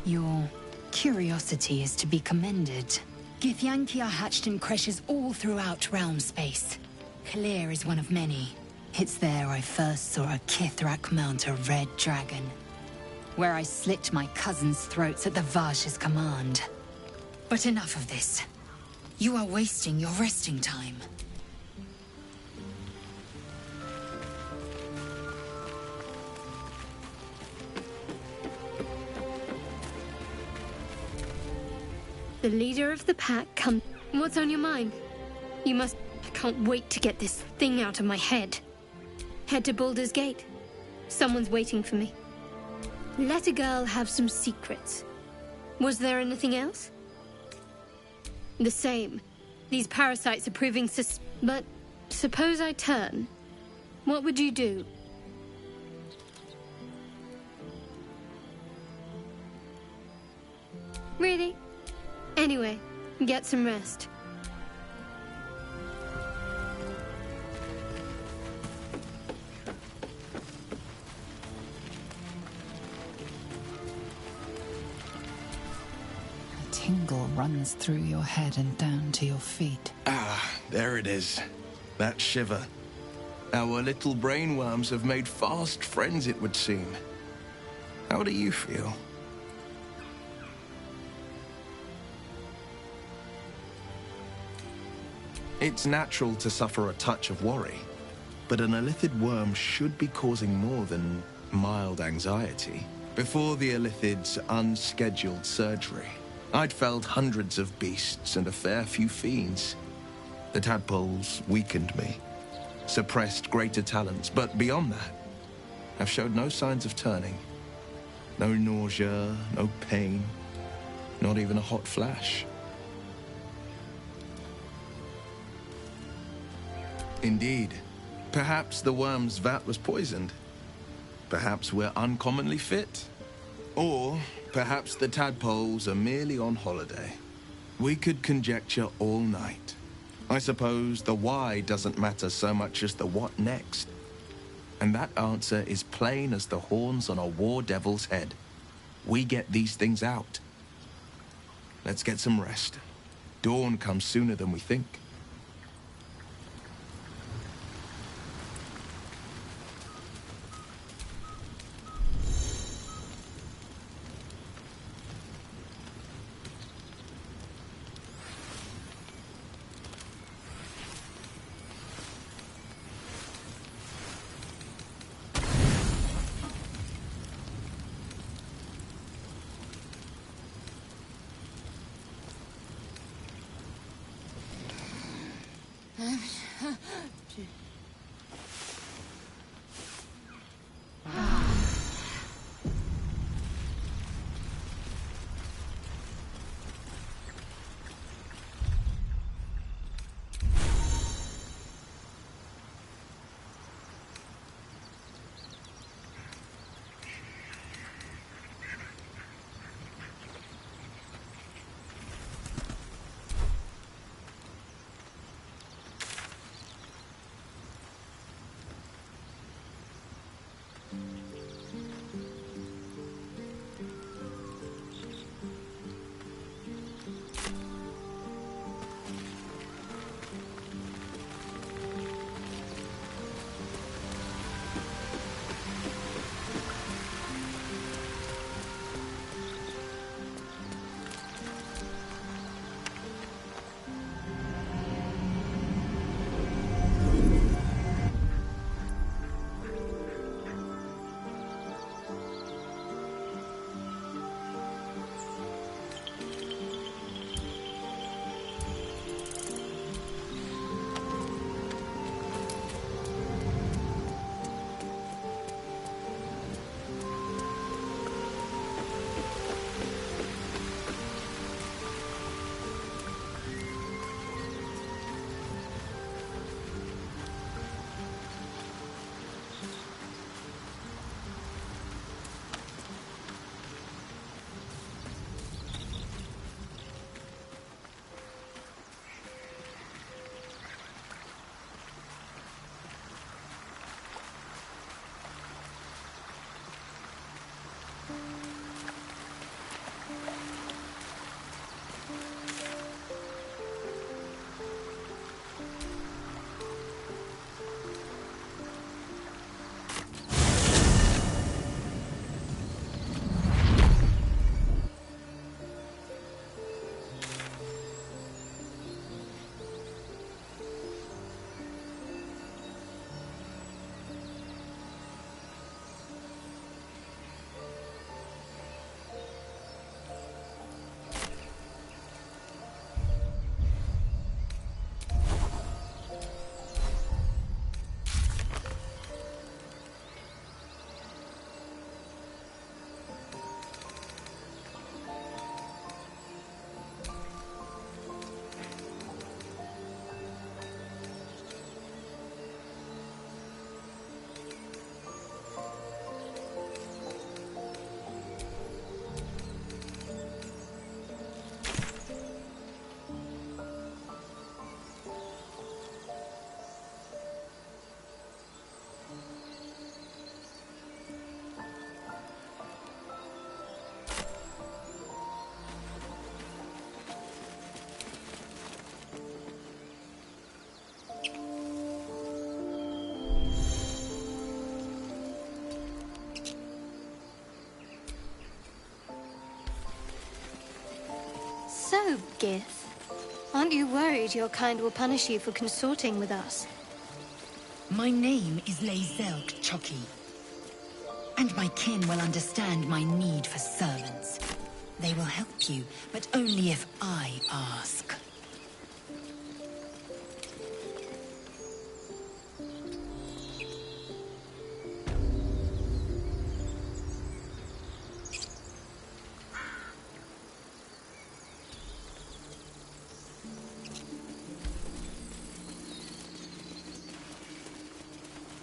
Your curiosity is to be commended. Githyanki are hatched in creches all throughout realm space. Kalir is one of many. It's there I first saw a Kithrak mount a red dragon, where I slit my cousins' throats at the Vash's command. But enough of this. You are wasting your resting time. The leader of the pack come. What's on your mind? You must... I can't wait to get this thing out of my head. Head to Baldur's Gate. Someone's waiting for me. Let a girl have some secrets. Was there anything else? The same. These parasites are proving But suppose I turn. What would you do? Really? Anyway, get some rest. A tingle runs through your head and down to your feet. Ah, there it is. That shiver. Our little brainworms have made fast friends, it would seem. How do you feel? It's natural to suffer a touch of worry, but an Illithid worm should be causing more than mild anxiety. Before the Illithid's unscheduled surgery, I'd felled hundreds of beasts and a fair few fiends. The tadpoles weakened me, suppressed greater talents, but beyond that, I've showed no signs of turning. No nausea, no pain, not even a hot flash. Indeed. Perhaps the worm's vat was poisoned. Perhaps we're uncommonly fit. Or perhaps the tadpoles are merely on holiday. We could conjecture all night. I suppose the why doesn't matter so much as the what next. And that answer is plain as the horns on a war devil's head. We get these things out. Let's get some rest. Dawn comes sooner than we think. So, Gith, aren't you worried your kind will punish you for consorting with us? My name is Lae'zel K'Choki, and my kin will understand my need for servants. They will help you, but only if I ask.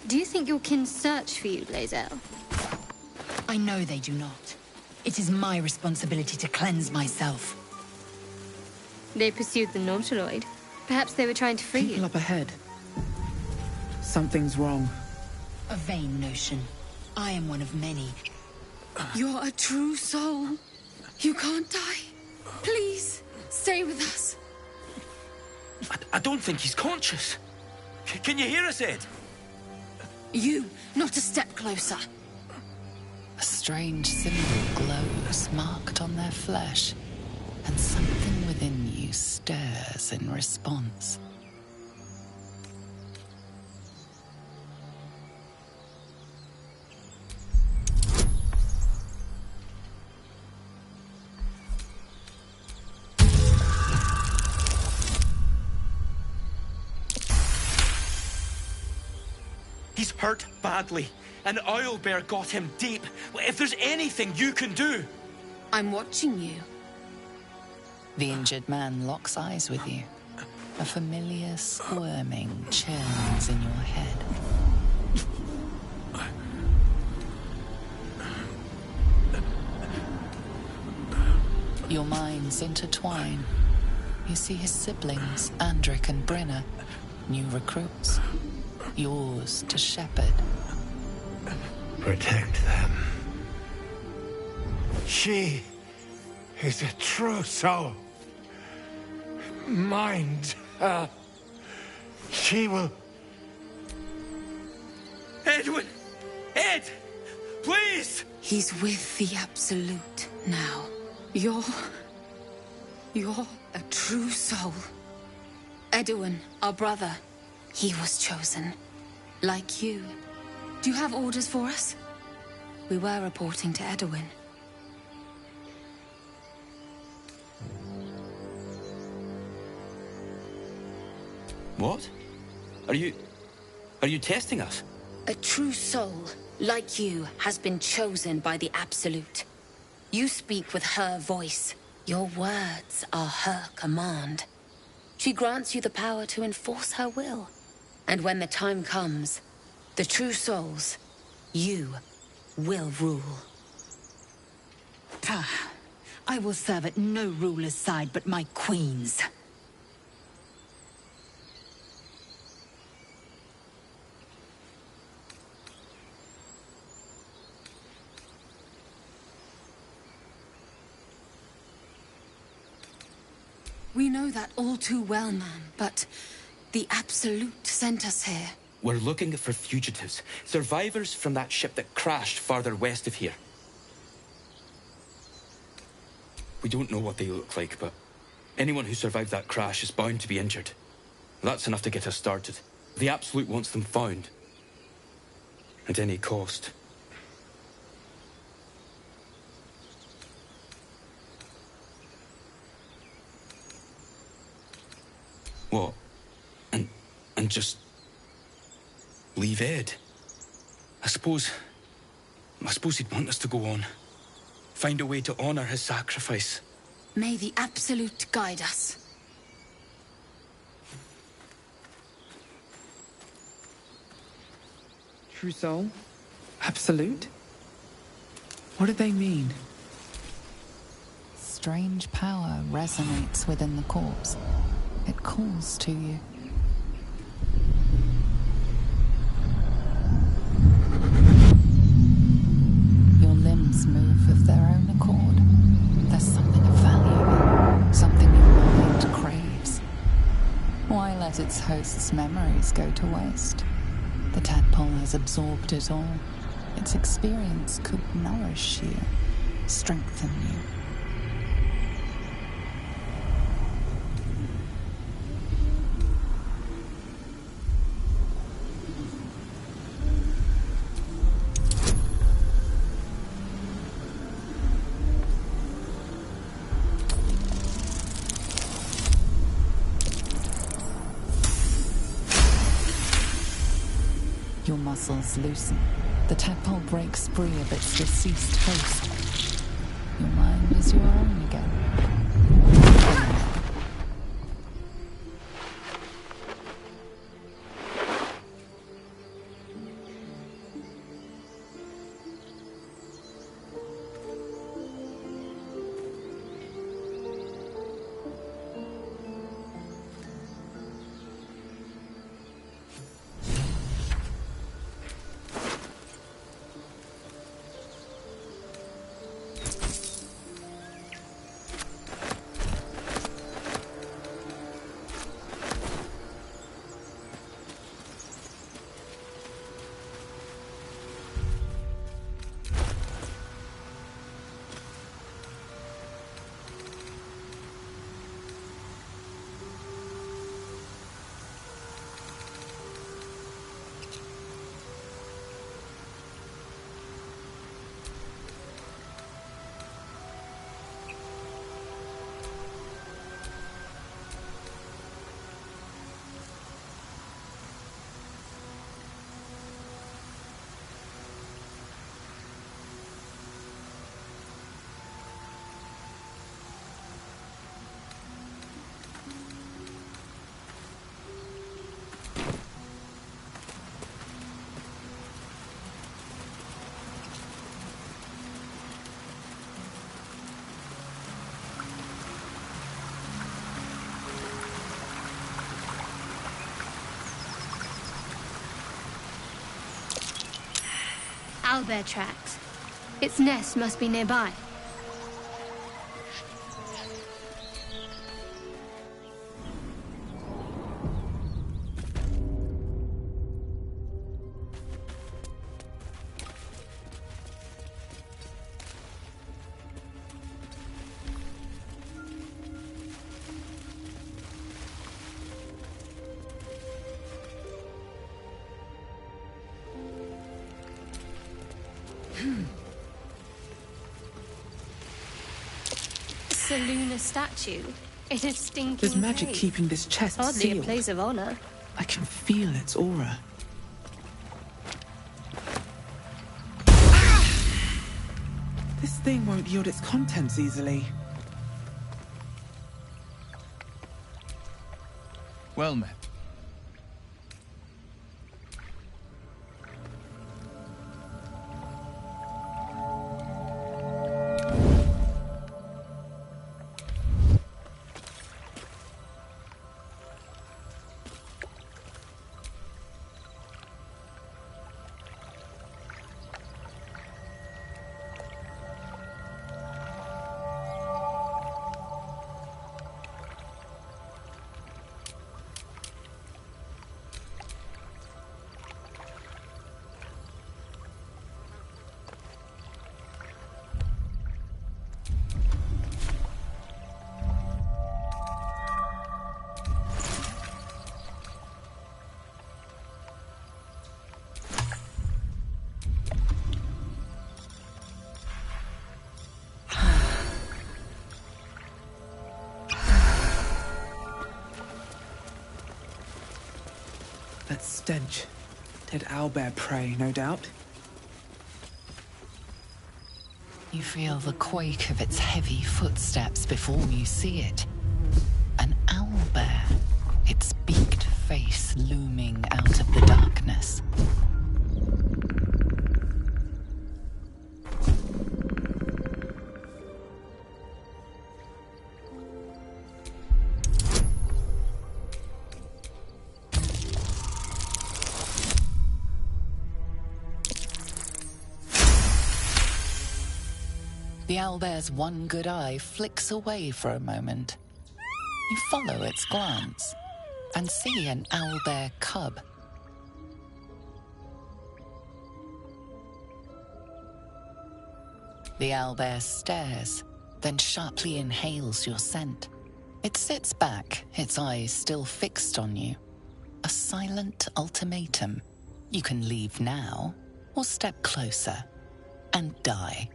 Do you think your kin search for you, Lae'zel? I know they do not. It is my responsibility to cleanse myself. They pursued the Nautiloid. Perhaps they were trying to free People you. up ahead. Something's wrong. A vain notion. I am one of many. You're a true soul. You can't die. Please, stay with us. I don't think he's conscious. Can you hear us, Ed? You, not a step closer. A strange symbol glows, marked on their flesh, and something within you stirs in response. He's hurt badly, and Owlbear got him deep. If there's anything you can do... I'm watching you. The injured man locks eyes with you. A familiar squirming churns in your head. Your minds intertwine. You see his siblings, Andric and Brenna, new recruits. Yours to shepherd. Protect them. She is a true soul. Mind her. She will... Edwin! Ed! Please! He's with the Absolute now. You're a true soul. Edwin, our brother, he was chosen. Like you. Do you have orders for us? We were reporting to Edwin. What? Are you testing us? A true soul, like you, has been chosen by the Absolute. You speak with her voice. Your words are her command. She grants you the power to enforce her will. And when the time comes, the true souls, you will rule. I will serve at no ruler's side but my queen's. We know that all too well, ma'am, but the Absolute sent us here. We're looking for fugitives. Survivors from that ship that crashed farther west of here. We don't know what they look like, but anyone who survived that crash is bound to be injured. That's enough to get us started. The Absolute wants them found. At any cost. What? And just... leave Ed? I suppose he'd want us to go on. Find a way to honor his sacrifice. May the Absolute guide us. True soul? Absolute? What do they mean? Strange power resonates within the corpse. It calls to you. Your limbs move of their own accord. There's something of value, something your mind craves. Why let its host's memories go to waste? The tadpole has absorbed it all. Its experience could nourish you, strengthen you. Your muscles loosen. The tadpole breaks free of its deceased host. Your mind is your own again. Owlbear tracks. Its nest must be nearby. Selûne statue in a stinking There's magic cave. keeping this chest Hardly sealed. a place of honor. I can feel its aura. This thing won't yield its contents easily. Well met. That stench. Dead owlbear prey, no doubt. You feel the quake of its heavy footsteps before you see it. An owlbear, its beaked face looming out of the darkness. The owlbear's one good eye flicks away for a moment. You follow its glance and see an owlbear cub. The owlbear stares, then sharply inhales your scent. It sits back, its eyes still fixed on you. A silent ultimatum. You can leave now, or step closer and die.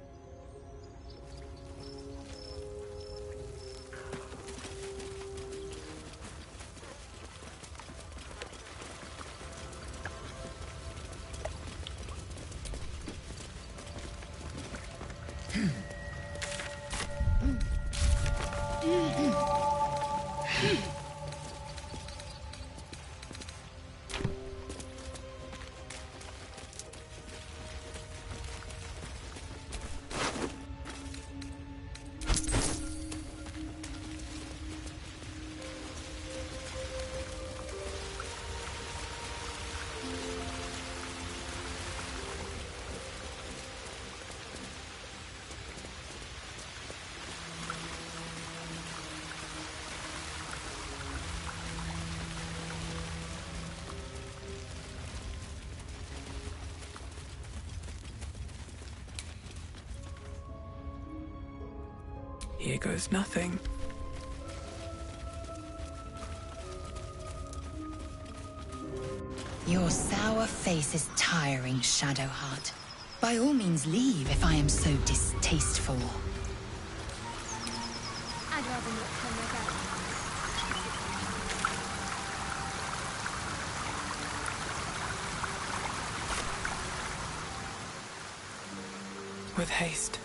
Here goes nothing. Your sour face is tiring, Shadowheart. By all means leave if I am so distasteful. I'd rather not come again. With haste.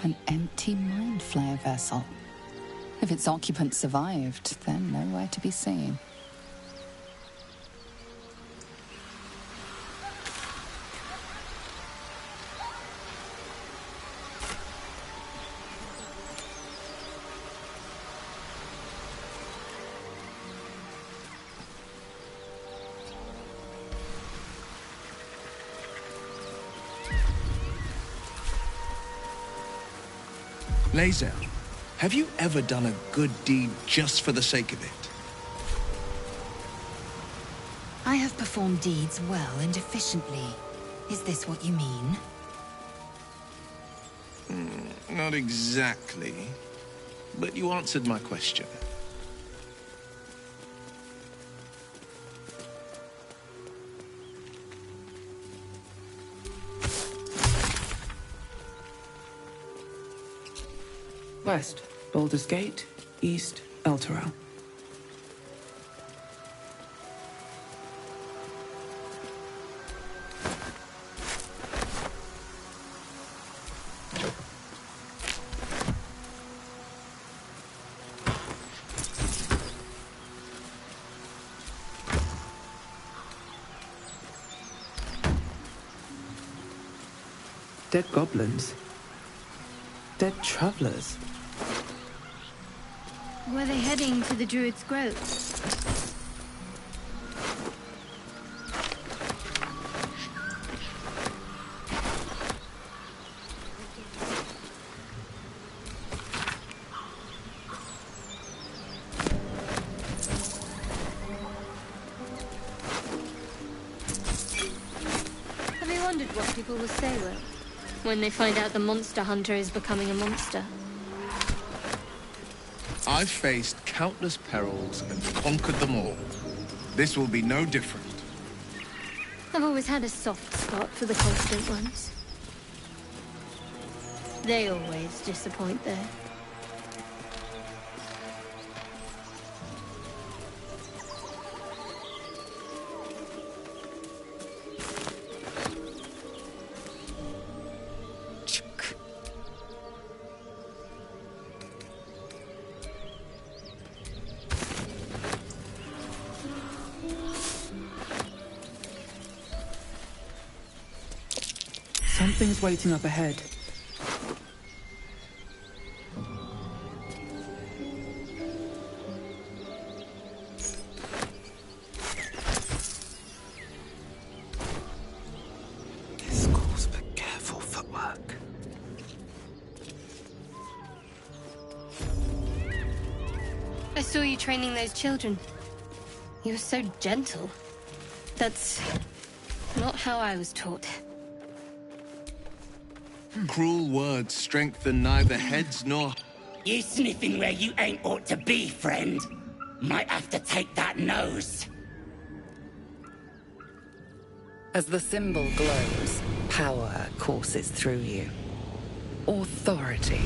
An empty mind flayer vessel. If its occupant survived, then nowhere to be seen. Lae'zel, have you ever done a good deed just for the sake of it? I have performed deeds well and efficiently. Is this what you mean? Not exactly, but you answered my question. West, Baldur's Gate. East, Elturel. Dead goblins. Dead travelers. Were they heading to the Druid's Grove? Have you wondered what people will say, Will, when they find out the monster hunter is becoming a monster? I've faced countless perils and conquered them all. This will be no different. I've always had a soft spot for the constant ones. They always disappoint, though. Something's waiting up ahead. This calls for careful footwork. I saw you training those children. You were so gentle. That's not how I was taught. Cruel words strengthen neither heads nor... You sniffing where you ain't ought to be, friend. Might have to take that nose. As the symbol glows, Power courses through you. Authority.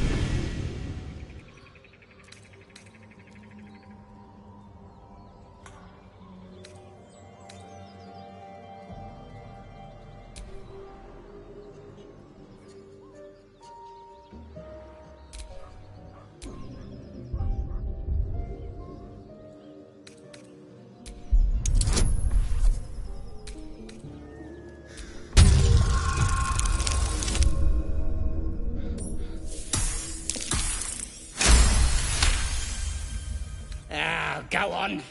Go on.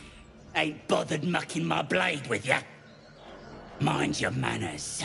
Ain't bothered mucking my blade with ya. Mind your manners.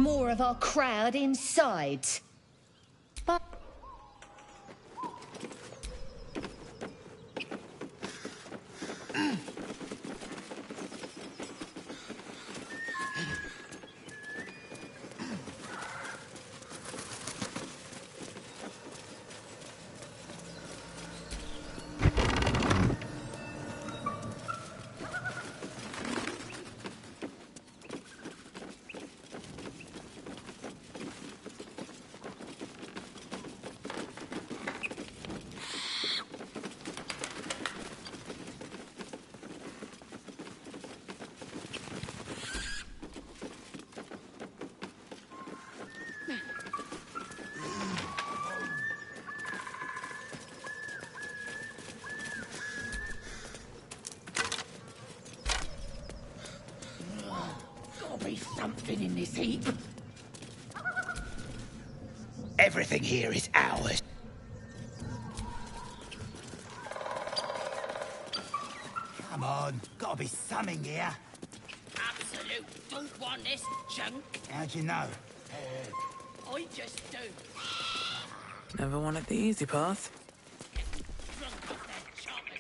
more of our crowd inside. But something in this heap. Everything here is ours. Come on, gotta be something here. Absolute don't want this junk. How'd you know? I just do. Never wanted the easy path. Drunk off their choppers.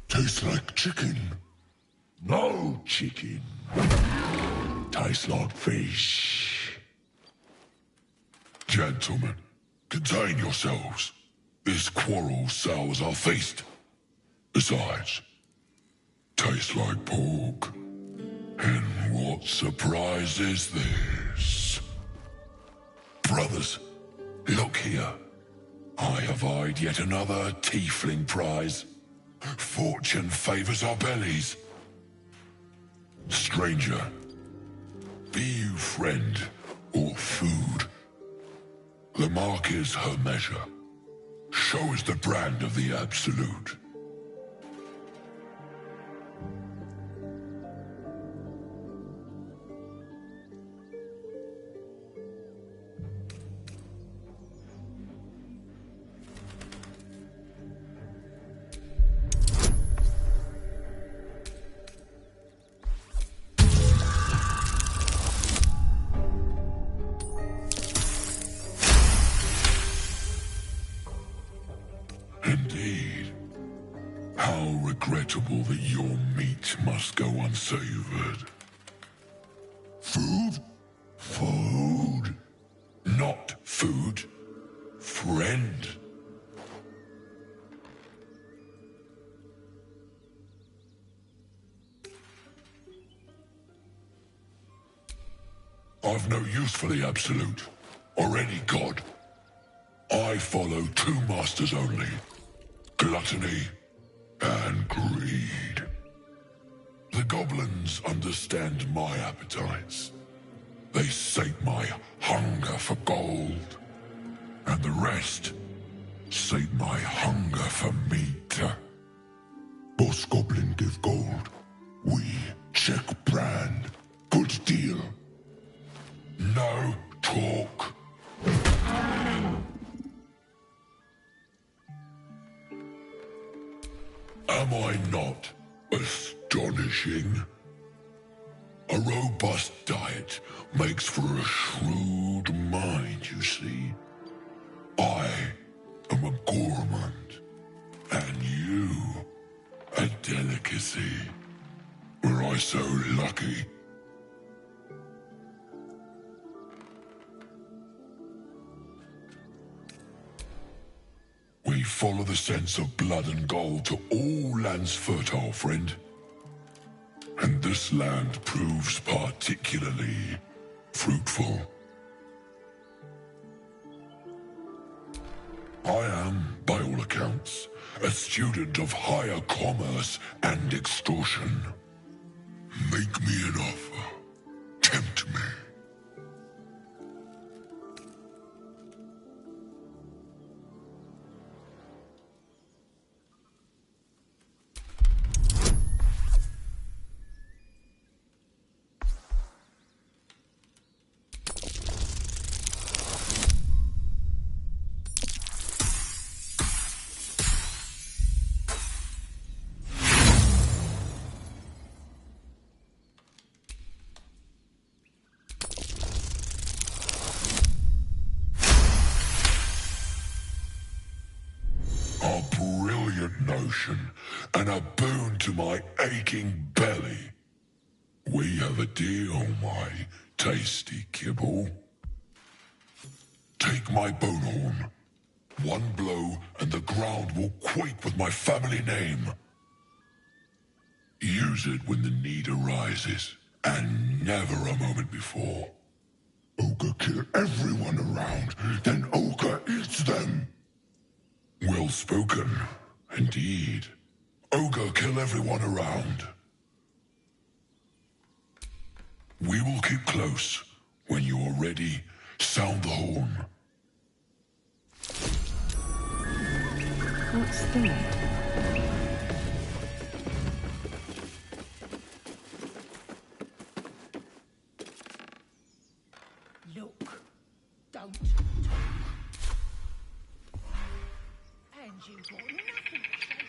Tastes like chicken. No chicken. Tastes like fish. Gentlemen, contain yourselves. This quarrel sours our feast. Besides, tastes like pork. And what surprise is this? Brothers, look here. I have eyed yet another tiefling prize. Fortune favors our bellies. Stranger, be you friend or food, the mark is her measure. Show us the brand of the absolute. Indeed. How regrettable that your meat must go unsavored. Food? Food. Not food. Friend. I've no use for the Absolute, or any god. I follow two masters only. Gluttony and greed. The goblins understand my appetites. They sate my hunger for gold. And the rest sate my hunger for meat. Boss Goblin give gold. We check brand. Good deal. No talk. Am I not astonishing? A robust diet makes for a shrewd mind, you see. I am a gourmand, and you a delicacy. Were I so lucky? We follow the sense of blood and gold to all lands fertile, friend. And this land proves particularly fruitful. I am, by all accounts, a student of higher commerce and extortion. Make me an offer. Tempt me. devotion and a boon to my aching belly. We have a deal, my tasty kibble. Take my bone horn. One blow and the ground will quake with my family name. Use it when the need arises, and never a moment before. Ogre kill everyone around, then Ogre eats them. Well spoken, indeed. Ogre kill everyone around. We will keep close. When you are ready, sound the horn. What's that? Look, don't talk. And you've got nothing to say.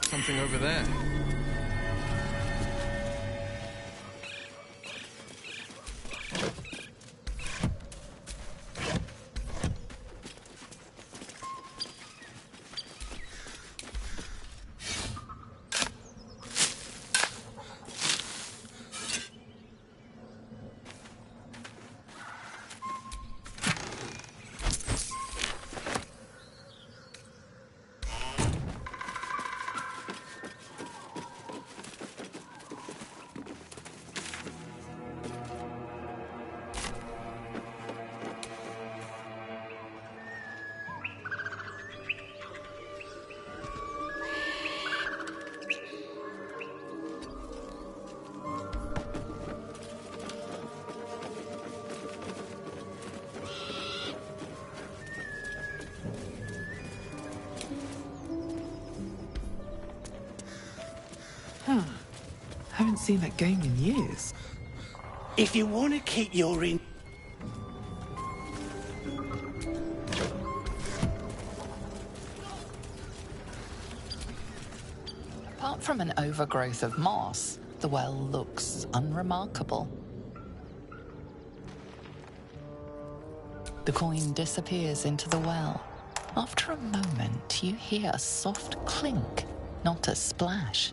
Something over there. Haven't seen that game in years. If you want to keep your in... Apart from an overgrowth of moss, the well looks unremarkable. The coin disappears into the well. After a moment, you hear a soft clink, not a splash.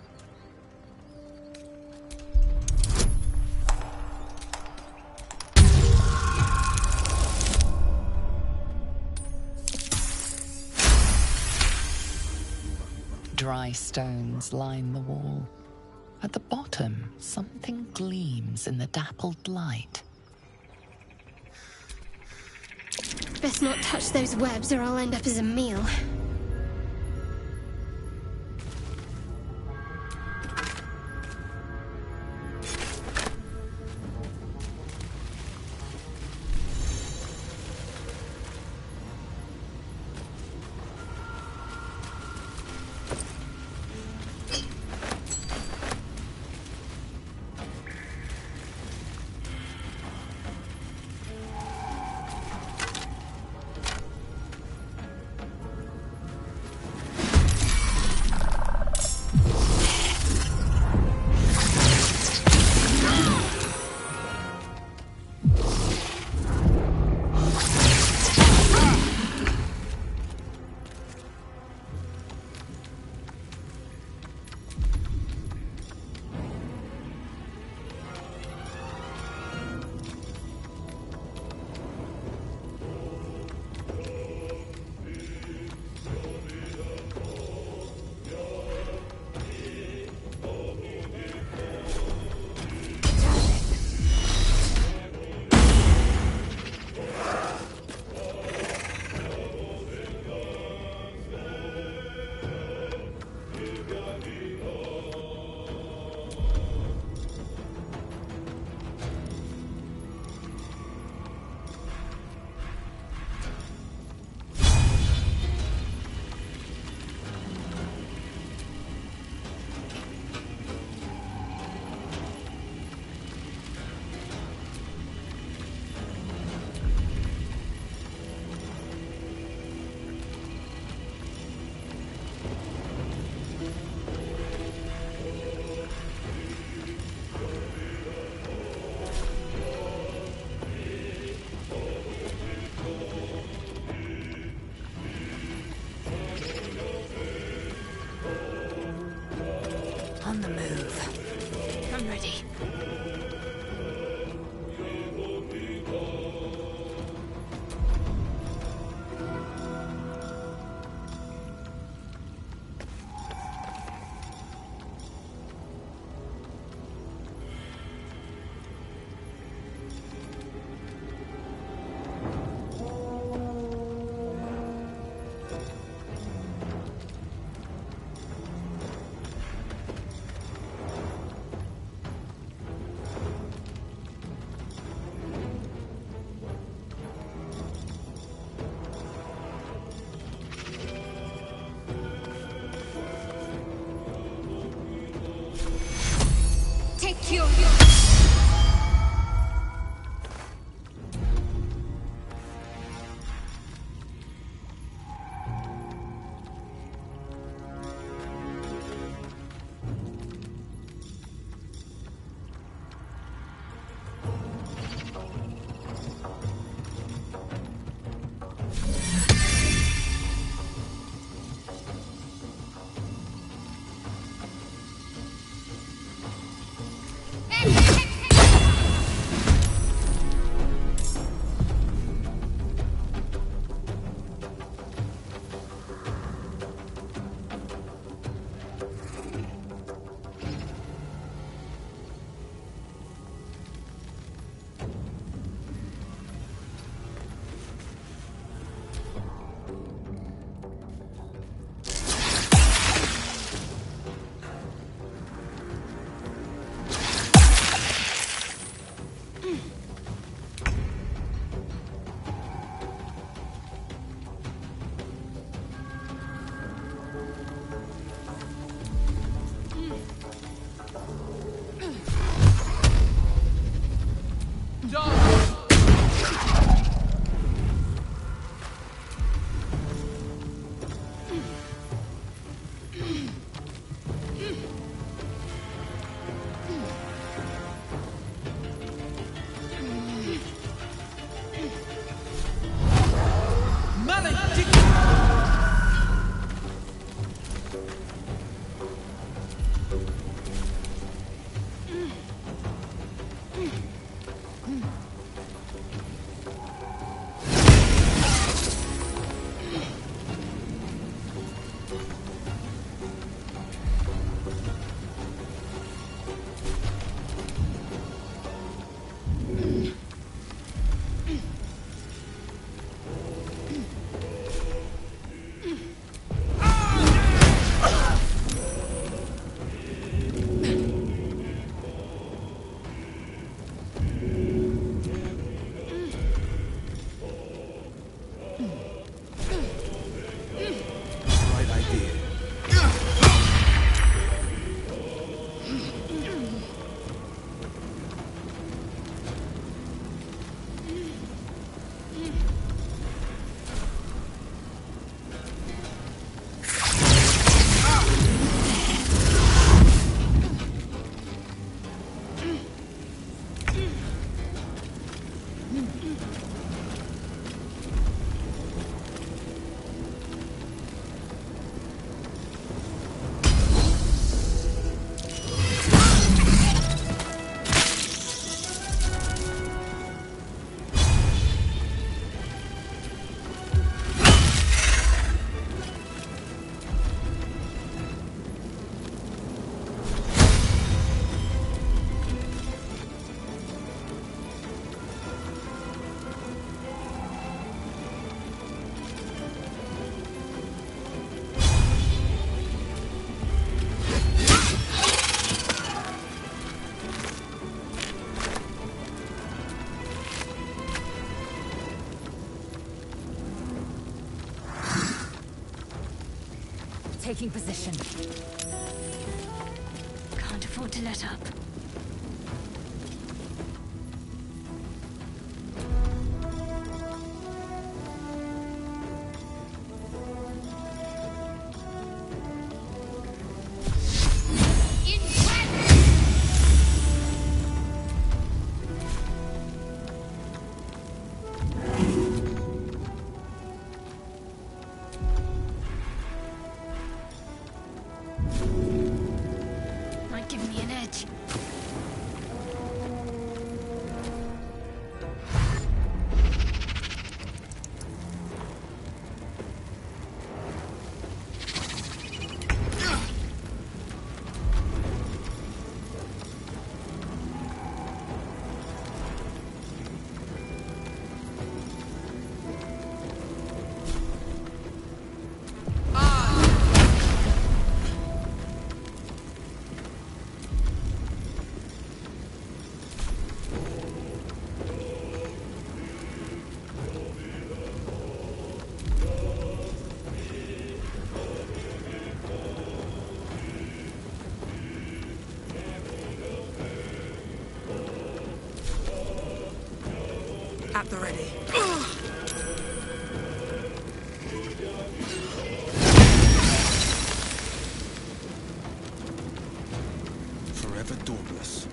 Dry stones line the wall. At the bottom, something gleams in the dappled light. Best not touch those webs or I'll end up as a meal. On the move. I'm ready. Taking position. Can't afford to let up. At the ready. Forever dauntless.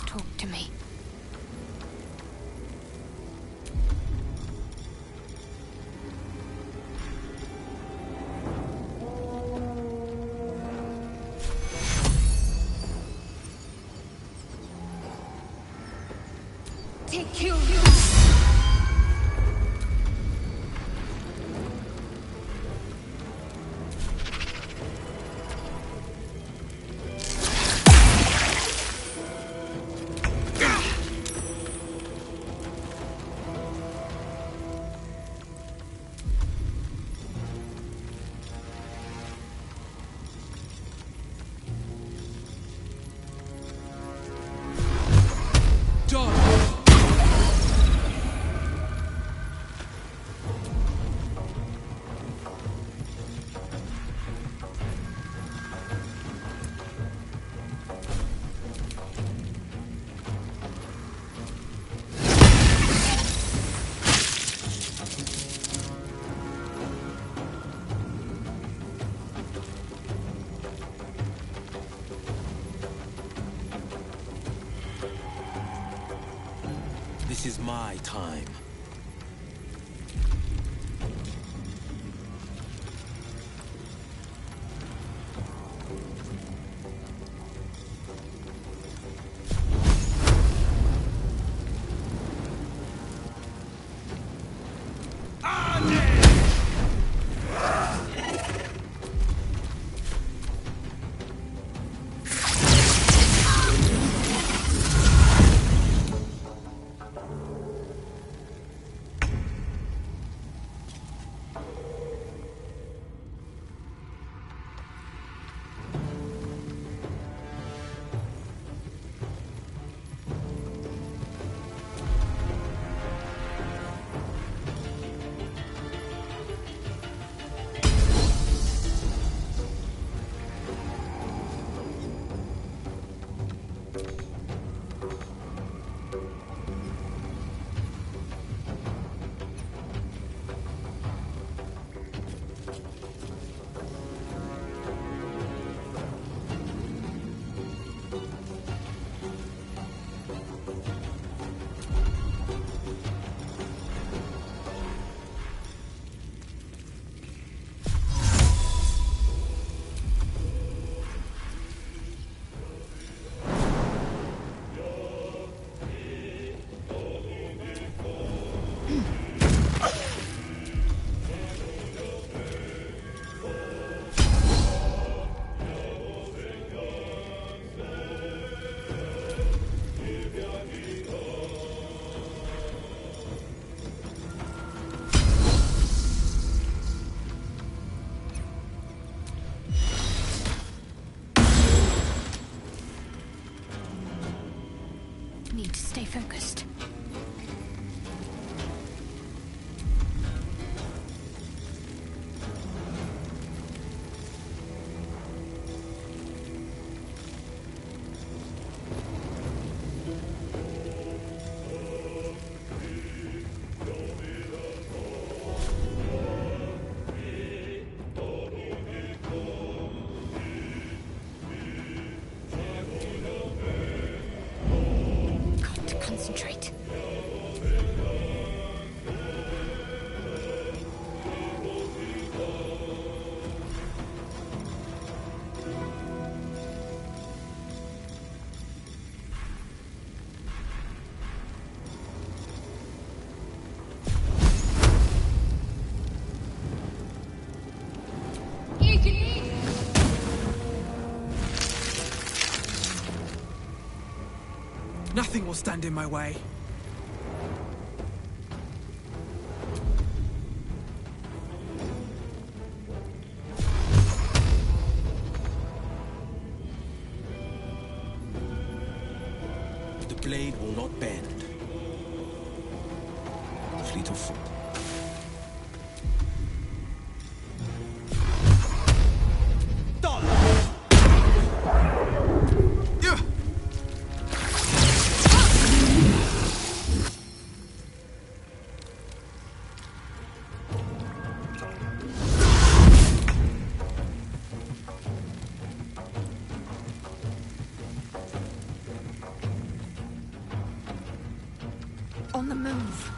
Talk to me. Take you. This is my time. Nothing will stand in my way. The blade will not bend. Fleet of foot. On the move.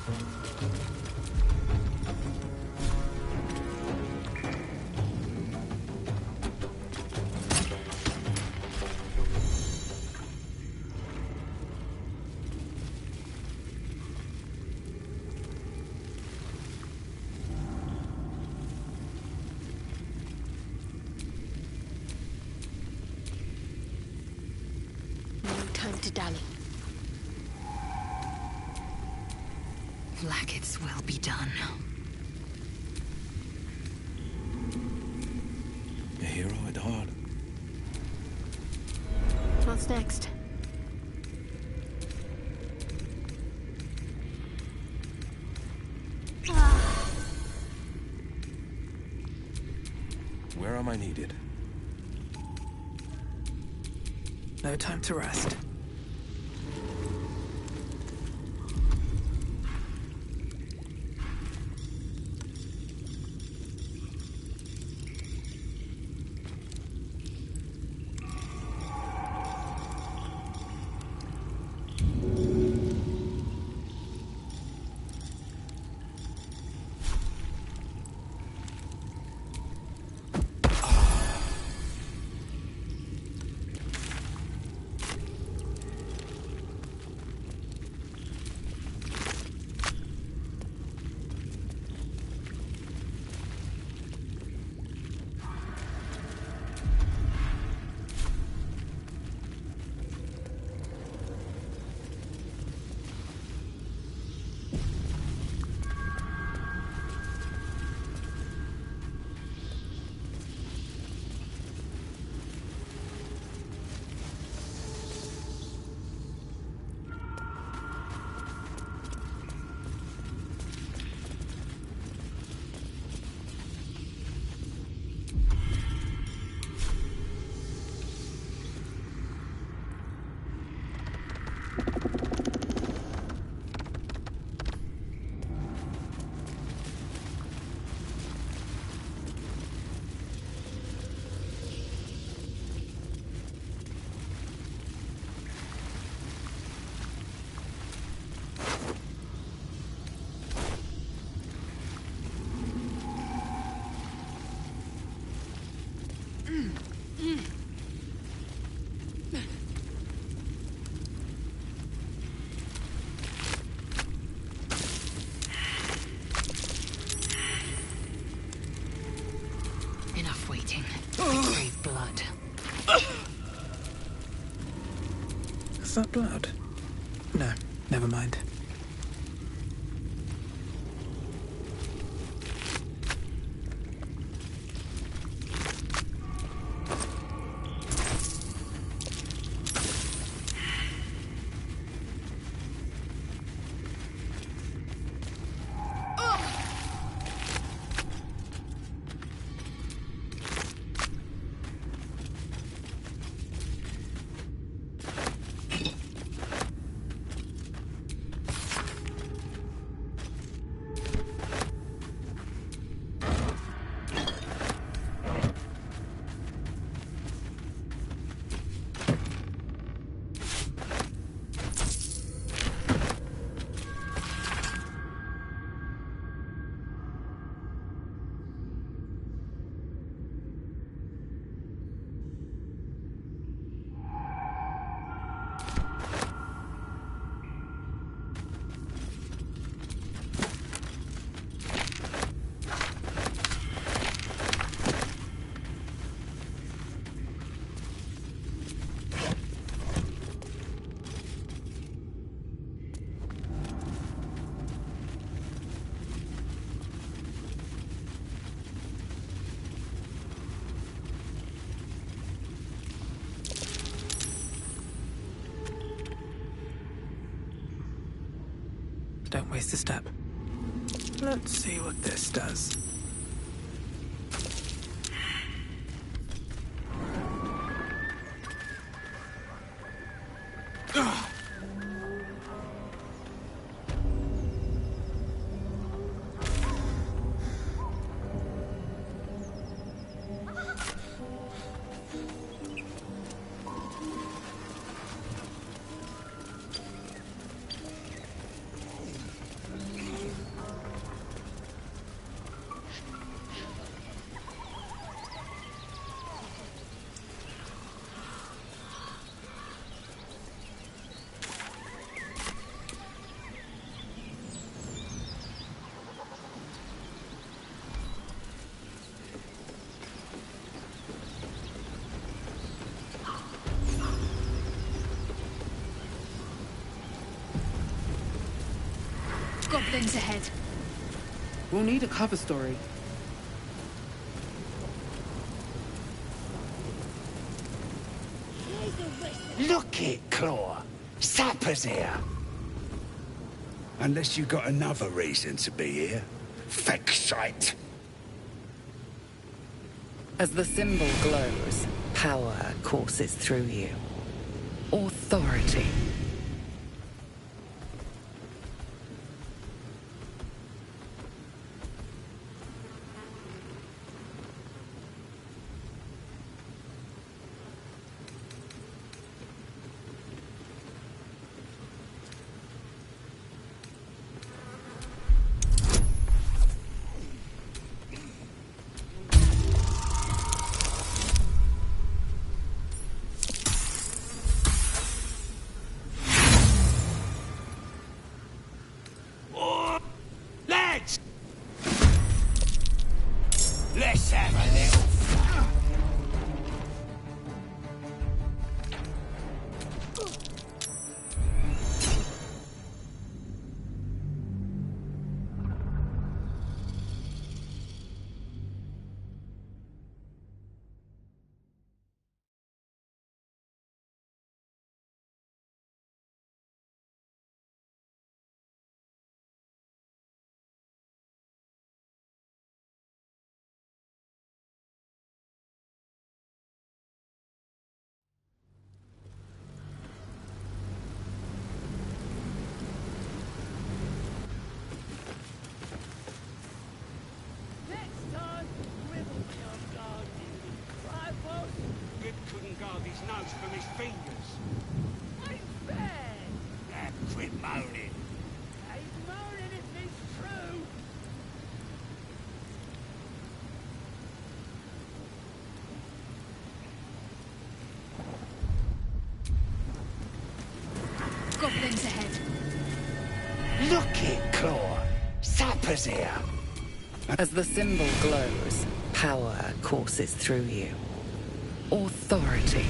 No time to dally. Blacket's will be done. A hero at heart. What's next? Where am I needed? No time to rest. Enough waiting. I crave blood. Is that blood? No, never mind. waste a step. Let's see what this does. Ugh. Goblins ahead. We'll need a cover story. Look it, Claw. Sapper's here. Unless you got another reason to be here. Feck sight. As the symbol glows, power courses through you. Authority. Let's have a little fun. From his fingers. Ain't bad. Quit moaning. Ain't moaning if it's true. Goblins ahead. Look it, Claw. Sapper's here. As the symbol glows, power courses through you. Authority.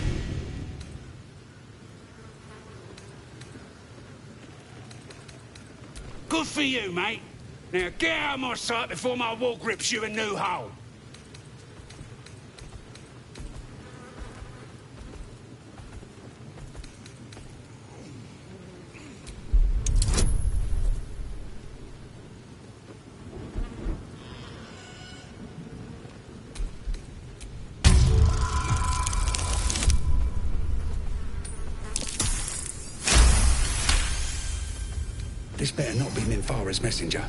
Good for you, mate. Now get out of my sight before my wall grips you a new hole. This better not be Minthara's messenger.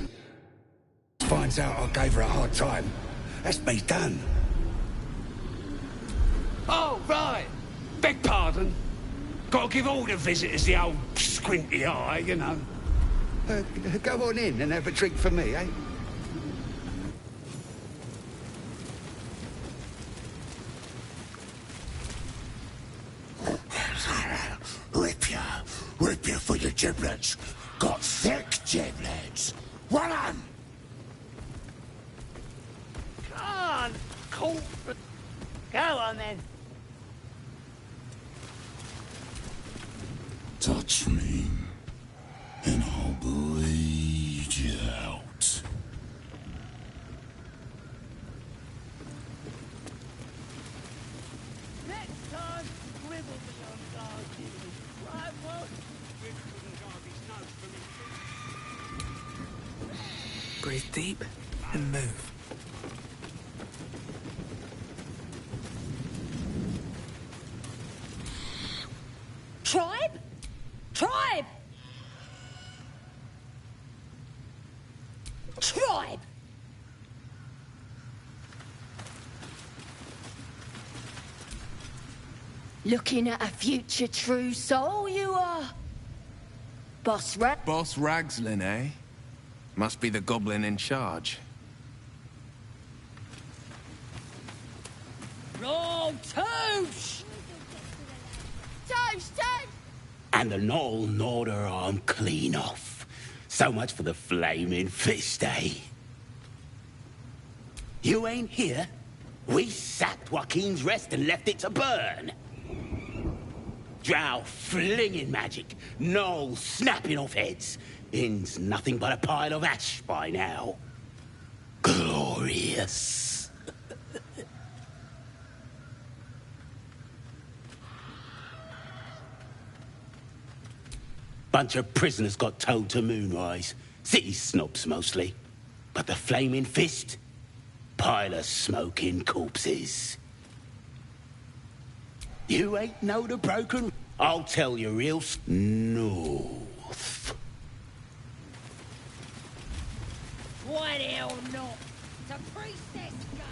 Finds out I gave her a hard time. That's me done. Oh, right. Beg pardon. Gotta give all the visitors the old squinty eye, you know. Go on in and have a drink for me, eh? Rip you for your giblets. Got thick giblets. Well on. Come on, cool. Go on then. Touch me, and I'll bleed you out. Next time, scribble me on guard duty. Right, boss? Good couldn't guard his nose from his feet. sleep and move. Tribe? Tribe! Tribe! Looking at a future true soul, you are. Boss Boss Ragzlin, eh? Must be the goblin in charge. Roll Toosh! Toosh! And the Knoll gnawed her arm clean off. So much for the flaming fist, eh? You ain't here? We sacked Joaquin's Rest and left it to burn. Drow flinging magic, Knoll snapping off heads. Inn's nothing but a pile of ash by now. Glorious. Bunch of prisoners got towed to Moonrise. City snobs mostly. But the Flaming Fist? Pile of smoking corpses. You ain't know the broken? I'll tell you real north. What hell no? The priestess gun!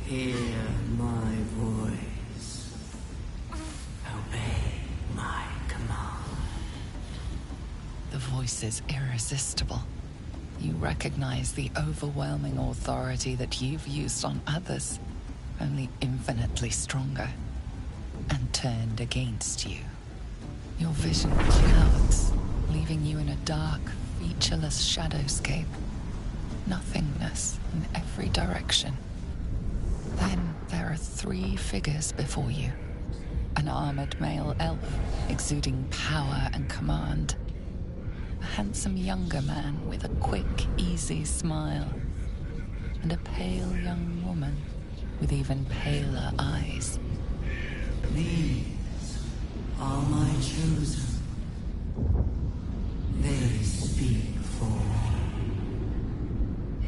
Hear my voice. Obey my command. The voice is irresistible. You recognize the overwhelming authority that you've used on others, only infinitely stronger, and turned against you. Your vision clouds, leaving you in a dark, featureless shadowscape. Nothingness in every direction. Then there are 3 figures before you. An armored male elf, exuding power and command. A handsome younger man with a quick, easy smile. And a pale young woman with even paler eyes. These are my chosen. They speak for me.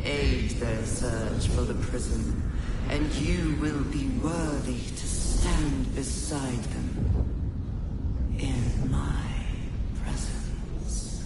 Aid their search for the prison, and you will be worthy to stand beside them in my presence.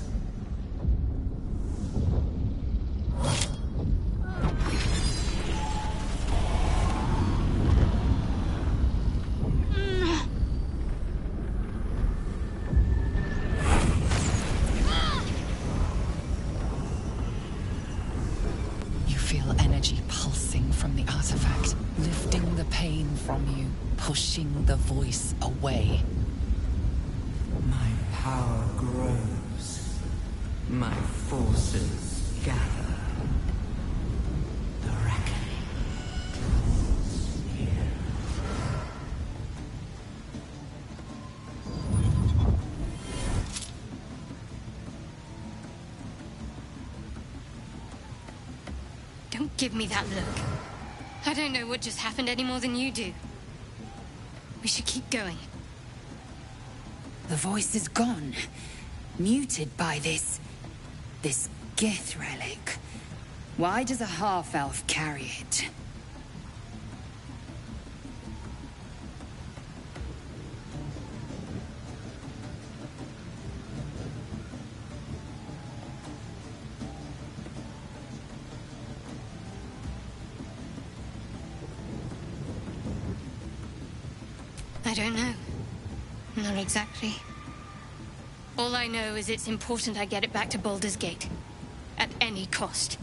You feel energy pulsing from the artifact, lifting the pain from you, pushing the voice away. My power grows. My forces gather. The reckoning draws near. Don't give me that look. I don't know what just happened any more than you do. We should keep going. The voice is gone. Muted by this Gith relic. Why does a half-elf carry it? I don't know. Not exactly. All I know is it's important I get it back to Baldur's Gate. At any cost.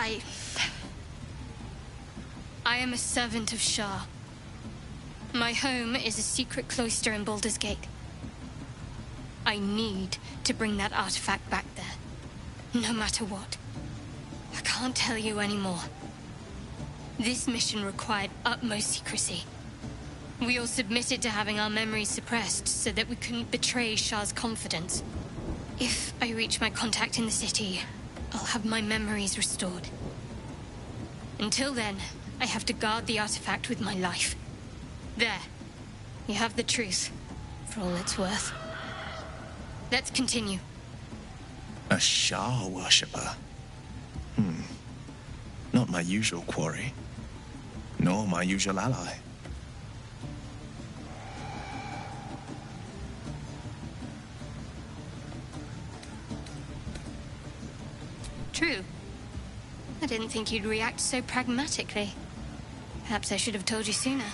I am a servant of Shah. My home is a secret cloister in Baldur's Gate. I need to bring that artifact back there, no matter what. I can't tell you anymore. This mission required utmost secrecy. We all submitted to having our memories suppressed so that we couldn't betray Shah's confidence. If I reach my contact in the city, I'll have my memories restored. Until then, I have to guard the artifact with my life. There. You have the truth, for all it's worth. Let's continue. A Shah worshipper? Not my usual quarry. Nor my usual ally. True. I didn't think you'd react so pragmatically. Perhaps I should have told you sooner.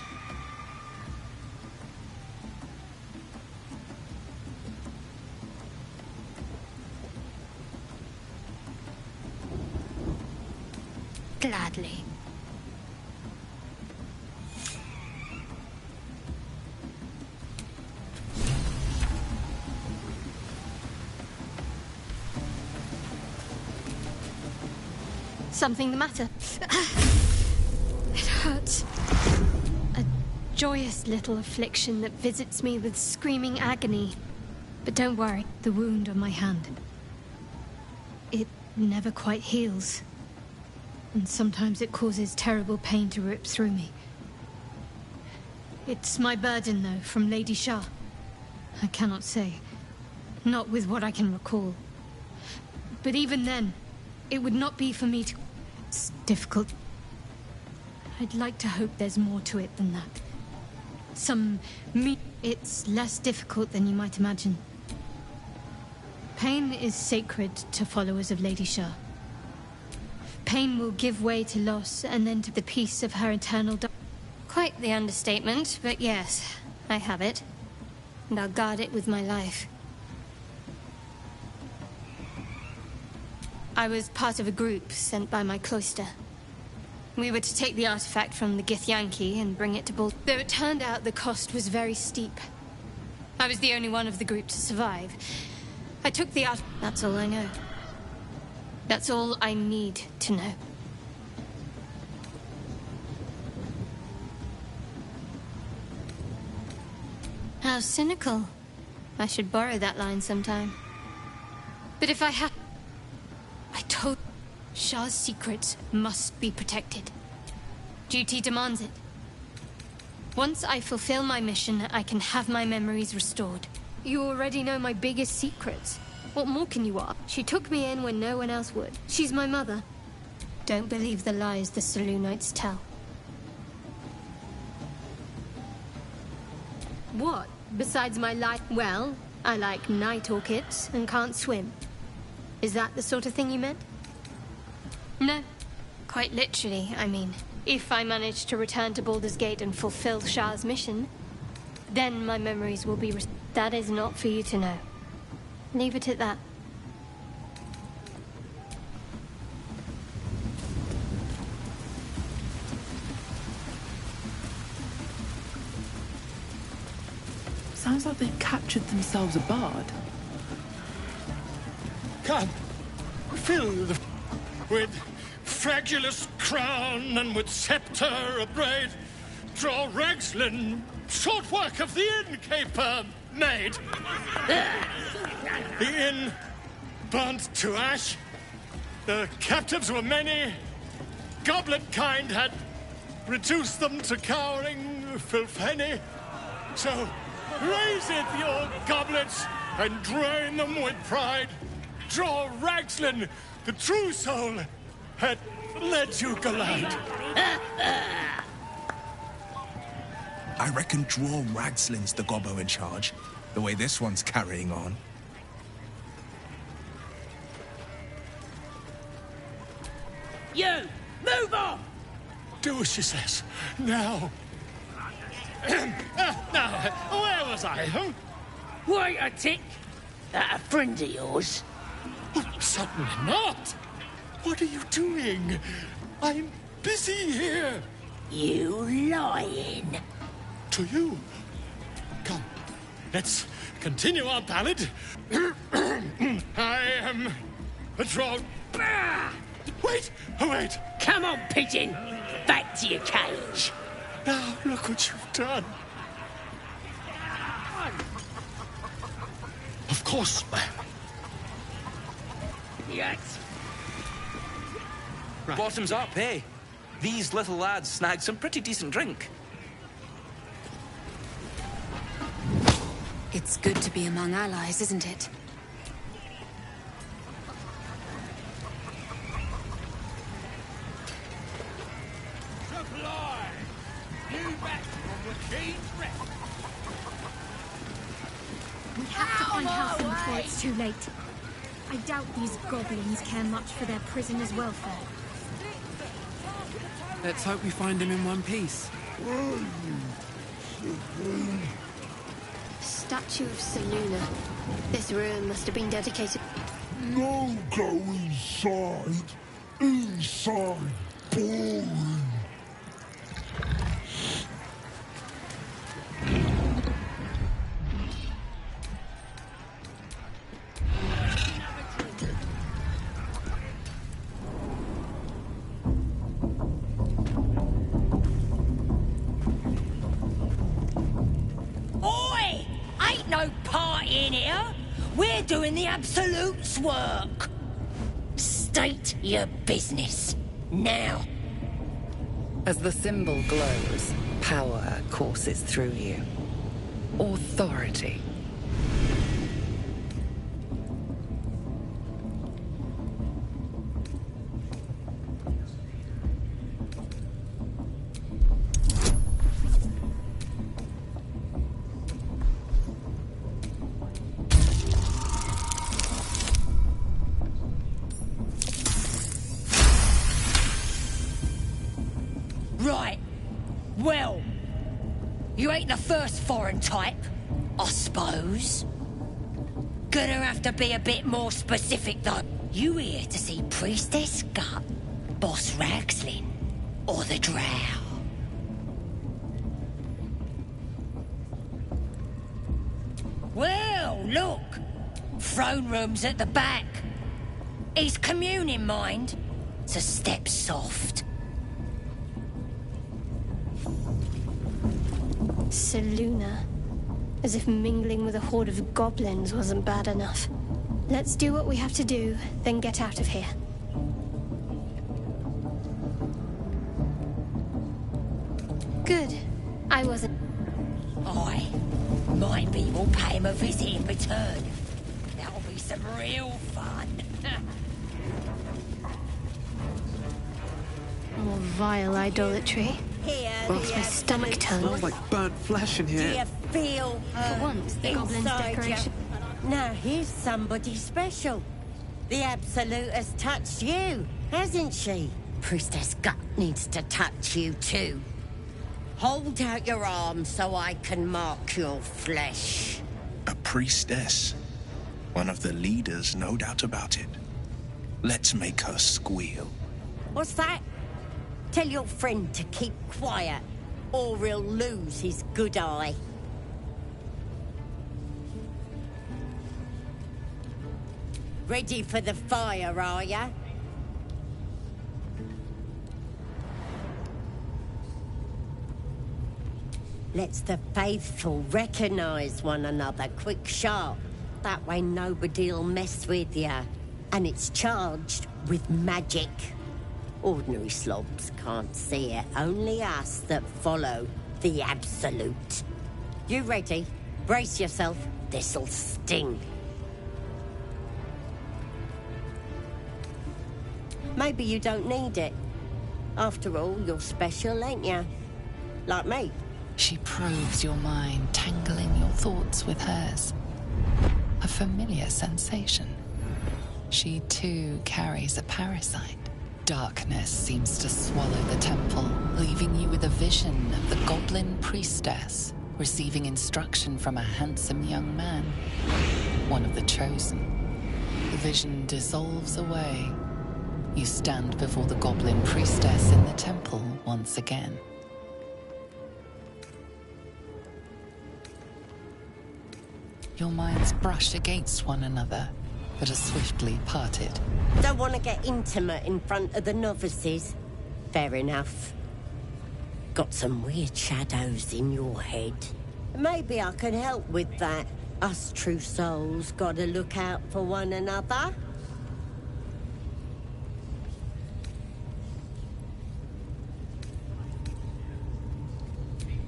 Gladly. Something the matter? It hurts. A joyous little affliction that visits me with screaming agony. But don't worry, the wound on my hand. It never quite heals. And sometimes it causes terrible pain to rip through me. It's my burden, though, from Lady Shah. I cannot say. Not with what I can recall. But even then, it would not be for me to... It's difficult. I'd like to hope there's more to it than that. It's less difficult than you might imagine. Pain is sacred to followers of Lady Shah. Pain will give way to loss, and then to the peace of her eternal Quite the understatement, but yes, I have it. And I'll guard it with my life. I was part of a group sent by my cloister. We were to take the artifact from the Githyanki and bring it to Though it turned out the cost was very steep. I was the only one of the group to survive. I took the artifact. That's all I know. That's all I need to know. How cynical. I should borrow that line sometime. But if I had... I told... Shah's secrets must be protected. Duty demands it. Once I fulfill my mission, I can have my memories restored. You already know my biggest secrets. What more can you ask? She took me in when no one else would. She's my mother. Don't believe the lies the Selûnites tell. What? Besides my life? Well, I like night orchids and can't swim. Is that the sort of thing you meant? No. Quite literally, I mean. If I manage to return to Baldur's Gate and fulfill Shah's mission, then my memories will be That is not for you to know. Leave it at that. Sounds like they've captured themselves a bard. Come, fill the... with fragulous crown and with scepter abraid, draw Ragslin, short work of the innkeeper made. The inn burnt to ash. The captives were many. Goblin kind had reduced them to cowering filfenny. So raise it, your goblets, and drain them with pride. Draw Ragslin, the true soul, had led you galad. I reckon draw Ragslin's the gobbo in charge, the way this one's carrying on. You! Move on! Do as she says. Now. Now, where was I? Wait a tick. That a friend of yours? Certainly not. What are you doing? I'm busy here. You lying. To you. Come, let's continue our ballad. I am a troll. Wait, oh wait. Come on, pigeon. Back to your cage. Now, look what you've done. Of course, ma'am. Yes. Right. Bottoms up, hey? These little lads snagged some pretty decent drink. It's good to be among allies, isn't it? Supply! New batch from the King's Rest. We have to find Halsin before it's too late. I doubt these goblins care much for their prisoner's welfare. Let's hope we find him in one piece. Statue of Selûne. This ruin must have been dedicated. No, go inside. Inside. Boring. Oi! Ain't no party in here. We're doing the Absolute's work. State your business. Now. As the symbol glows, power courses through you. Authority. Right. Well, you ain't the first foreign type, I suppose. Gonna have to be a bit more specific, though. You here to see Priestess Gut, Boss Ragslin, or the Drow? Well, look. Throne room's at the back. Is communing, mind? So step soft. Selûne. As if mingling with a horde of goblins wasn't bad enough. Let's do what we have to do, then get out of here. Good. I wasn't... Aye. Maybe we'll pay him a visit in return. That'll be some real fun. More vile idolatry. Makes my stomach turn. Smells like burnt flesh in Do here. you feel her For once, the goblin's inside decoration. you? Now here's somebody special. The Absolute has touched you, hasn't she? Priestess Gut needs to touch you too. Hold out your arm so I can mark your flesh. A priestess. One of the leaders, no doubt about it. Let's make her squeal. What's that? Tell your friend to keep quiet, or he'll lose his good eye. Ready for the fire, are ya? Let's the faithful recognize one another quick sharp. That way nobody'll mess with ya. And it's charged with magic. Ordinary slobs can't see it, only us that follow the Absolute. You ready? Brace yourself, this'll sting. Maybe you don't need it. After all, you're special, ain't ya? Like me. She probes your mind, tangling your thoughts with hers. A familiar sensation. She too carries a parasite. Darkness seems to swallow the temple, leaving you with a vision of the goblin priestess receiving instruction from a handsome young man, one of the chosen. The vision dissolves away, You stand before the goblin priestess in the temple once again. Your minds brush against one another, but are swiftly parted. Don't want to get intimate in front of the novices. Fair enough. Got some weird shadows in your head. Maybe I can help with that. Us true souls gotta look out for one another.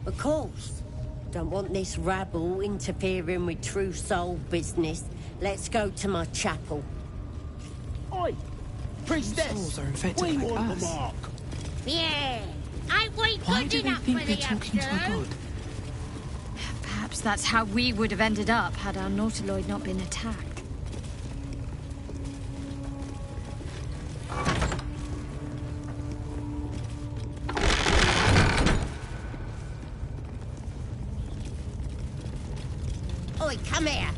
Of course. Don't want this rabble interfering with true soul business. Let's go to my chapel. Oi! Priestess! Souls are infected We like want us. the mark! Yeah. Ain't we Why good do they enough think for they're the talking to a Absolute? god? Perhaps that's how we would have ended up had our Nautiloid not been attacked. Oi, come here.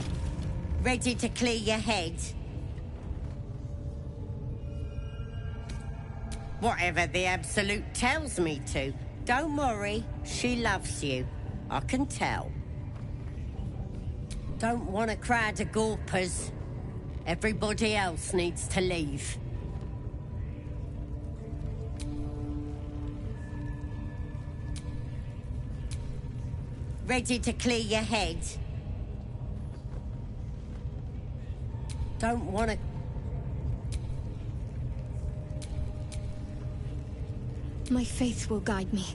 Ready to clear your head? Whatever the Absolute tells me to. Don't worry, she loves you. I can tell. Don't want a crowd of gawpers. Everybody else needs to leave. Ready to clear your head? Don't want to... My faith will guide me.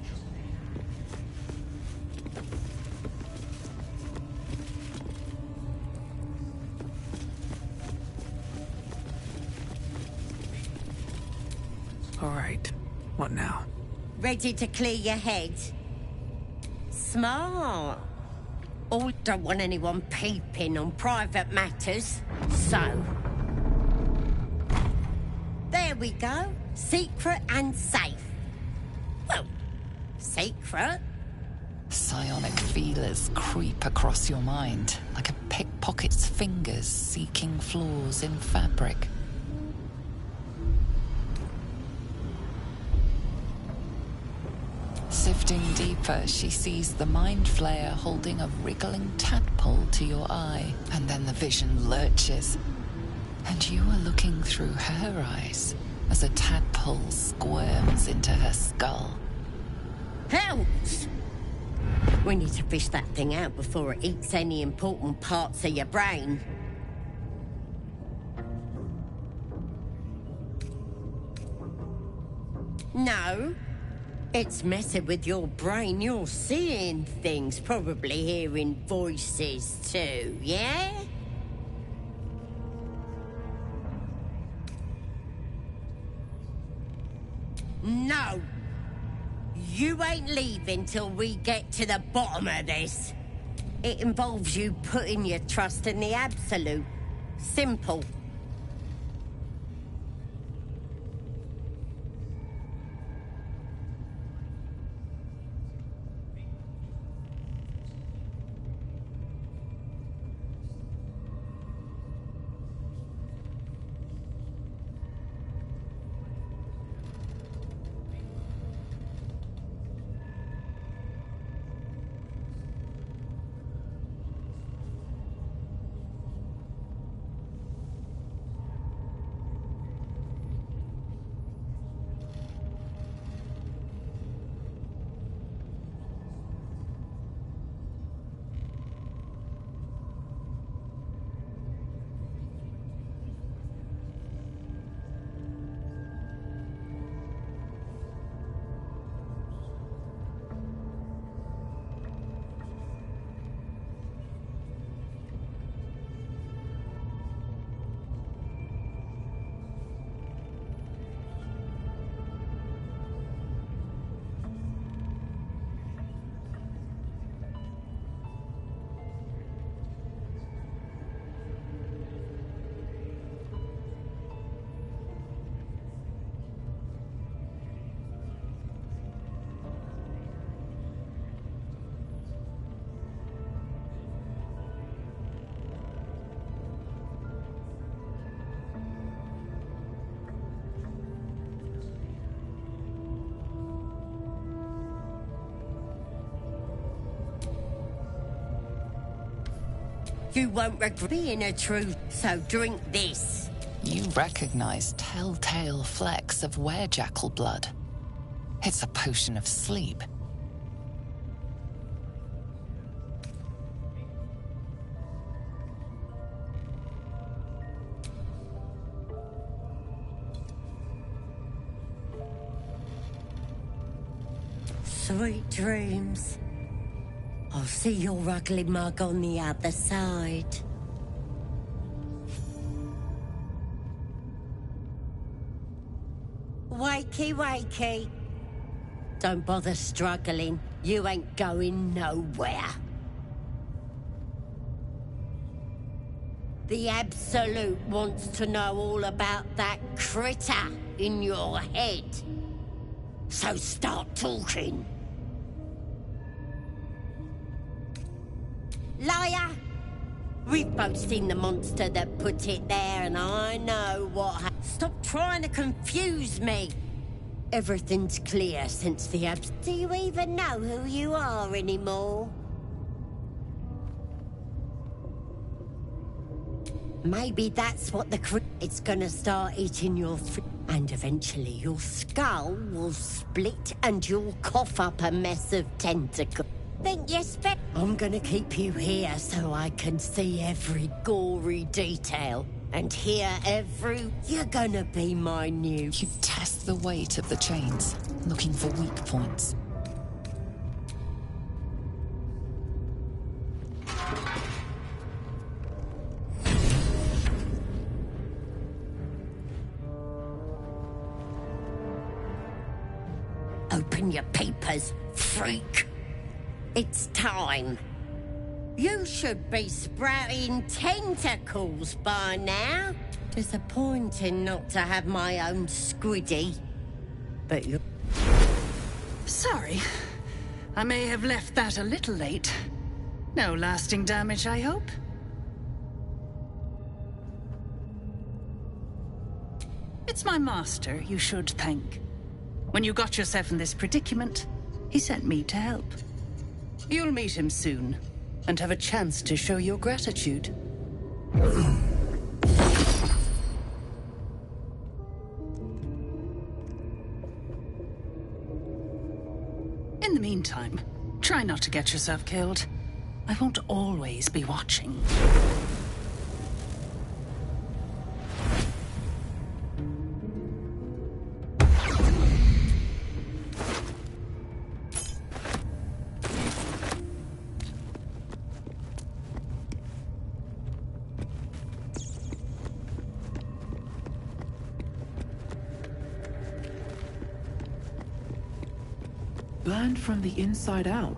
All right. What now? Ready to clear your head? Smart. Oh, don't want anyone peeping on private matters. So... there we go. Secret and safe. Well, secret. Psionic feelers creep across your mind, like a pickpocket's fingers seeking flaws in fabric. Sifting deeper, she sees the Mind Flayer holding a wriggling tadpole to your eye, and then the vision lurches. And you are looking through her eyes as a tadpole squirms into her skull. Helps! We need to fish that thing out before it eats any important parts of your brain. No. It's messing with your brain. You're seeing things, probably hearing voices too, yeah? No. You ain't leaving till we get to the bottom of this. It involves you putting your trust in the Absolute. Simple. You won't regret being a true, so drink this. You recognize telltale flecks of werejackal blood. It's a potion of sleep. Sweet dreams. I'll see your ugly mug on the other side. Wakey, wakey. Don't bother struggling. You ain't going nowhere. The Absolute wants to know all about that critter in your head. So start talking. Liar! We've both seen the monster that put it there, and I know what Stop trying to confuse me! Everything's clear since the Do you even know who you are anymore? Maybe that's what it's gonna start eating your and eventually your skull will split and you'll cough up a mess of tentacles. Think you I'm gonna keep you here so I can see every gory detail and hear every... You're gonna be my new... You test the weight of the chains, looking for weak points. Open your papers, freak. It's time. You should be sprouting tentacles by now. Disappointing not to have my own squiddy. But you... Sorry. I may have left that a little late. No lasting damage, I hope? It's my master you should thank. When you got yourself in this predicament, he sent me to help. You'll meet him soon, and have a chance to show your gratitude. In the meantime, try not to get yourself killed. I won't always be watching. Burned from the inside out.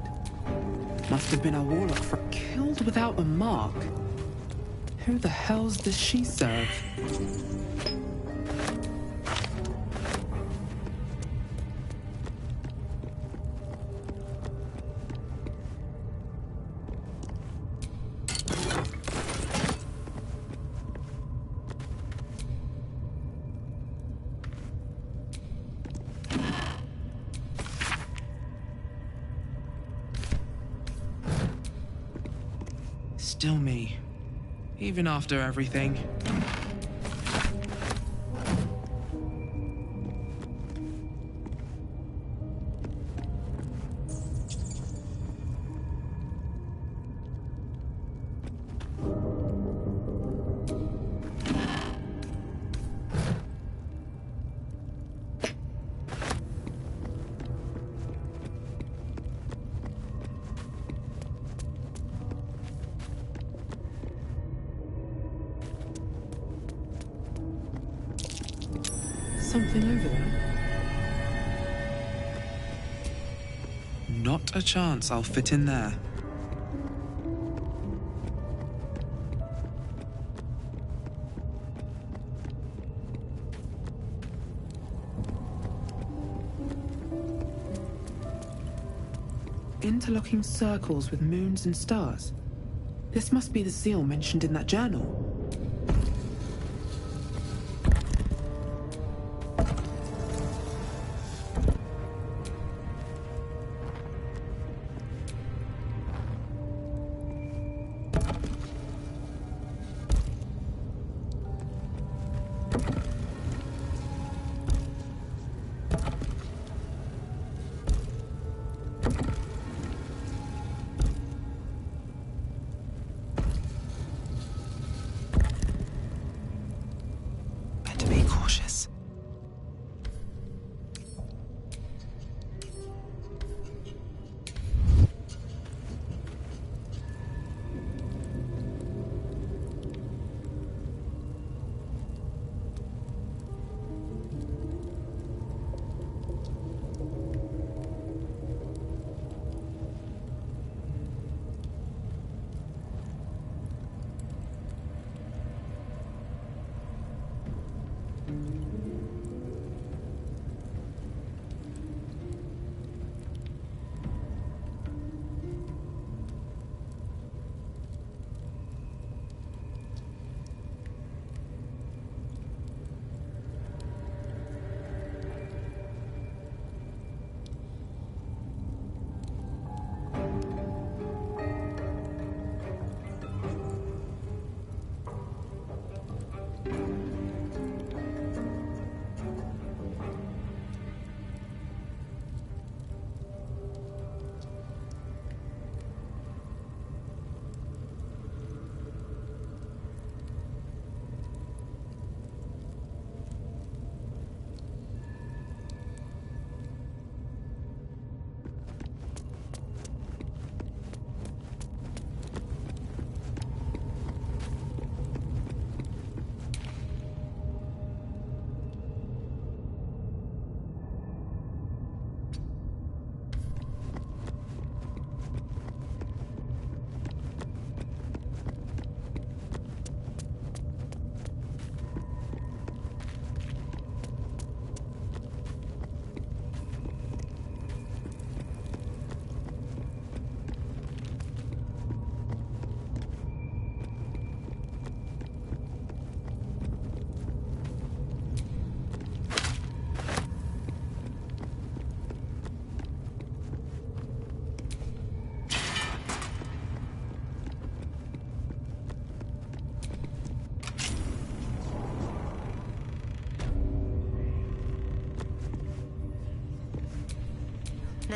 Must have been a warlock killed without a mark. Who the hells does she serve? Still me. Even after everything. Something over there. Not a chance I'll fit in there. Interlocking circles with moons and stars. This must be the seal mentioned in that journal.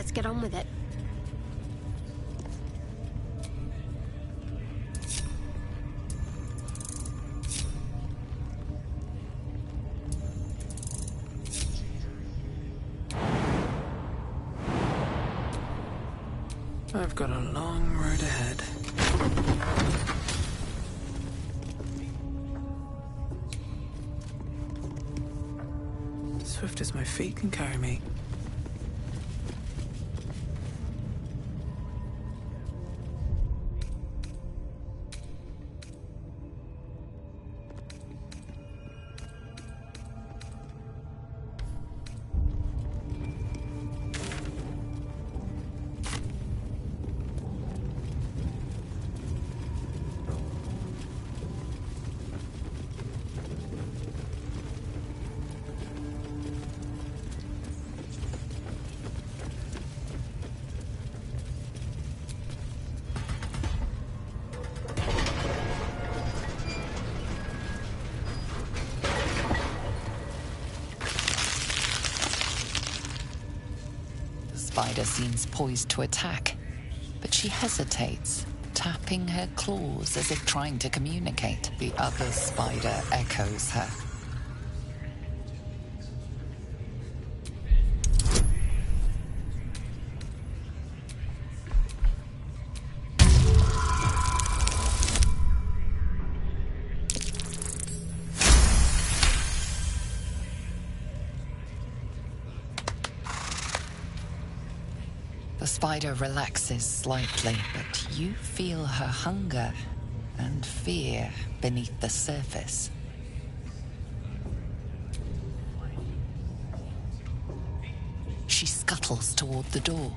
Let's get on with it. I've got a long road ahead. Swift as my feet can carry me. Spider seems poised to attack, but she hesitates, tapping her claws as if trying to communicate. The other spider echoes her. The spider relaxes slightly, but you feel her hunger and fear beneath the surface. She scuttles toward the door.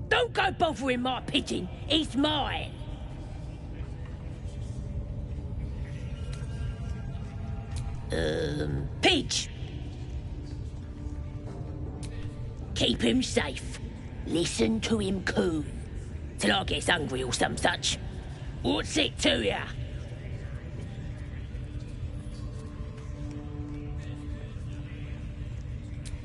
Don't go bothering my pigeon. It's mine. Pidge. Keep him safe. Listen to him coo. Till I gets hungry or some such. What's it to ya?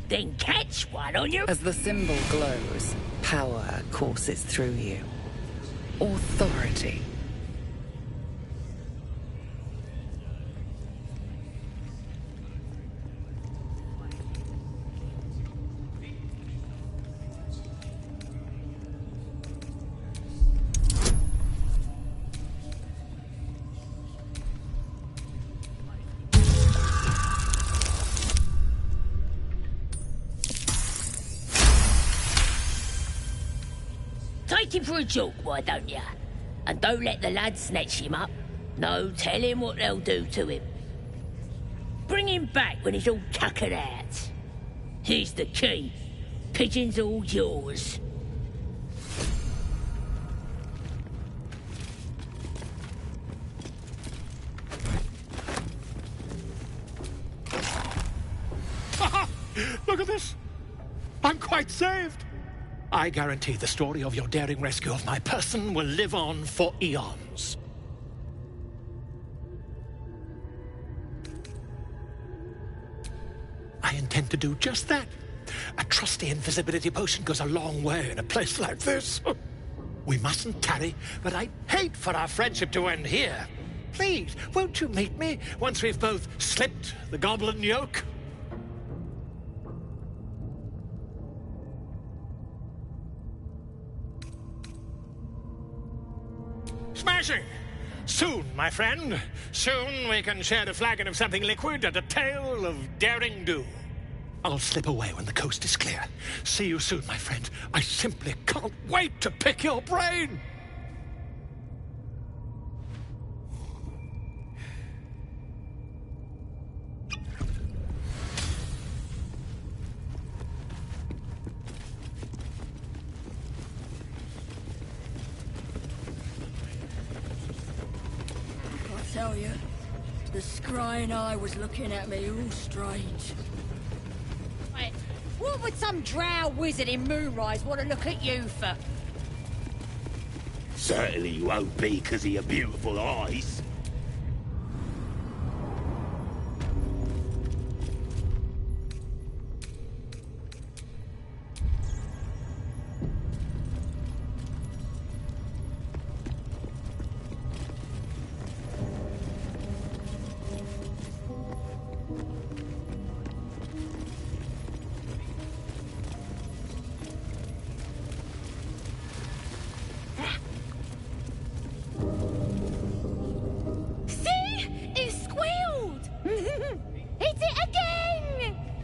Then catch one on your... As the symbol glows, power courses through you. Authority. take him for a joke, why don't ya? And don't let the lads snatch him up. No, tell him what they'll do to him. Bring him back when he's all tuckered out. Here's the key. Pigeon's all yours. Look at this. I'm quite saved. I guarantee the story of your daring rescue of my person will live on for eons. I intend to do just that. A trusty invisibility potion goes a long way in a place like this. We mustn't tarry, but I'd hate for our friendship to end here. Please, won't you meet me once we've both slipped the goblin yoke? Smashing! Soon, my friend. Soon we can share a flagon of something liquid and a tale of daring do. I'll slip away when the coast is clear. See you soon, my friend. I simply can't wait to pick your brain! I tell you, the scrying eye was looking at me all strange. Right. What would some drow wizard in Moonrise want to look at you for? Certainly you won't be because of your beautiful eyes.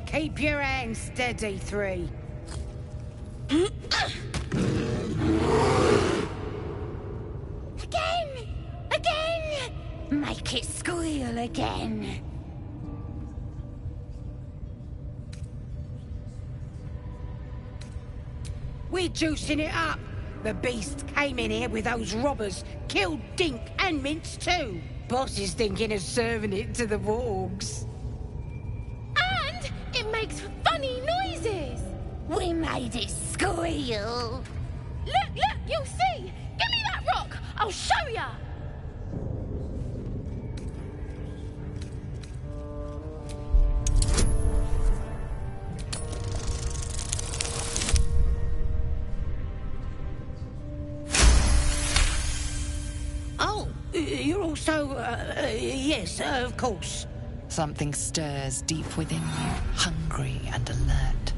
Keep your hands steady, Three. Again! Make it squeal again. We're juicing it up. The beast came in here with those robbers, killed Dink and Mince too. Boss is thinking of serving it to the wargs. And it makes funny noises. We made it squeal. Look, you'll see. Give me that rock. I'll show ya. Oh, you're also, yes, of course. Something stirs deep within you, hungry and alert.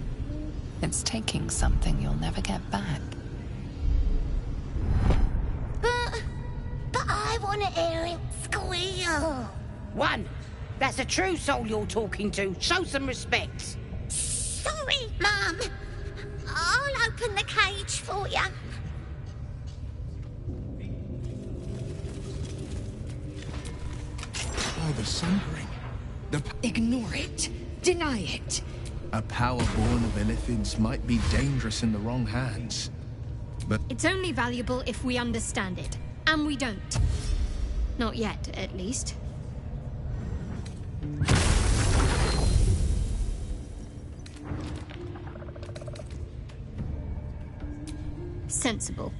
It's taking something you'll never get back. But I want to hear it squeal. One. That's a true soul you're talking to. Show some respect. Sorry, Mum. I'll open the cage for you. Oh, the sumbering. Ignore it. Deny it. A power born of Illithids might be dangerous in the wrong hands. But It's only valuable if we understand it. And we don't. Not yet, at least. Sensible.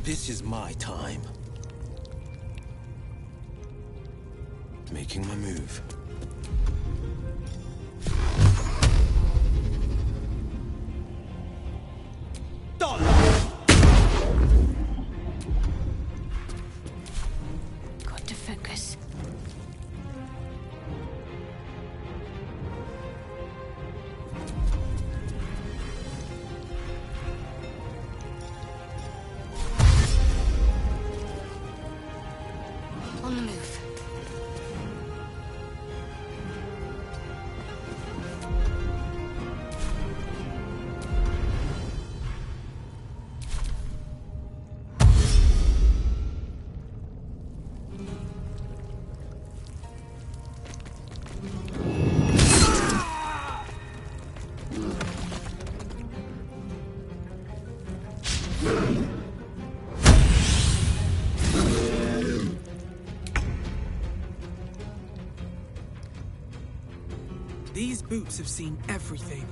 This is my time. Making my move. Got to focus. On the move. These boots have seen everything.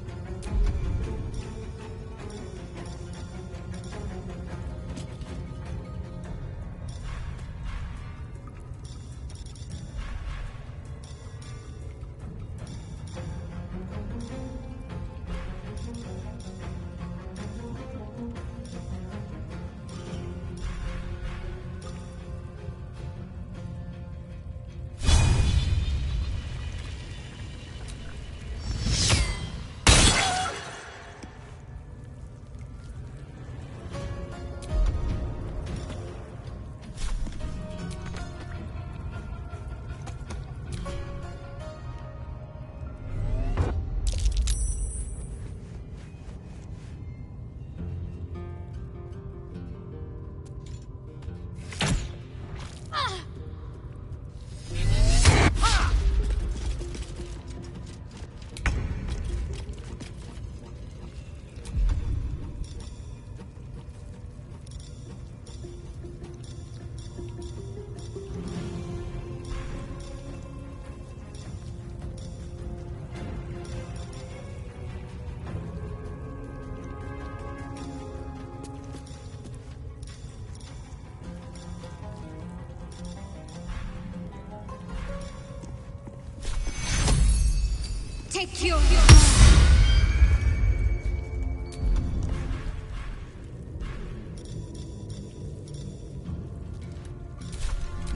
Take your...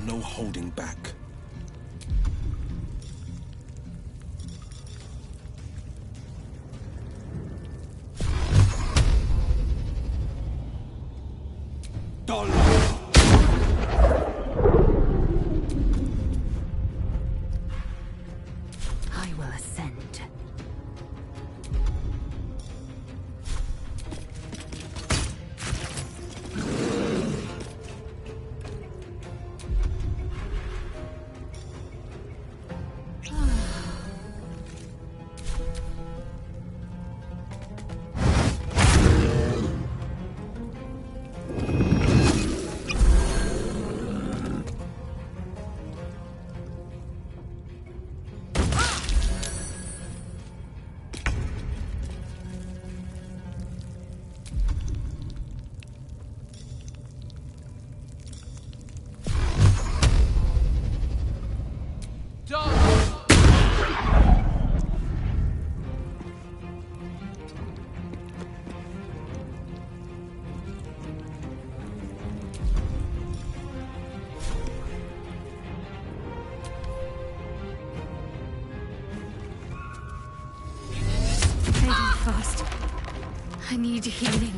No holding back. I will ascend. Fading fast. I need healing.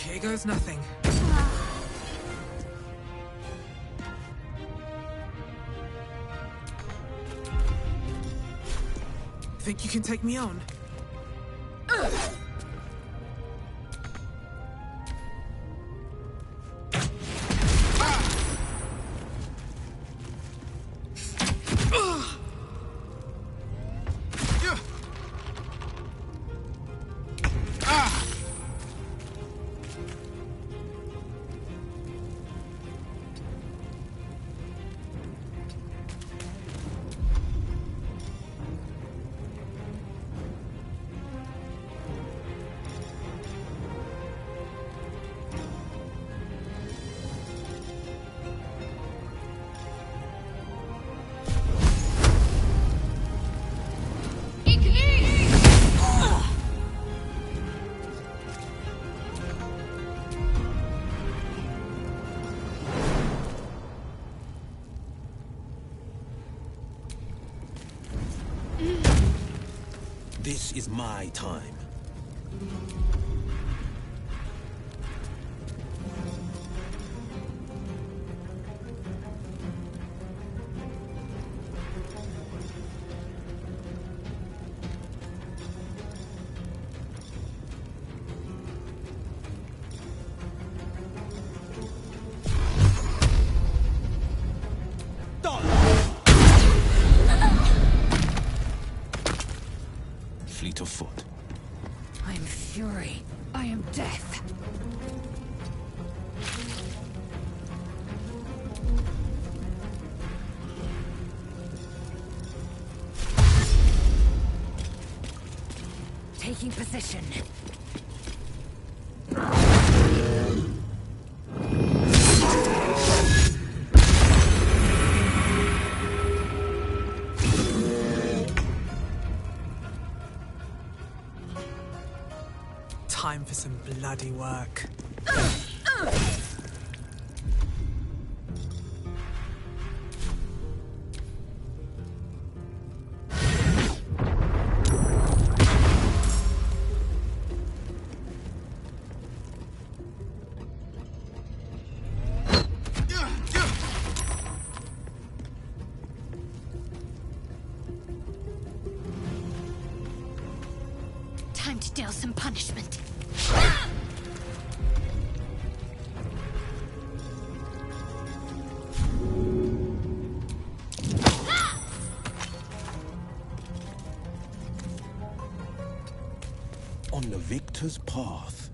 Here goes nothing. Think you can take me on? This is my time. Fleet of foot. I am fury. I am death. Taking position. Time for some bloody work. Time to deal some punishment. On the victor's path.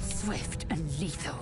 Swift and lethal.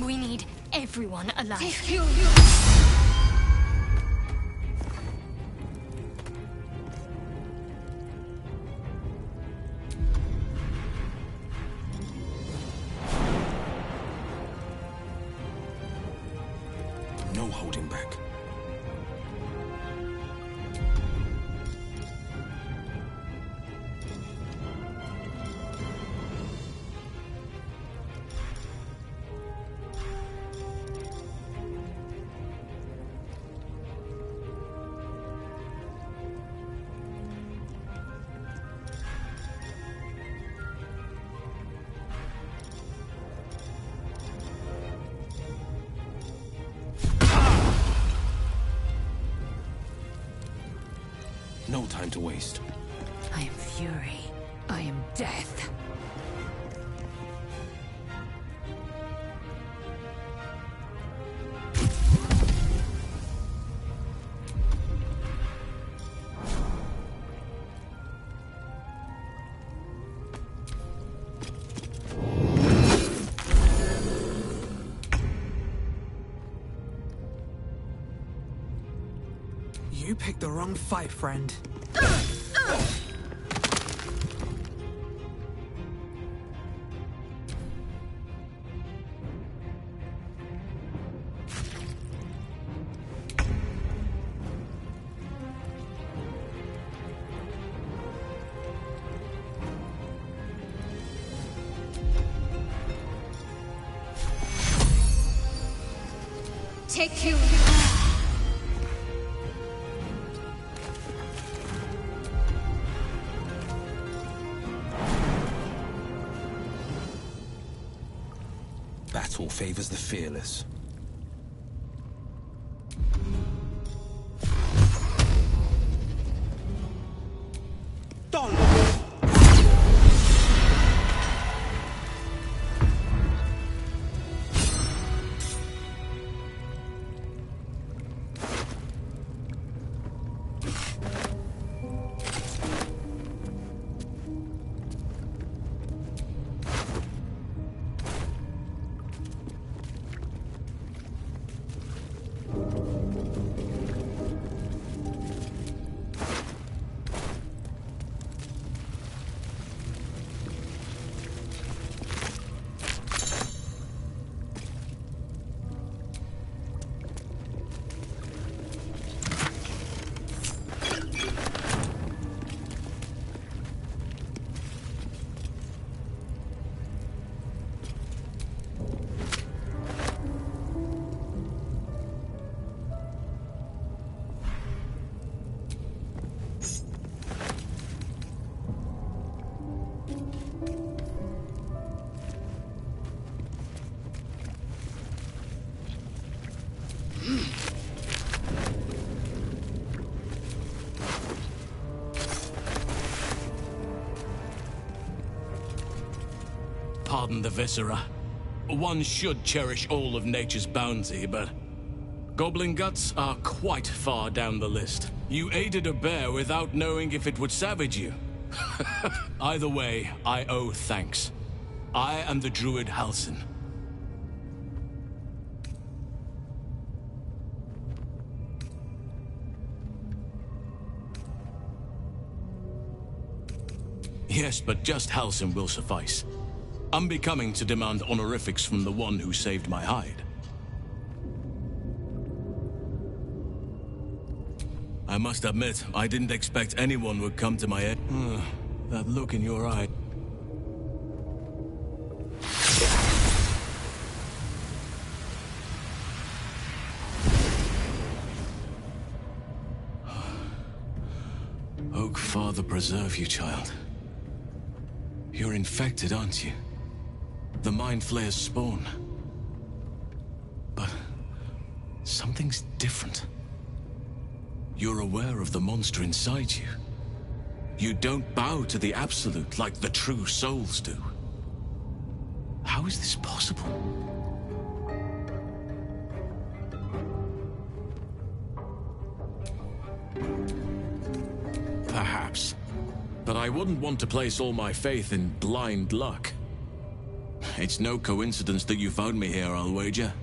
We need everyone alive. No holding back. No time to waste. I am fury. I am death. You picked the wrong fight, friend. Take you. Battle favors the fearless. Pardon the viscera. One should cherish all of nature's bounty, but goblin guts are quite far down the list. You aided a bear without knowing if it would savage you. Either way, I owe thanks. I am the druid Halsin. Yes, but just Halsin will suffice. Unbecoming to demand honorifics from the one who saved my hide. I must admit, I didn't expect anyone would come to my aid. That look in your eye. Oak Father preserve you, child. You're infected, aren't you? The Mind Flayer's spawn. But something's different. You're aware of the monster inside you. You don't bow to the Absolute like the true souls do. How is this possible? Perhaps. But I wouldn't want to place all my faith in blind luck. It's no coincidence that you found me here, I'll wager.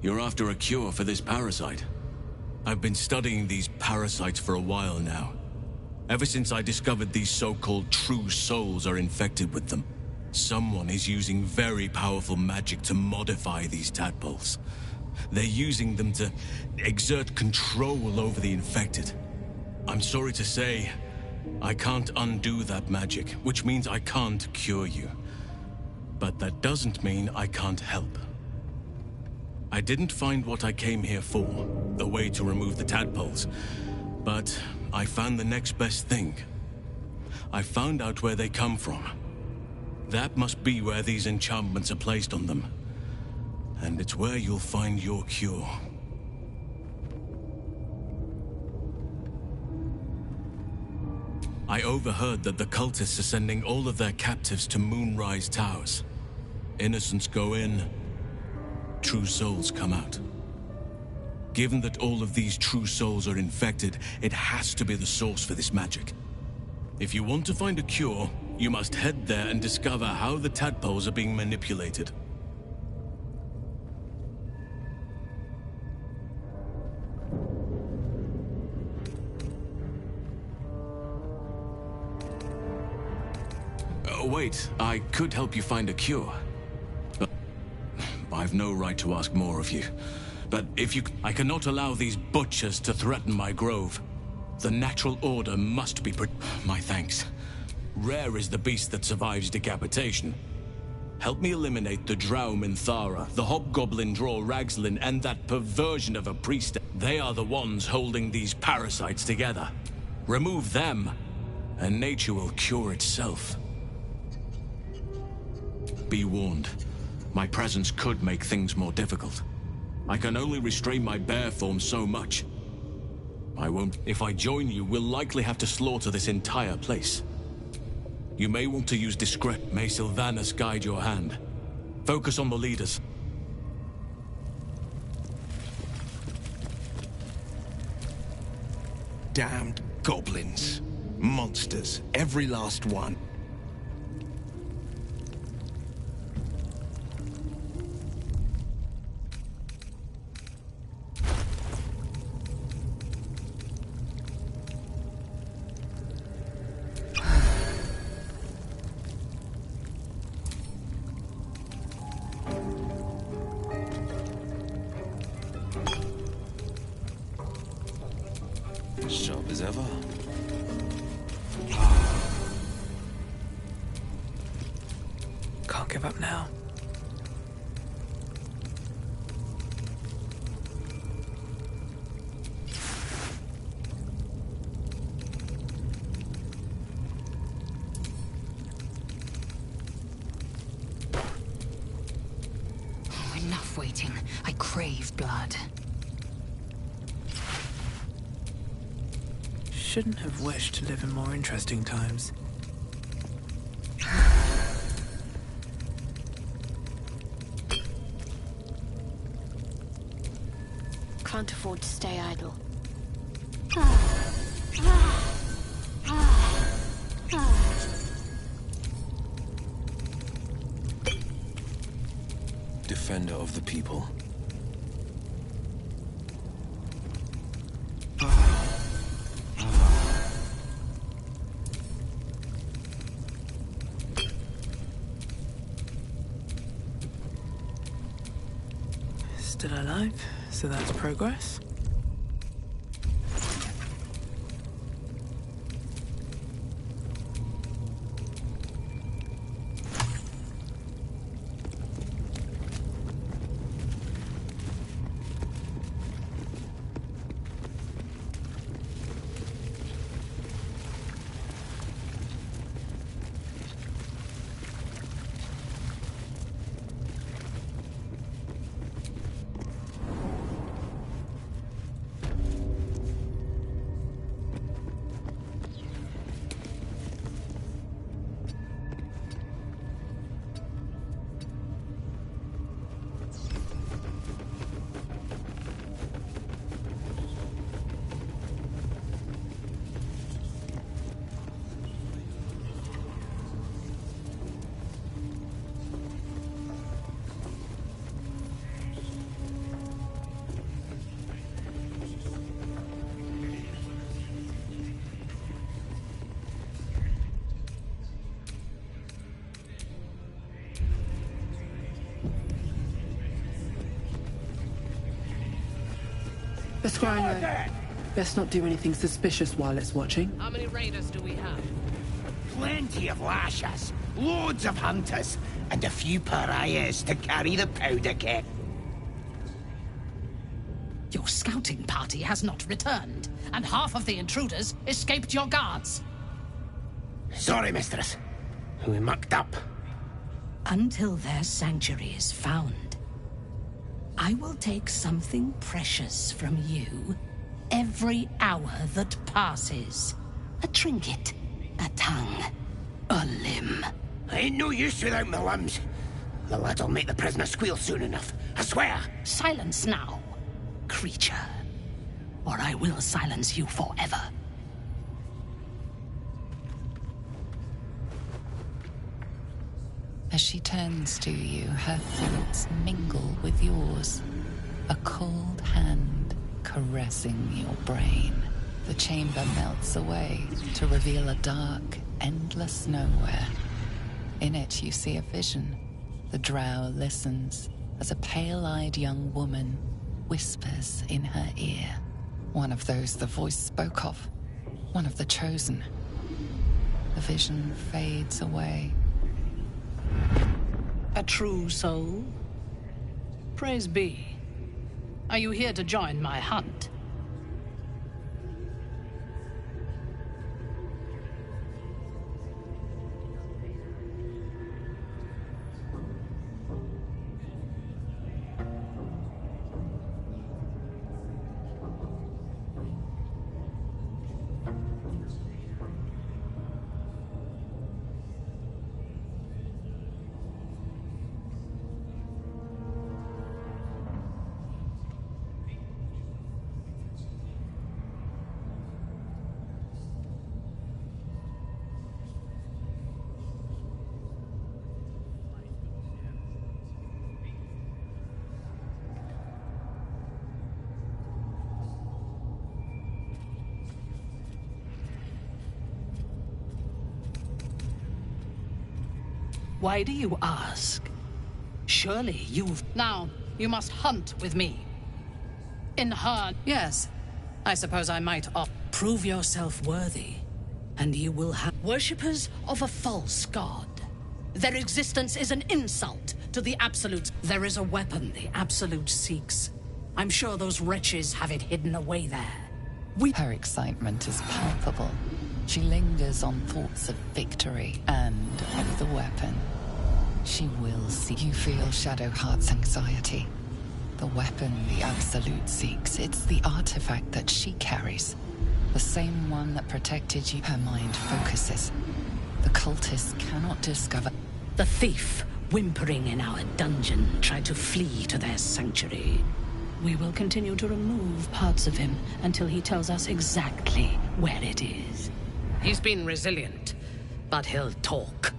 You're after a cure for this parasite. I've been studying these parasites for a while now. Ever since I discovered these so-called true souls are infected with them. Someone is using very powerful magic to modify these tadpoles. They're using them to exert control over the infected. I'm sorry to say, I can't undo that magic, which means I can't cure you. But that doesn't mean I can't help. I didn't find what I came here for, the way to remove the tadpoles, but I found the next best thing. I found out where they come from. That must be where these enchantments are placed on them. And it's where you'll find your cure. I overheard that the cultists are sending all of their captives to Moonrise Towers. Innocents go in, true souls come out. Given that all of these true souls are infected, it has to be the source for this magic. If you want to find a cure, you must head there and discover how the tadpoles are being manipulated. Wait, I could help you find a cure. But I've no right to ask more of you. But if you... I cannot allow these butchers to threaten my grove. The natural order must be... My thanks. Rare is the beast that survives decapitation. Help me eliminate the Drow Minthara, the Hobgoblin Draw Ragzlin, and that perversion of a priest. They are the ones holding these parasites together. Remove them, and nature will cure itself. Be warned. My presence could make things more difficult. I can only restrain my bear form so much. I won't. If I join you, we'll likely have to slaughter this entire place. You may want to use discretion. May Sylvanas guide your hand. Focus on the leaders. Damned goblins. Monsters. Every last one. Sharp as ever. Can't give up now. Oh, enough waiting. I crave blood. Shouldn't have wished to live in more interesting times. Can't afford to stay idle. Defender of the people. Still alive, so that's progress. The Scrino. Best not do anything suspicious while it's watching. How many raiders do we have? Plenty of lashers, loads of hunters, and a few pariahs to carry the powder keg. Your scouting party has not returned, and half of the intruders escaped your guards. Sorry, mistress. We mucked up. Until their sanctuary is found, I will take something precious from you every hour that passes. A trinket, a tongue, a limb. I ain't no use without my limbs. The lad'll make the prisoner squeal soon enough, I swear. Silence now, creature, or I will silence you forever. As she turns to you, her thoughts mingle with yours. A cold hand caressing your brain. The chamber melts away to reveal a dark, endless nowhere. In it, you see a vision. The drow listens as a pale-eyed young woman whispers in her ear. One of those the voice spoke of. One of the chosen. The vision fades away. A true soul? Praise be. Are you here to join my hunt? Why do you ask? Surely you've... Now, you must hunt with me. In her... Yes, I suppose I might prove yourself worthy, and you will have... Worshippers of a false god. Their existence is an insult to the Absolute. There is a weapon the Absolute seeks. I'm sure those wretches have it hidden away there. Her excitement is palpable. She lingers on thoughts of victory and of the weapon. She will see. You feel Shadowheart's anxiety. The weapon the Absolute seeks, it's the artifact that she carries. The same one that protected you. Her mind focuses. The cultists cannot discover. The thief, whimpering in our dungeon, tried to flee to their sanctuary. We will continue to remove parts of him until he tells us exactly where it is. He's been resilient, but he'll talk.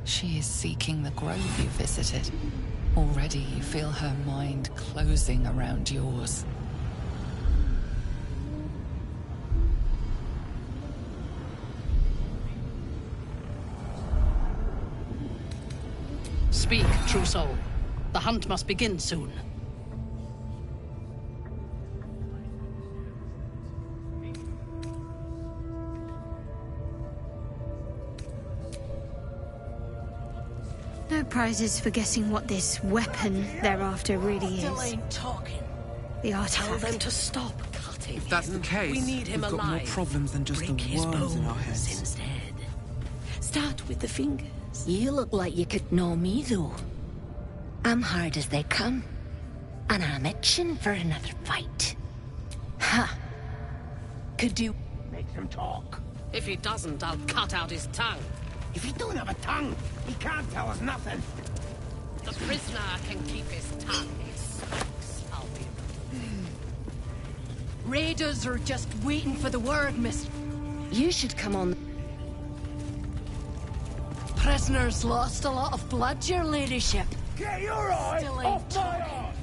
She is seeking the grove you visited. Already you feel her mind closing around yours. Speak, true soul. The hunt must begin soon. No prizes for guessing what this weapon they're after really Still is. ain't talking. The artifact. Tell them to stop cutting If that's him. the case, we need him we've got alive. more problems than just Break the his worms in our bones heads. instead. Start with the fingers. You look like you could know me, though. I'm hard as they come. And I'm itching for another fight. Ha! Could do... Make him talk. If he doesn't, I'll cut out his tongue. If he don't have a tongue, he can't tell us nothing. The prisoner can keep his tongue. He speaks. I'll be... Raiders are just waiting for the word, miss. You should come on. Prisoners lost a lot of blood, your ladyship. Get your eye Still off ain't my talking. eye!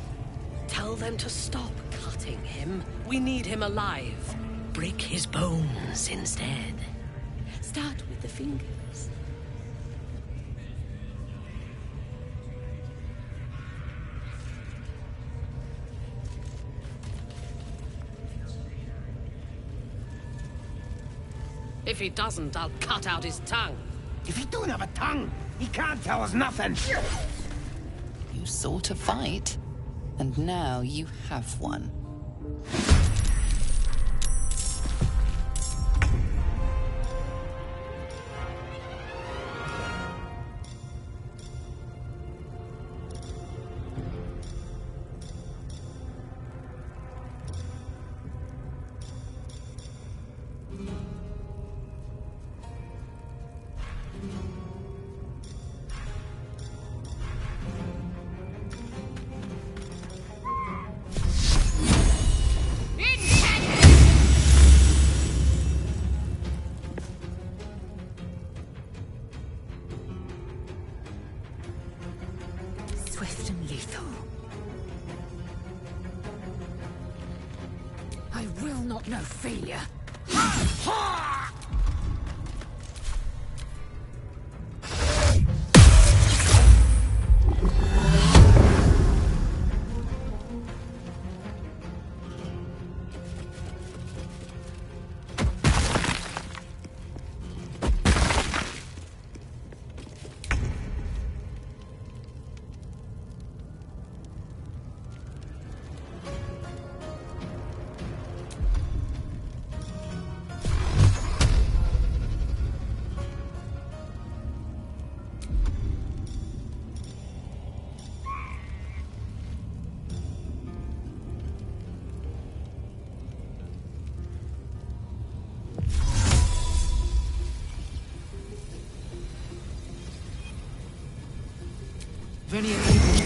Tell them to stop cutting him. We need him alive. Break his bones instead. Start with the fingers. If he doesn't, I'll cut out his tongue. If he don't have a tongue, he can't tell us nothing. You sought a fight, and now you have one. Swift and lethal. I will not know failure. Venia people.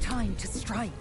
Time to strike.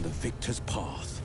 the victor's path.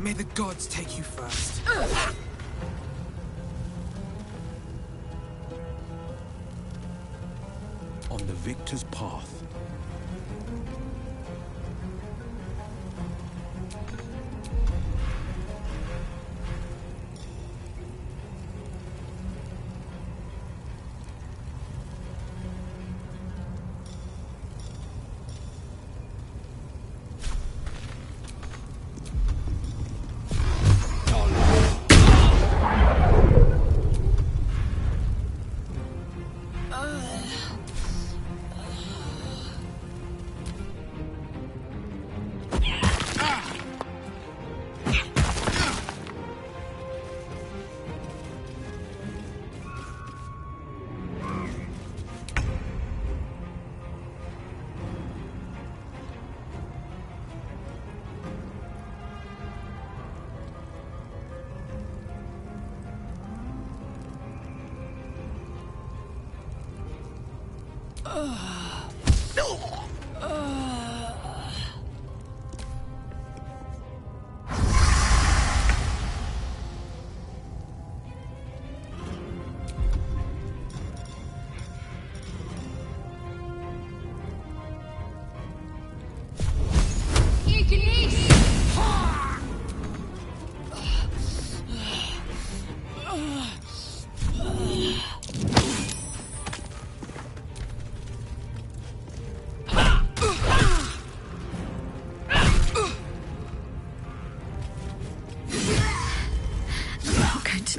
May the gods take you first. On the victor's path.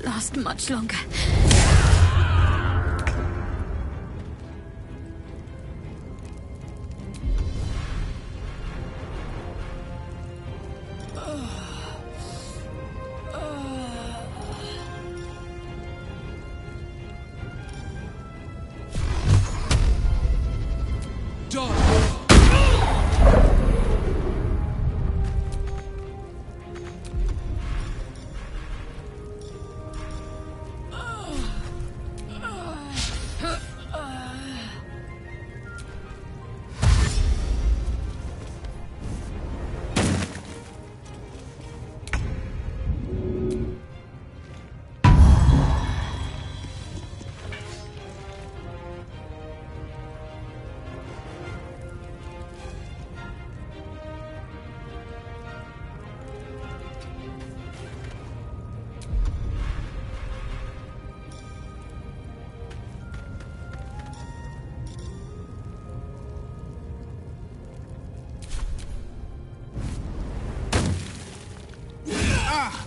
Last much longer. Ha!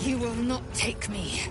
You will not take me.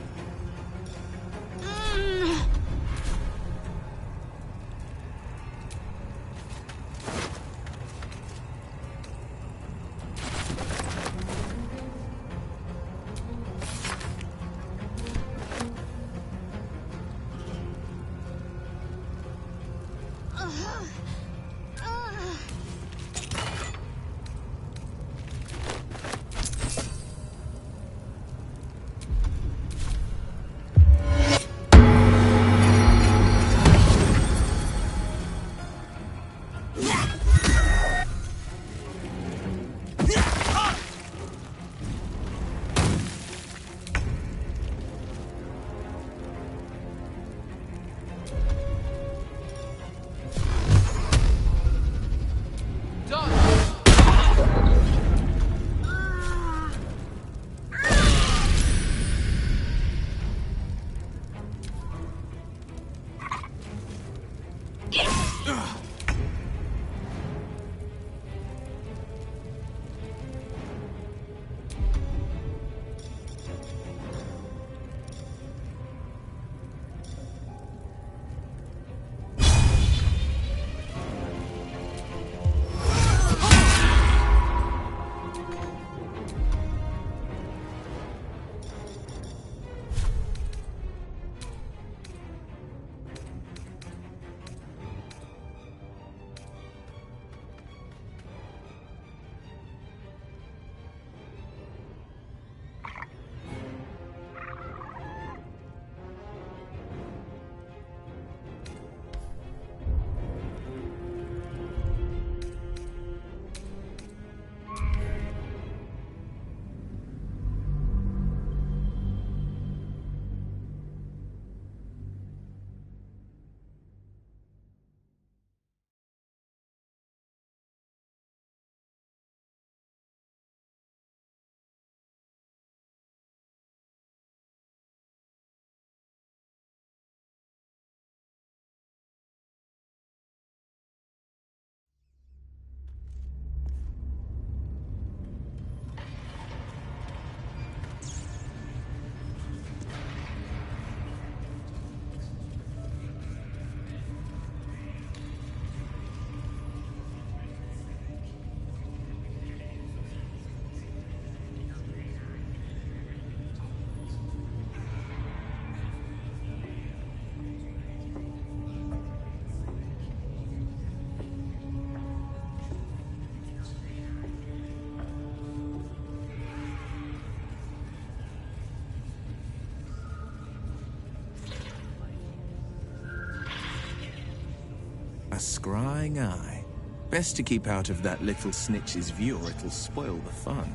Scrying eye. Best to keep out of that little snitch's view or it'll spoil the fun.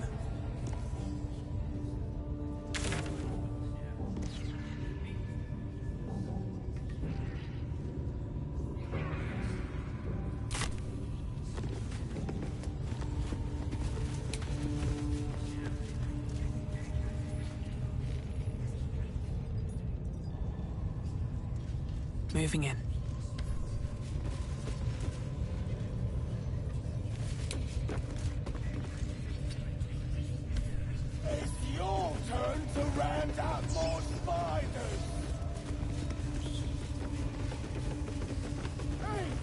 Moving in. Hey!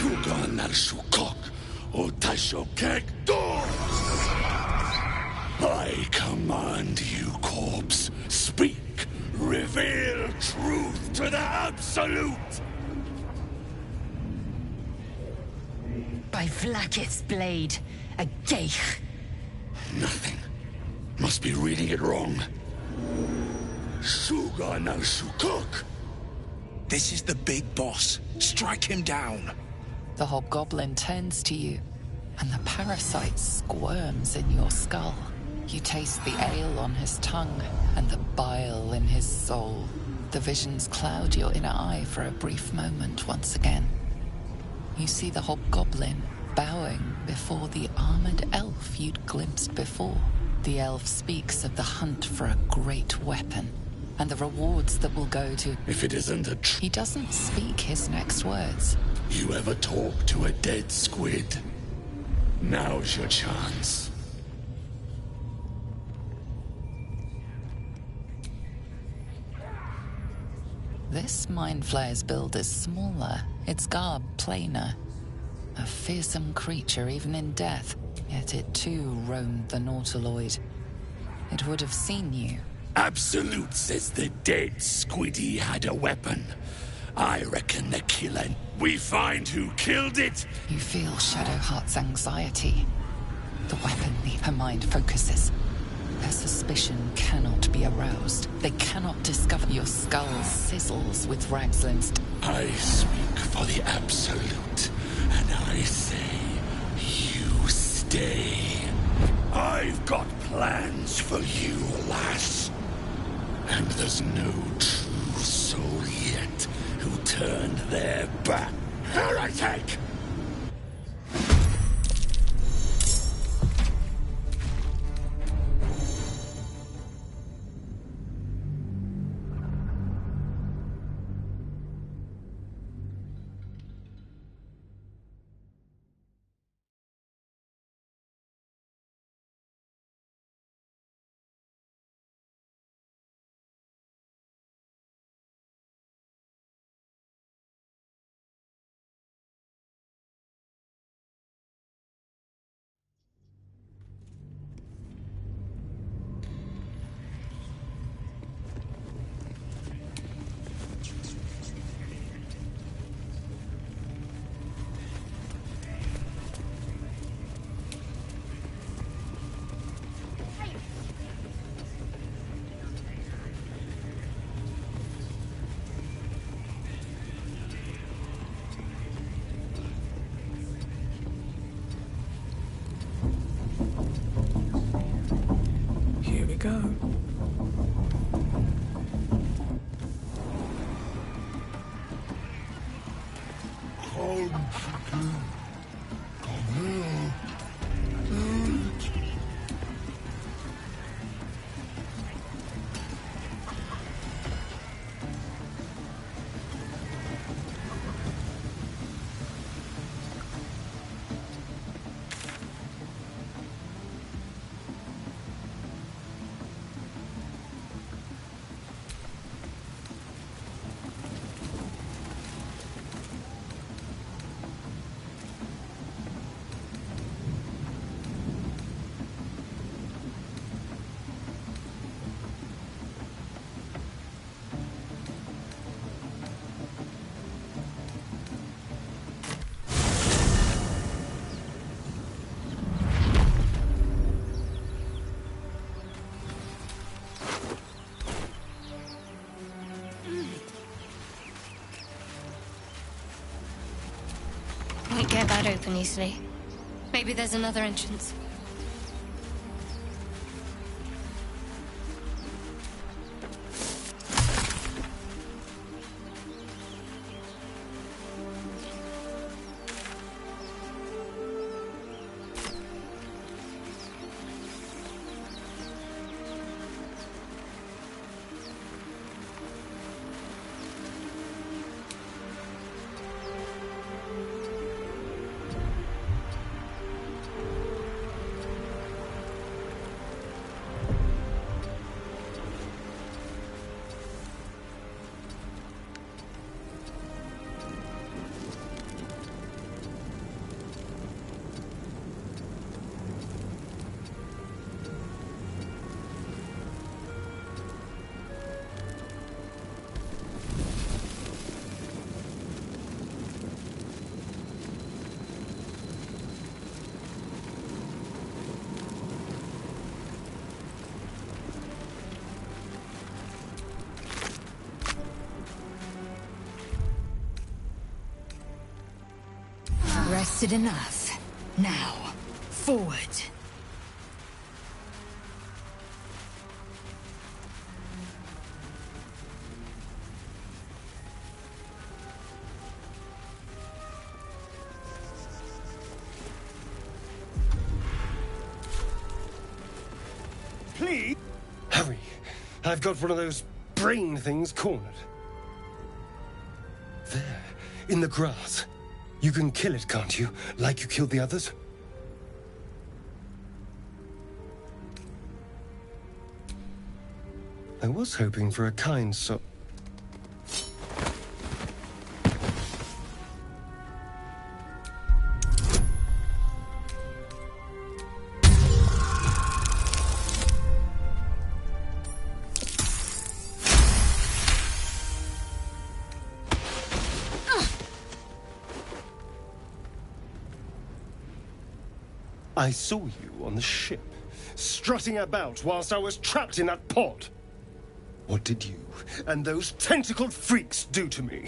Tugan al Shukok, O Taishokek Dor! I command you, corpse. Speak. Reveal truth to the Absolute! By Vlaakith's blade, a geich. Nothing. Must be reading it wrong. Sugan al Shukok. This is the big boss. Strike him down. The hobgoblin turns to you, and the parasite squirms in your skull. You taste the ale on his tongue, and the bile in his soul. The visions cloud your inner eye for a brief moment once again. You see the hobgoblin bowing before the armored elf you'd glimpsed before. The elf speaks of the hunt for a great weapon, and the rewards that will go to... If it isn't a He doesn't speak his next words. You ever talk to a dead squid? Now's your chance. This Mind Flayer's build is smaller, its garb plainer. A fearsome creature even in death, yet it too roamed the Nautiloid. It would have seen you. Absolute says the dead squiddy had a weapon. I reckon the killer... We find who killed it? You feel Shadowheart's anxiety. The weapon her mind focuses. Her suspicion cannot be aroused. They cannot discover your skull sizzles with Ragslin's... I speak for the Absolute, and I say, you stay. I've got plans for you, lass. And there's no true soul yet who turned their back. Heretic! Here we go. Won't get that open easily. Maybe there's another entrance. Rested enough. Now, forward. Please? Hurry. I've got one of those brain things cornered. There, in the grass. You can kill it, can't you? Like you killed the others? I was hoping for a kind soul. I saw you on the ship, strutting about whilst I was trapped in that pod. What did you and those tentacled freaks do to me?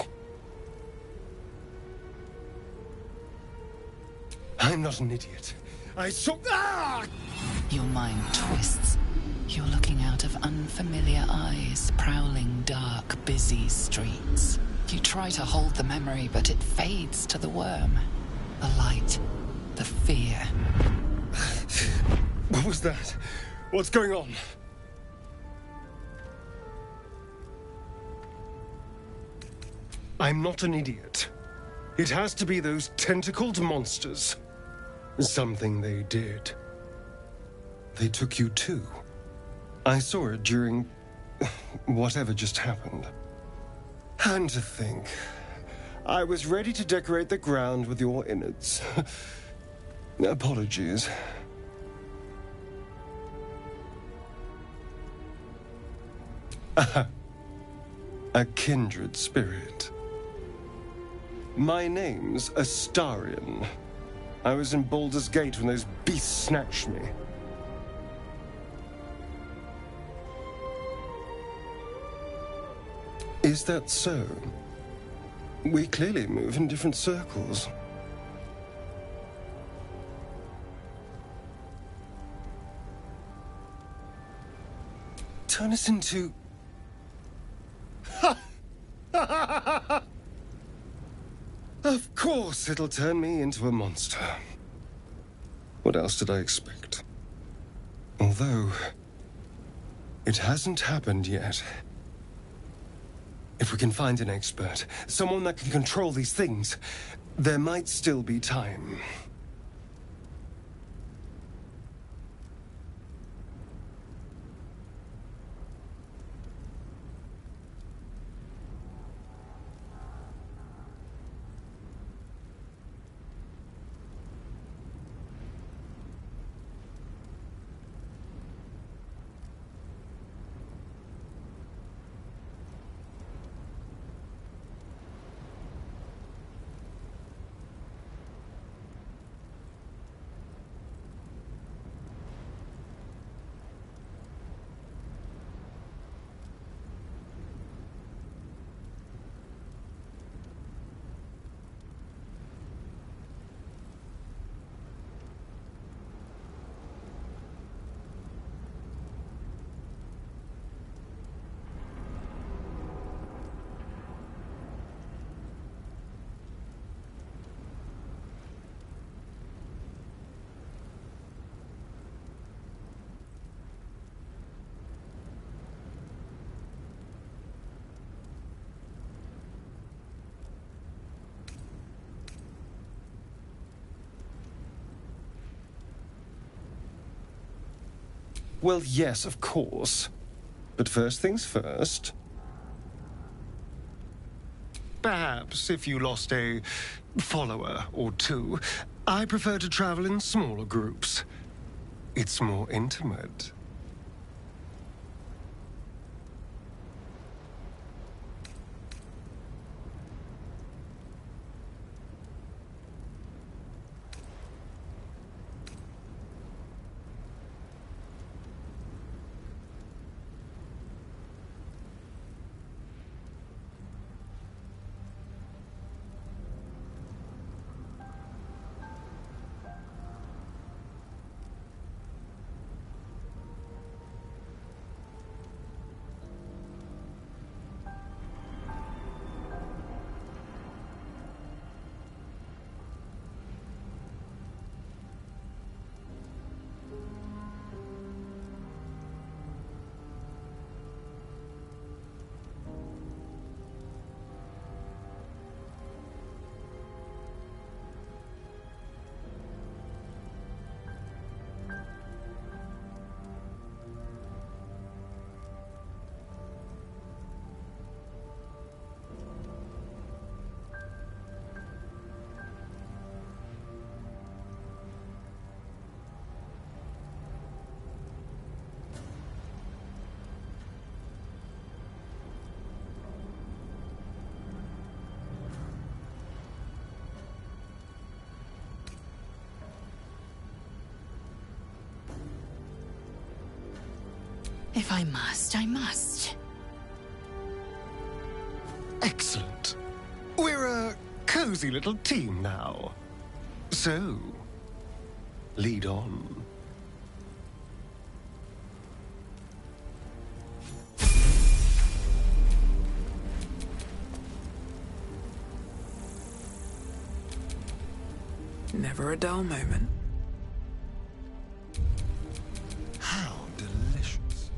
I'm not an idiot. I saw... Ah! Your mind twists. You're looking out of unfamiliar eyes, prowling dark, busy streets. You try to hold the memory, but it fades to the worm. The light, the fear. What was that? What's going on? I'm not an idiot. It has to be those tentacled monsters. Something they did. They took you too. I saw it during whatever just happened. And to think, I was ready to decorate the ground with your innards. Apologies. A kindred spirit. My name's Astarion. I was in Baldur's Gate when those beasts snatched me. Is that so? We clearly move in different circles. Turn us into... Of course it'll turn me into a monster. What else did I expect? Although... it hasn't happened yet. If we can find an expert, someone that can control these things, there might still be time. Well, yes, of course. But first things first. Perhaps if you lost a follower or two, I prefer to travel in smaller groups. It's more intimate. If I must, I must. Excellent. We're a cozy little team now. So, lead on. Never a dull moment. How delicious.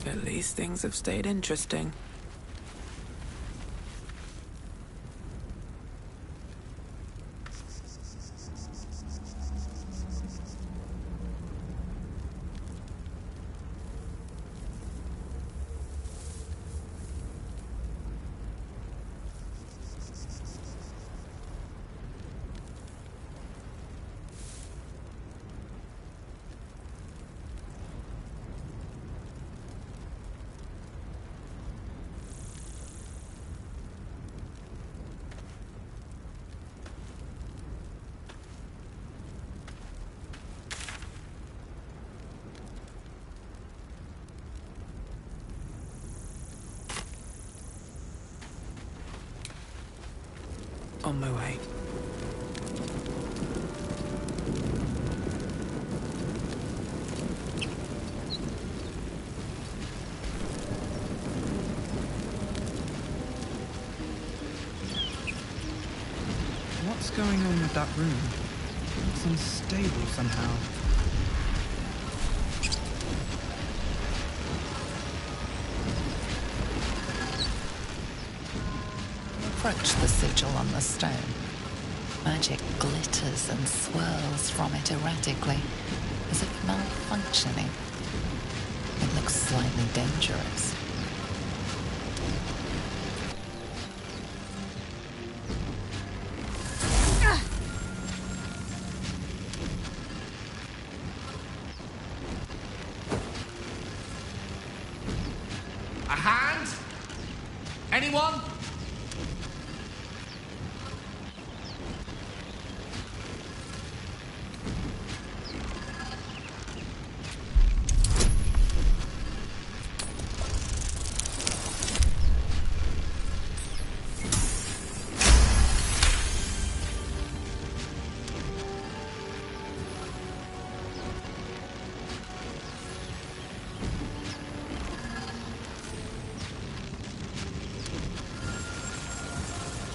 At least things have stayed interesting. On my way. What's going on with that room? It looks unstable somehow. Approach the sigil on the stone. Magic glitters and swirls from it erratically, as if malfunctioning. It looks slightly dangerous. A hand? Anyone?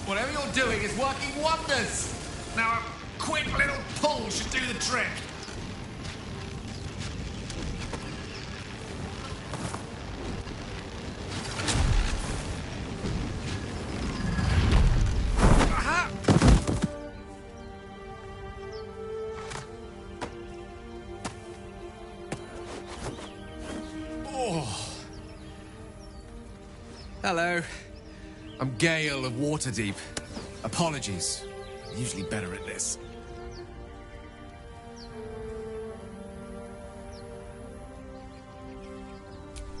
Whatever you're doing is working wonders. Now, quick little pull should do the trick. Hello. I'm Gale of Waterdeep. Apologies. I'm usually better at this.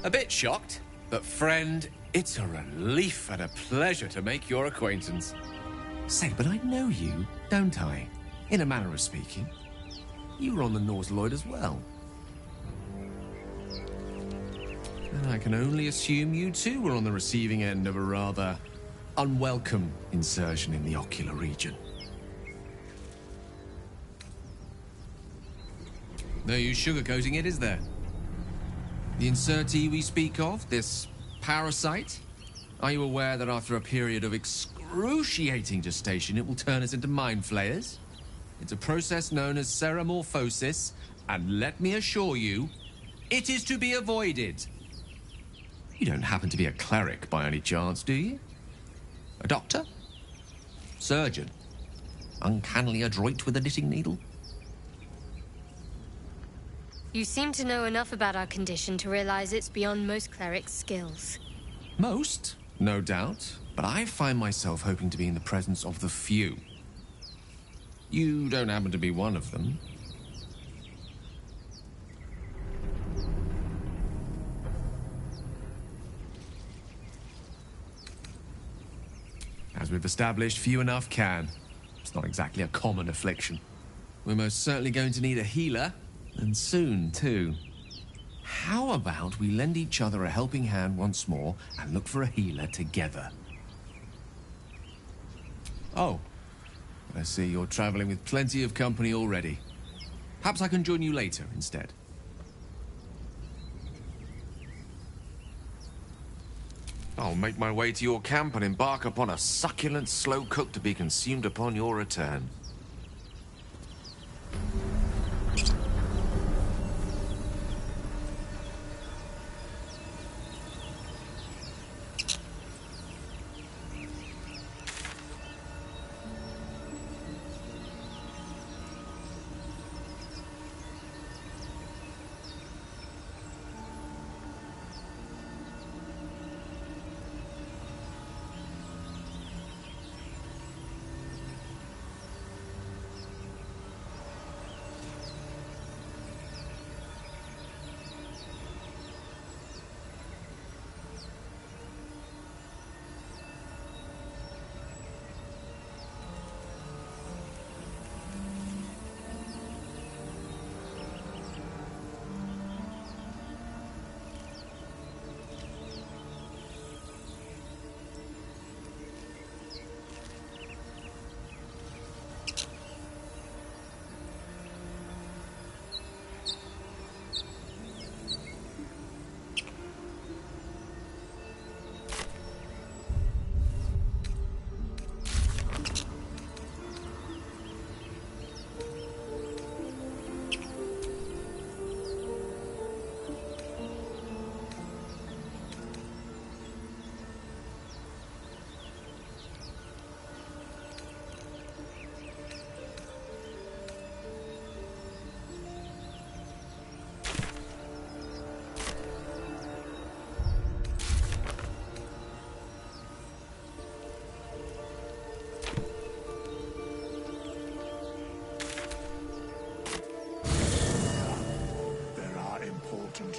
A bit shocked, but friend, it's a relief and a pleasure to make your acquaintance. Say, but I know you, don't I? In a manner of speaking. You were on the Nautiloid as well. And I can only assume you too were on the receiving end of a rather unwelcome insertion in the ocular region. No use sugarcoating it, is there? The insertee we speak of, this parasite, are you aware that after a period of excruciating gestation, it will turn us into mind flayers? It's a process known as seromorphosis, and let me assure you, it is to be avoided. You don't happen to be a cleric by any chance, do you? A doctor? Surgeon? Uncannily adroit with a knitting needle? You seem to know enough about our condition to realize it's beyond most clerics' skills. Most, no doubt, but I find myself hoping to be in the presence of the few. You don't happen to be one of them. As we've established, few enough can. It's not exactly a common affliction. We're most certainly going to need a healer, and soon, too. How about we lend each other a helping hand once more and look for a healer together? Oh, I see you're traveling with plenty of company already. Perhaps I can join you later instead. I'll make my way to your camp and embark upon a succulent slow cook to be consumed upon your return.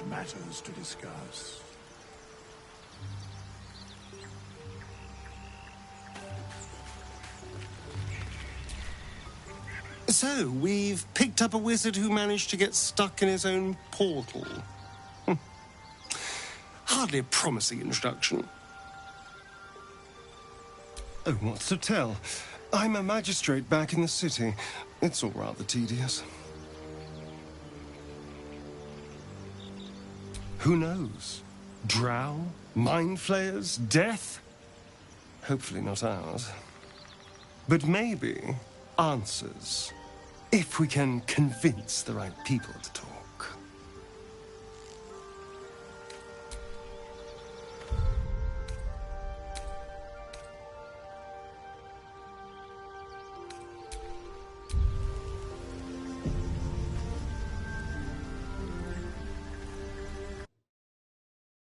Matters to discuss. So, we've picked up a wizard who managed to get stuck in his own portal. Hardly a promising introduction. Oh, what's to tell? I'm a magistrate back in the city. It's all rather tedious. Who knows? Drow? Mind flayers? Death? Hopefully not ours. But maybe answers. If we can convince the right people to talk.